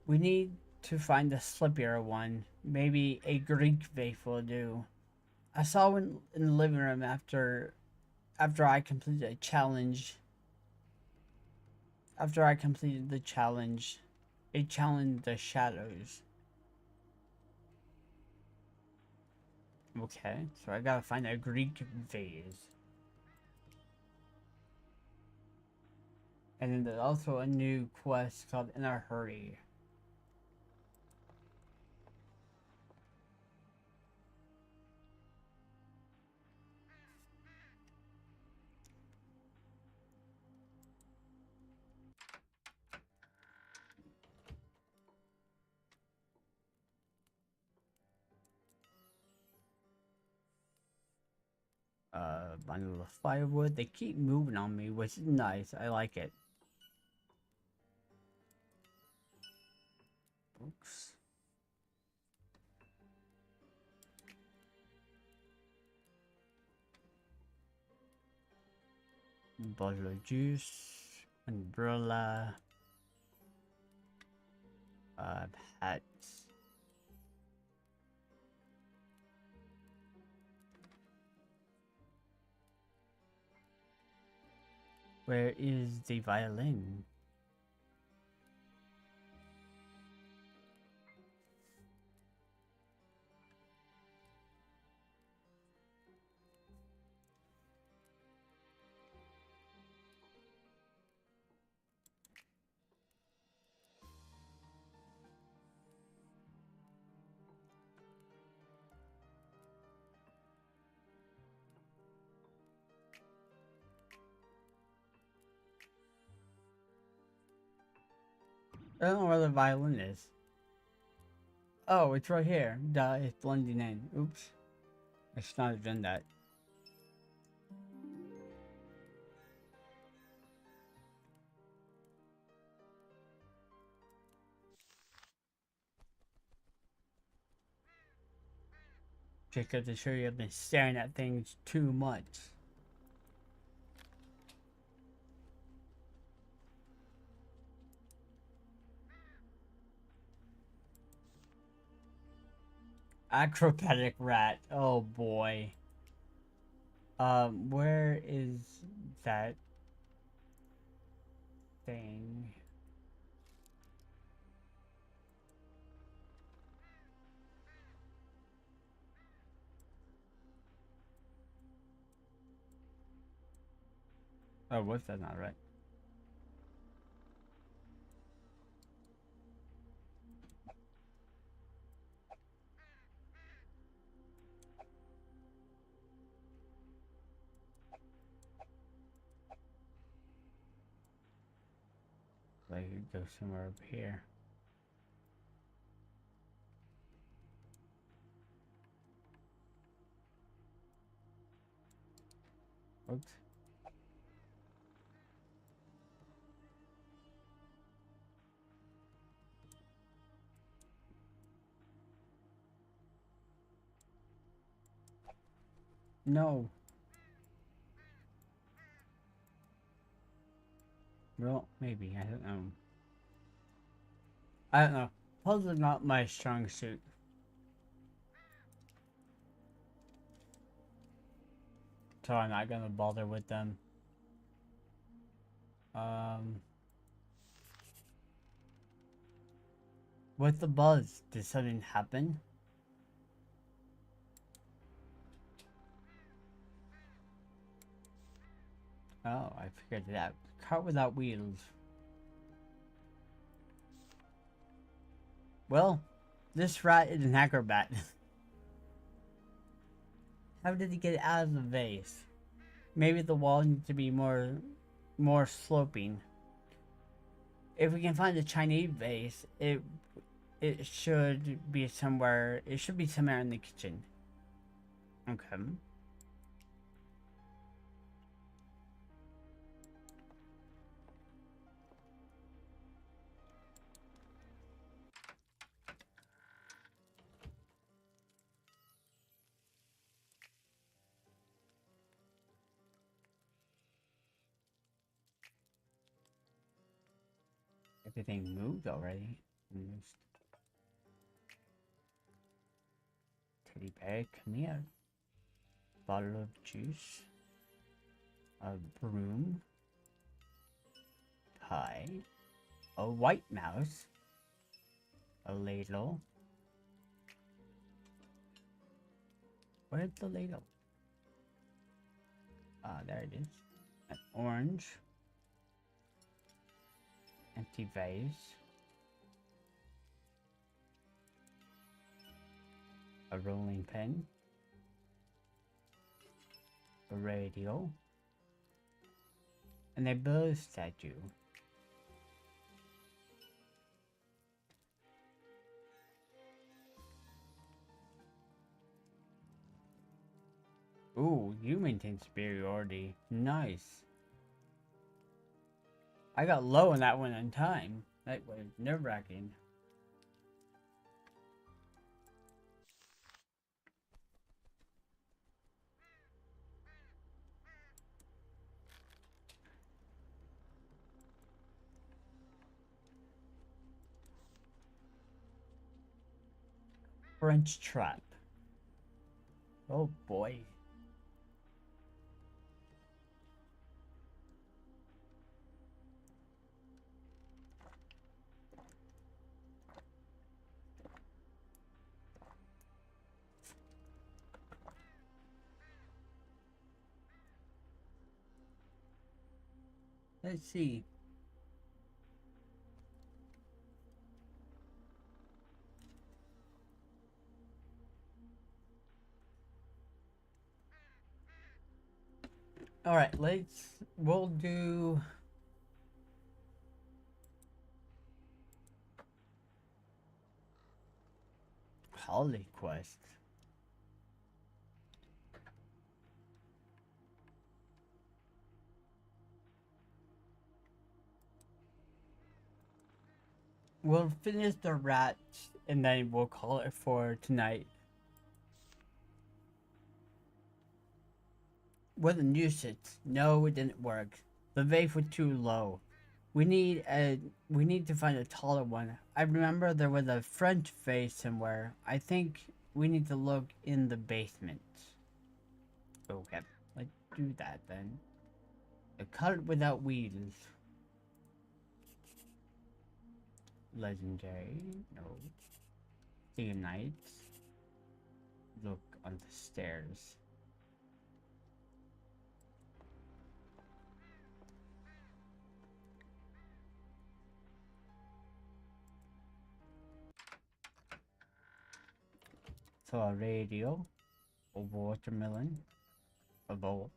We need to find a slippier one. Maybe a Greek vase will do. I saw one in the living room after I completed a challenge. After I completed the challenge, it challenged the shadows. Okay, so I gotta find a Greek vase. And then there's also a new quest called In a Hurry. Bundle of firewood. They keep moving on me, which is nice. I like it. Books. Bottle of juice. Umbrella. Hats. Where is the violin? I don't know where the violin is. Oh, it's right here. Duh, it's blending in. Oops. I should not have done that. Just to show you I've been staring at things too much. Acrobatic rat. Oh boy. Where is that thing? Oh, what's that not right? I could go somewhere up here. Oops. No. Well, maybe. I don't know. I don't know. Puzzles are not my strong suit. So I'm not gonna bother with them. What's the buzz? Did something happen? Oh, I figured it out. Cart without wheels. Well, this rat is an acrobat. How did he get out of the vase? Maybe the wall needs to be more sloping. If we can find the Chinese vase, it should be somewhere. It should be somewhere in the kitchen. Okay. Everything moved already. Teddy bear, come here. Bottle of juice. A broom. Pie. A white mouse. A ladle. Where's the ladle? Ah, there it is. An orange. Empty vase. A rolling pin. A radio. And a Buddha statue. Ooh, you maintain superiority. Nice. I got low on that one in time. That was nerve-wracking. French trap. Oh boy. Let's see. Alright, we'll do... Holiday quest. We'll finish the rats and then we'll call it for tonight. Wasn't nuisance. No, it didn't work. The vase was too low. We need to find a taller one. I remember there was a French vase somewhere. I think we need to look in the basement. Okay, let's do that then. A cart without wheels. Legendary. No. Theonite. Look on the stairs. So a radio, a watermelon, a bowl.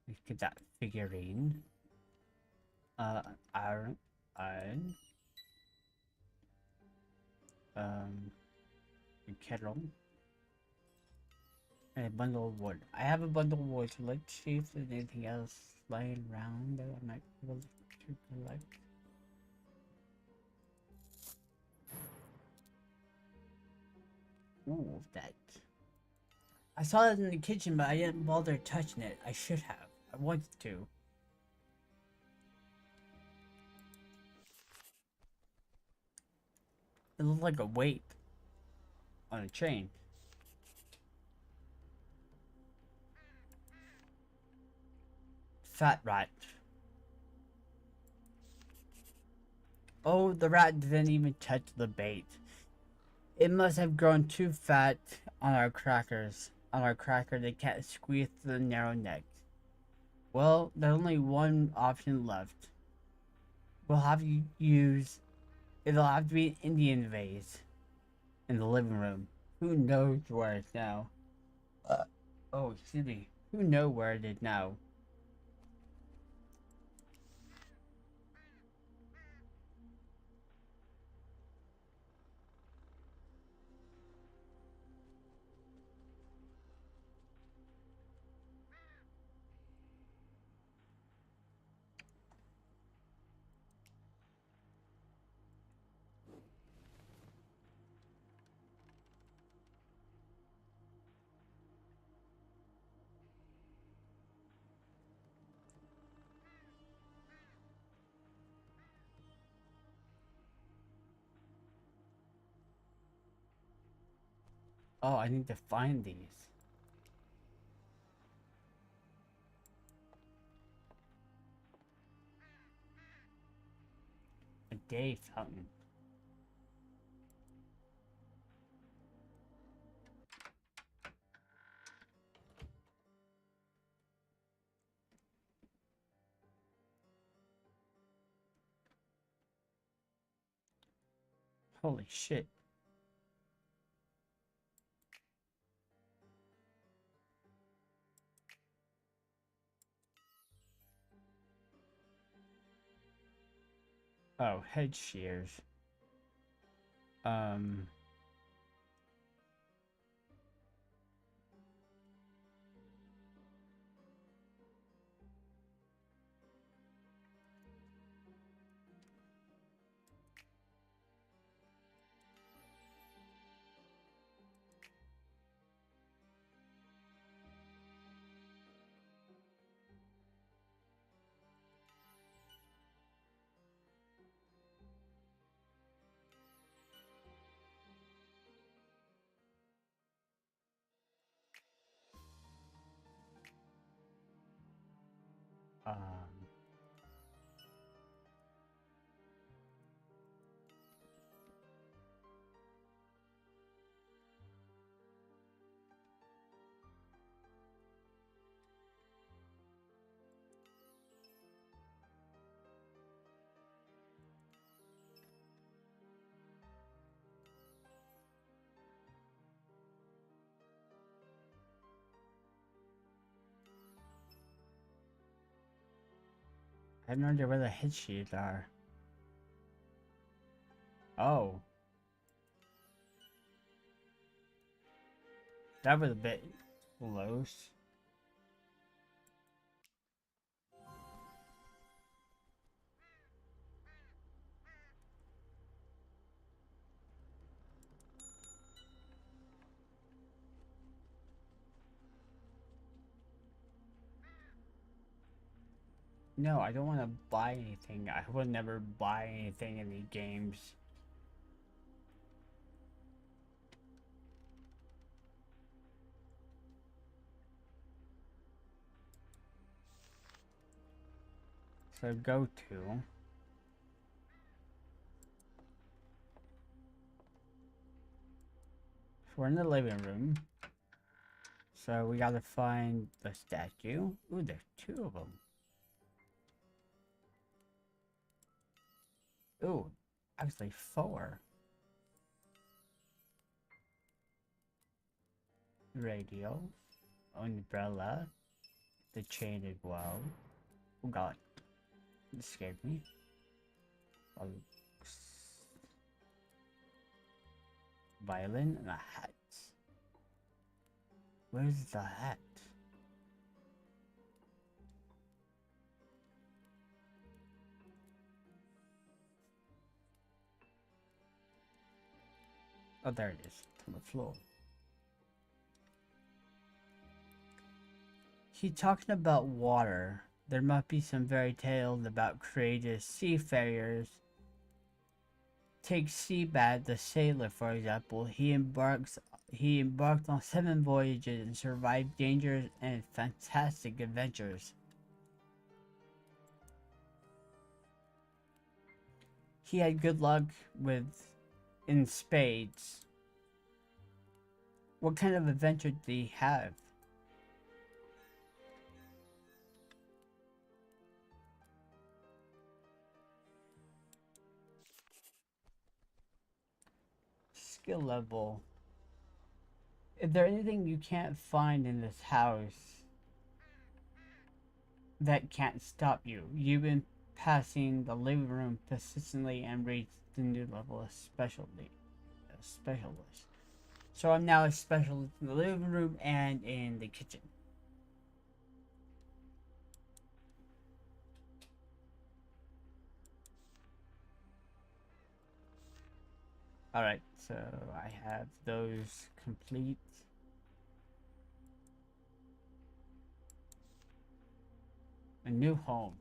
Let's get that figurine. Uh, iron, iron. A kettle. And a bundle of wood. I have a bundle of wood, so let's see if there's anything else lying around that I might be able to collect. Ooh, that. I saw it in the kitchen, but I didn't bother touching it. I should have. I wanted to. It looked like a weight on a chain. Fat rat. Oh, the rat didn't even touch the bait. It must have grown too fat on our crackers. On our cracker, they can't squeeze through the narrow neck. Well, there's only one option left. We'll have to use. It'll have to be an Indian vase in the living room. Who knows where it's now? Oh, excuse me. Who knows where it is now? Oh, I need to find these. A day fountain. Holy shit. Oh, head shears. Um. Um. I have no idea where the head shears are. Oh. That was a bit close. No, I don't want to buy anything. I would never buy anything in the games. So go to. So we're in the living room. So we gotta find the statue. Ooh, there's two of them. Ooh, actually four. Radio, umbrella, the chain as well. Oh god, this scared me. Violin and a hat. Where's the hat? Oh, there it is, on the floor. He's talking about water. There must be some fairy tales about courageous seafarers. Take Seabad the sailor, for example. He embarked on 7 voyages and survived dangers and fantastic adventures. He had good luck in spades. What kind of adventure did he have? Skill level. Is there anything you can't find in this house that can't stop you? You've been passing the living room persistently and reached the new level of specialist. So I'm now a specialist in the living room and in the kitchen. Alright, so I have those complete. A new home.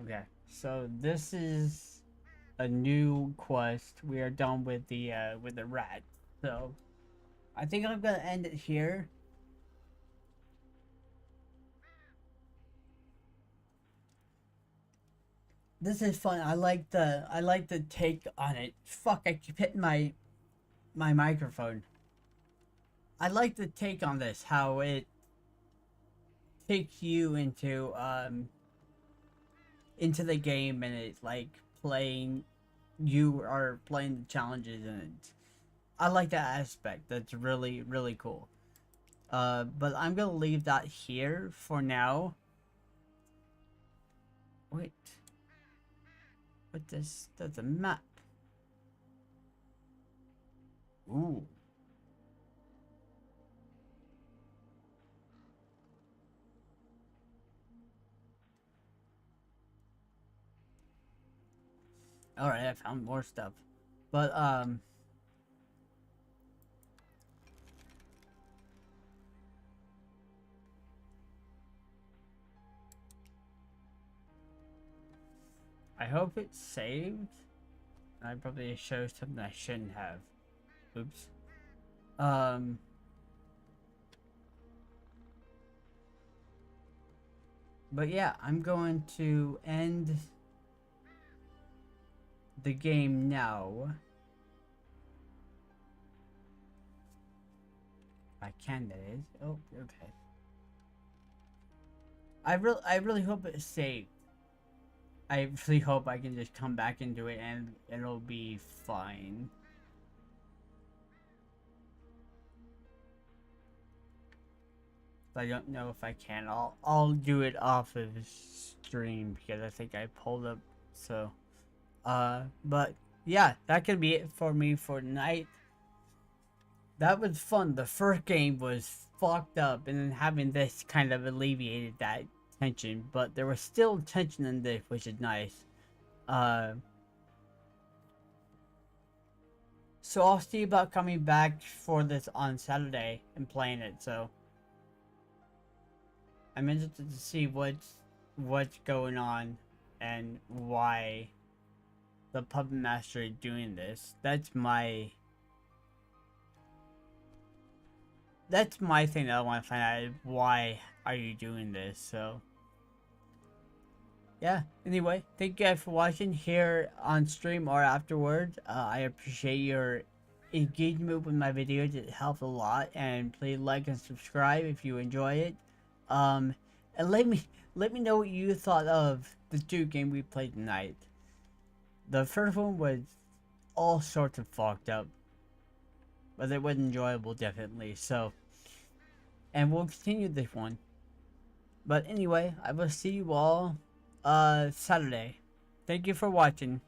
Okay, so this is a new quest. We are done with the rat. So I think I'm gonna end it here. This is fun. I like the take on it. Fuck, I keep hitting my microphone. I like the take on this, how it takes you into the game, and it's like you are playing the challenges, and I like that aspect. That's really, really cool. But I'm gonna leave that here for now. Wait. What this? That's a map. Ooh. Alright, I found more stuff. But, I hope it's saved. I probably showed something I shouldn't have. Oops. But yeah, I'm going to end the game now. If I can, that is. Oh, okay. I really hope it's saved. I really hope I can just come back into it and it'll be fine. I don't know if I can. I'll do it off of stream because I think I pulled up. So, but yeah, that could be it for me for tonight. That was fun. The first game was fucked up, and then having this kind of alleviated that tension. But there was still tension in this, which is nice. So I'll see about coming back for this on Saturday and playing it. So I'm interested to see what's going on and why the puppet master is doing this. That's my thing that I want to find out. Why are you doing this? So yeah, anyway, thank you guys for watching here on stream or afterwards. I appreciate your engagement with my videos. It helps a lot, and please like and subscribe if you enjoy it. And let me know what you thought of the two games we played tonight. The first one was all sorts of fucked up, but it was enjoyable, definitely. So, and we'll continue this one. But anyway, I will see you all Saturday. Thank you for watching.